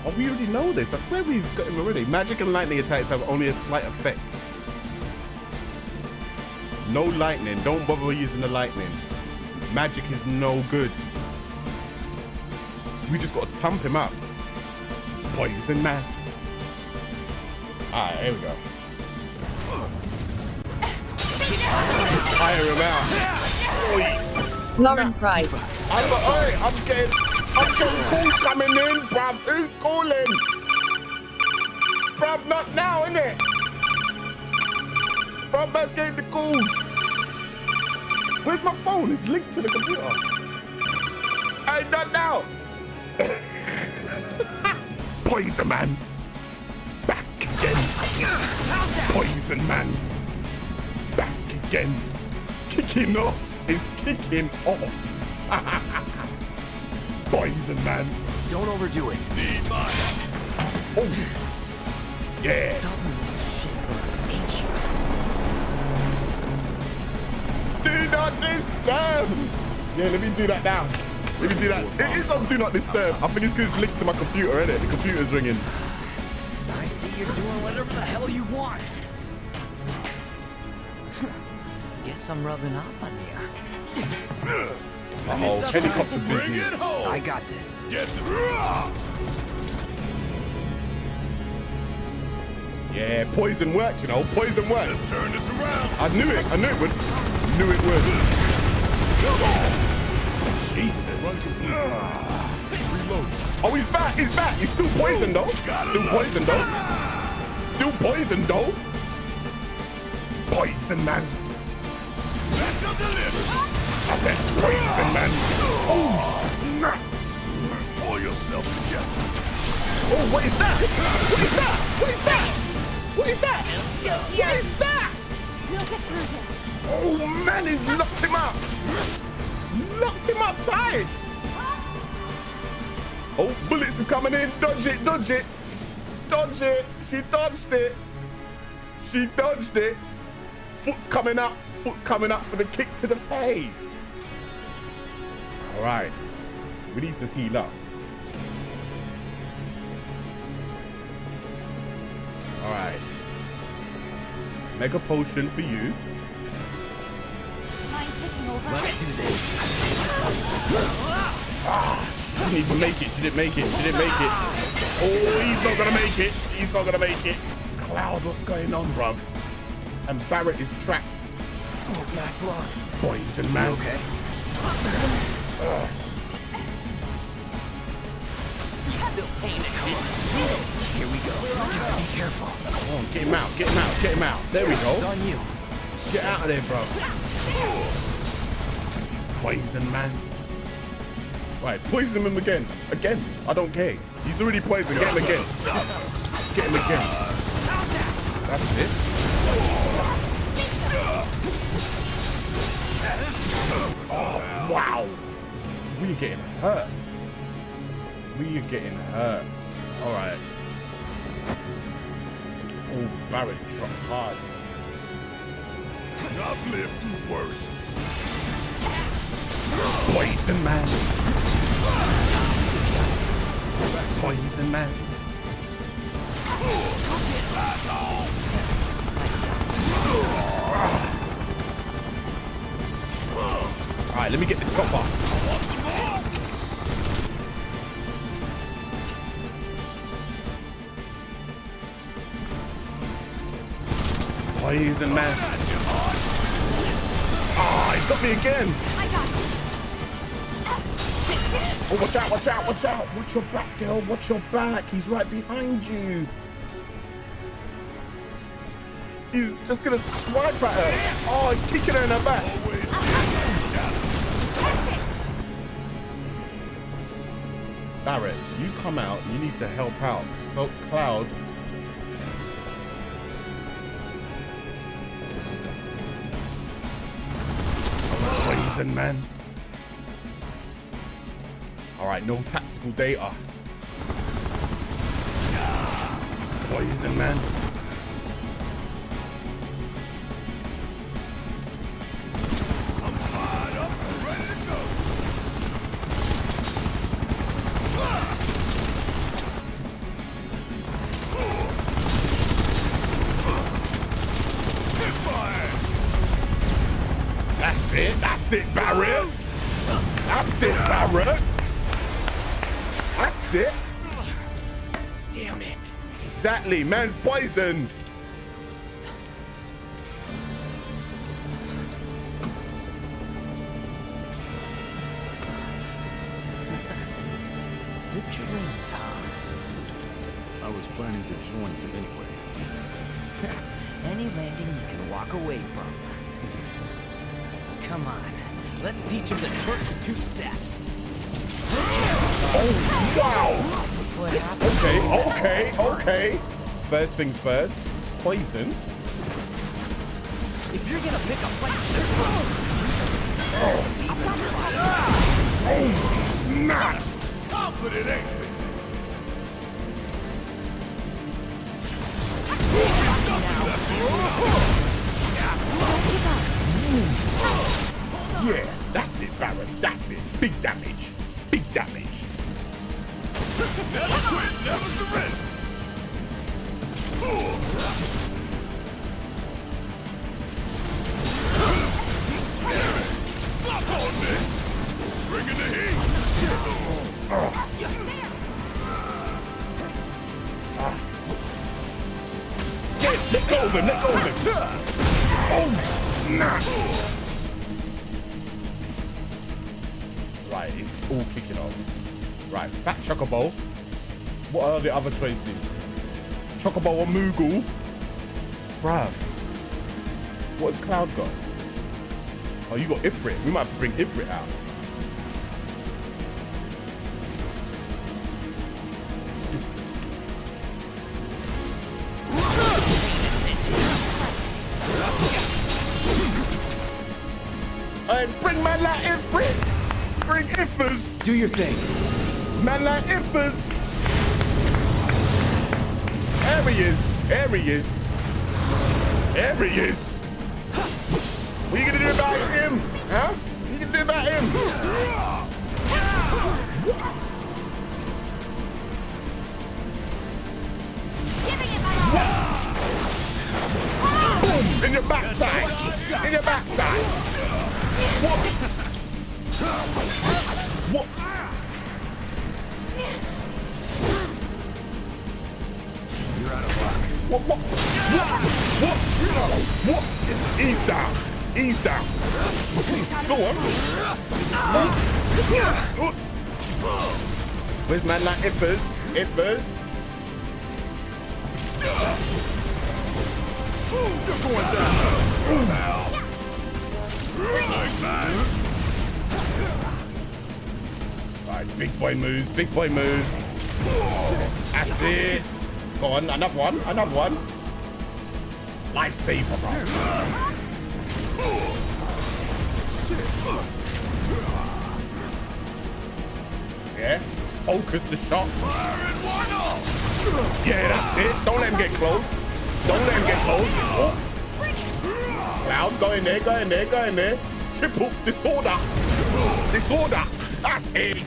Oh, we already know this. I swear we've got him already. Magic and lightning attacks have only a slight effect. No lightning. Don't bother using the lightning. Magic is no good. We just got to thump him up. Poison man. Alright, here we go. Fire him out. Lauren Price. I'm getting calls coming in, bruv. Who's calling? Bruv, not now, innit? Bruv, man's getting the calls. Where's my phone? It's linked to the computer. Hey, not now. Poison Man. Back again. Poison Man. Back again. It's kicking off. It's kicking off. Poison Man. Don't overdo it. Need mine. Oh. Yeah. Stubborn little shitbirds, ain't you? Do not disturb. Yeah, let me do that now. Let me do that. It is on do not disturb. I think it's because it's linked to my computer, isn't it? The computer's ringing. I see you're doing whatever the hell you want. Guess I'm rubbing off on you. Oh, helicopter business. I got this. Yes. Yeah, poison worked, you know. Poison worked. Let's turn this around. I knew it. I knew it would. Knew it would. Come on. Jesus. Reload. Oh, he's back. He's back. He's still poisoned though. Still poisoned though. Still poisoned though. Poison Man. Back up the lift. I said Poison Man. Oh, snap. Pull yourself together. Oh, what is that? What is that? What is that? What is that? Still What here. is that? We'll get through this. Oh man, he's locked him up. Locked him up tight. Oh, bullets are coming in. Dodge it, dodge it. Dodge it. She dodged it. She dodged it. Foot's coming up. Foot's coming up for the kick to the face. All right. We need to heal up. All right. Mega potion for you. Mind taking over? Let's do this. She didn't even make it. She didn't make it. She didn't make it. Oh, he's not gonna make it. He's not gonna make it. Cloud, what's going on, bruv? And Barrett is trapped. Oh, last long. Poison Man. Okay. Still painted. Come on. Here we go. Be careful. Come on, get him out. Get him out. Get him out. There we It's go. on you. Get out of there, bro. Poison Man. Right, poison him again. Again. I don't care. He's already poisoned. Get him again. Get him again. That's it. Oh, wow. We're getting hurt. We're getting hurt. All right. Oh, Barrett dropped hard. I've lived through worse. Poison Man. Poison Man. All right, let me get the chopper. Poison Man. Ah, he got me again. I got this. Oh, watch out, watch out, watch out. Watch your back, girl. Watch your back. He's right behind you. He's just going to swipe at her. Oh, he's kicking her in her back. Barrett, you come out. You need to help out. So, Cloud. Poison Man. All right, no tactical data. Poison Man. I'm fired up and ready to go. Hit fire. That's it. That's it, Barrett. That's it, Barrett. That's it. Damn it. Exactly. Man's poisoned. The dreams, huh? I was planning to join you anyway. Any landing you can walk away from. Come on. Let's teach him the Turks two-step. Oh, wow! Okay. First things first. Poison. If you're gonna pick a fight, Not confident, ain't we? Yeah, that's it, Baron. That's it. Big damage. Big damage. Never quit, never surrender. Fuck on me. Bringing the heat. Let go of him. Let go of him. Oh, snap. Right, it's all kicking off. Right, Fat Chocobo. What are the other choices? Chocobo or Moogle? Bruv. What has Cloud got? Oh, you got Ifrit. We might have to bring Ifrit out. Hey, bring man like Ifrit. Bring Ifers. Do your thing. Man like Ifers. There he is. There he is. There he is. What are you gonna do about him? Huh? What are you gonna do about him? Boom! In your backside. In your backside. What? What? You're out of luck. What? Ease down. Ease down. Go on. Where's man like Ifers? Ifers? You're going down. Right, big boy moves. Big boy moves. That's it. Go on, another one. Another one. Lifesaver, bro. Yeah. Focus the shot. Yeah, that's it. Don't let him get close. Don't let him get close. Oh. Cloud, go in there, go in there, go in there. Triple disorder. Disorder. That's it.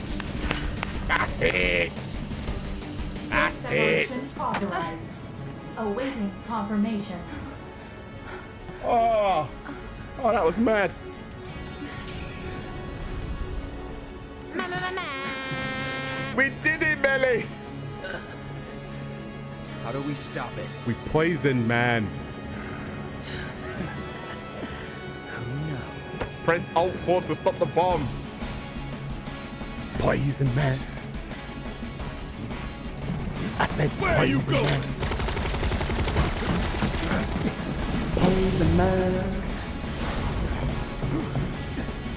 That's it. That's it. Separation authorized. Awaiting confirmation. Oh. Oh, that was mad. We did it, Melly. How do we stop it? We poisoned man. Who knows? Press Alt 4 to stop the bomb. Poison man. I said where are you going? Man. Poison man.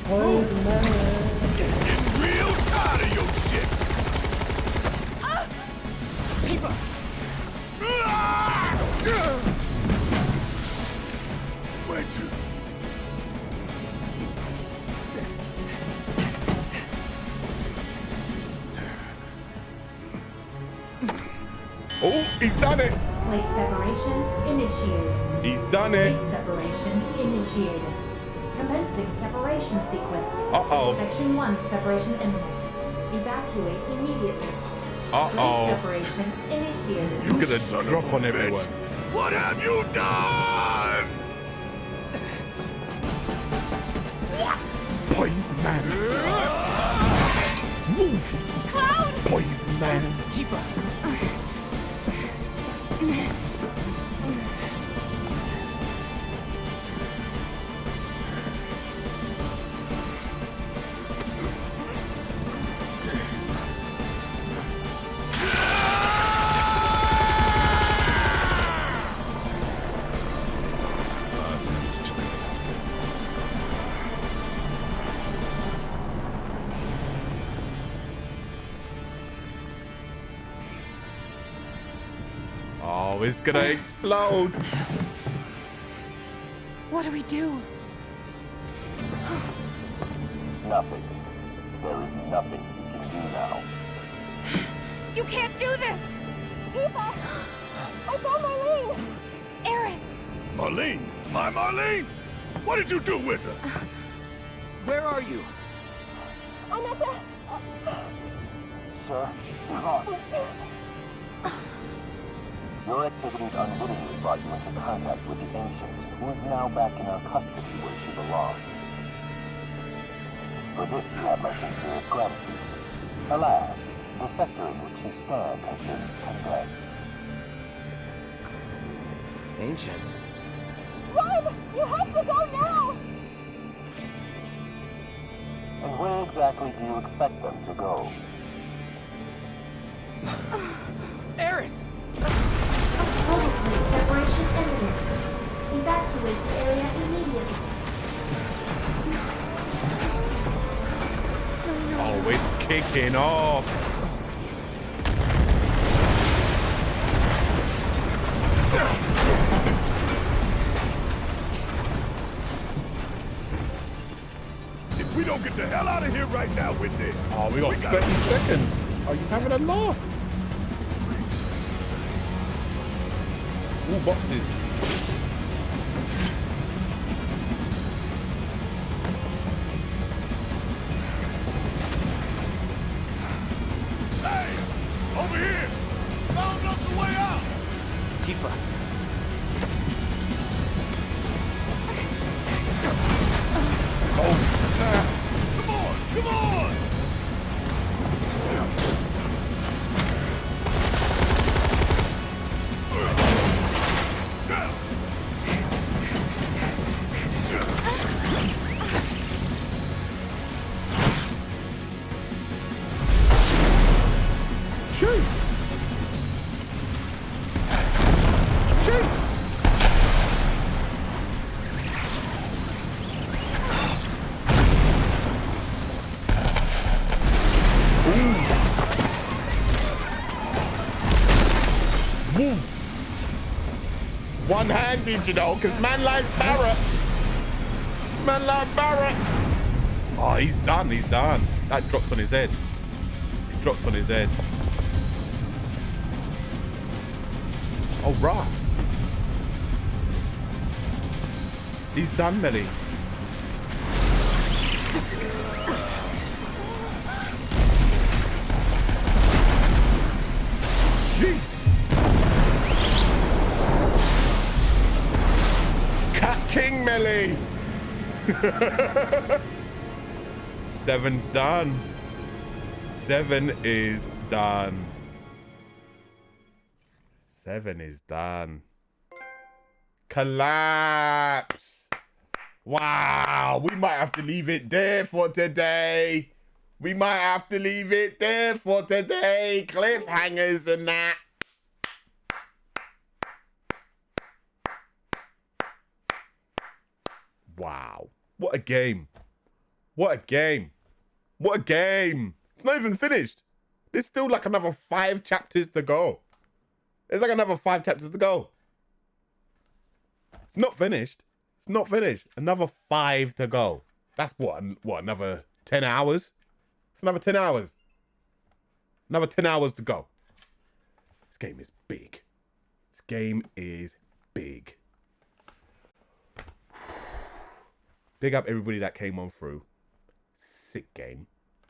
Poison man. Getting real tired of your shit. Tifa! Where'd you? Oh, he's done it. Plate separation initiated. He's done it. Plate separation initiated. Commencing separation sequence. Uh-oh. Section 1 separation imminent. Evacuate immediately. Uh-oh. Plate separation initiated. He's gonna drop on everyone. What have you done? Poison man. Move. Cloud! Poison man. Tifa! Oh, it's gonna explode. What do we do? Nothing. There is nothing you can do now. You can't do this! Tifa! I saw Marlene! Aerith! Marlene? My Marlene? What did you do with her? Where are you? I'm at the... Sir, you're lost. Your activities unwittingly brought you into contact with the Ancient, who is now back in our custody where she belongs. For this you have my sincerest gratitude. Alas, the sector in which you stand has been condemned. Ancient. Run! You have to go now! And where exactly do you expect them to go? Aerith! Overplane separation imminent. Evacuate the area immediately. Oh, it's kicking off. If we don't get the hell out of here right now with this. Oh, we got 30 seconds. Are you having a laugh? Ooh, boxes. Hey! Over here! Found us a way out! Tifa. Oh, Come on! Come on! Chase! Chase! Ooh. One-handed, you know, because man like Barrett. Man like Barrett. Oh, he's done. He's done. That dropped on his head. It dropped on his head. Oh, right. He's done, Melly. Jeez. Cat King, Melly. 7's done. 7 is done. 7 is done. Collapse. Wow. We might have to leave it there for today. We might have to leave it there for today. Cliffhangers and that. Wow. What a game. What a game. What a game. It's not even finished. There's still like another 5 chapters to go. There's like another 5 chapters to go. It's not finished. It's not finished. Another 5 to go. That's what, another 10 hours? It's another 10 hours. Another 10 hours to go. This game is big. This game is big. Big up everybody that came on through. Sick game.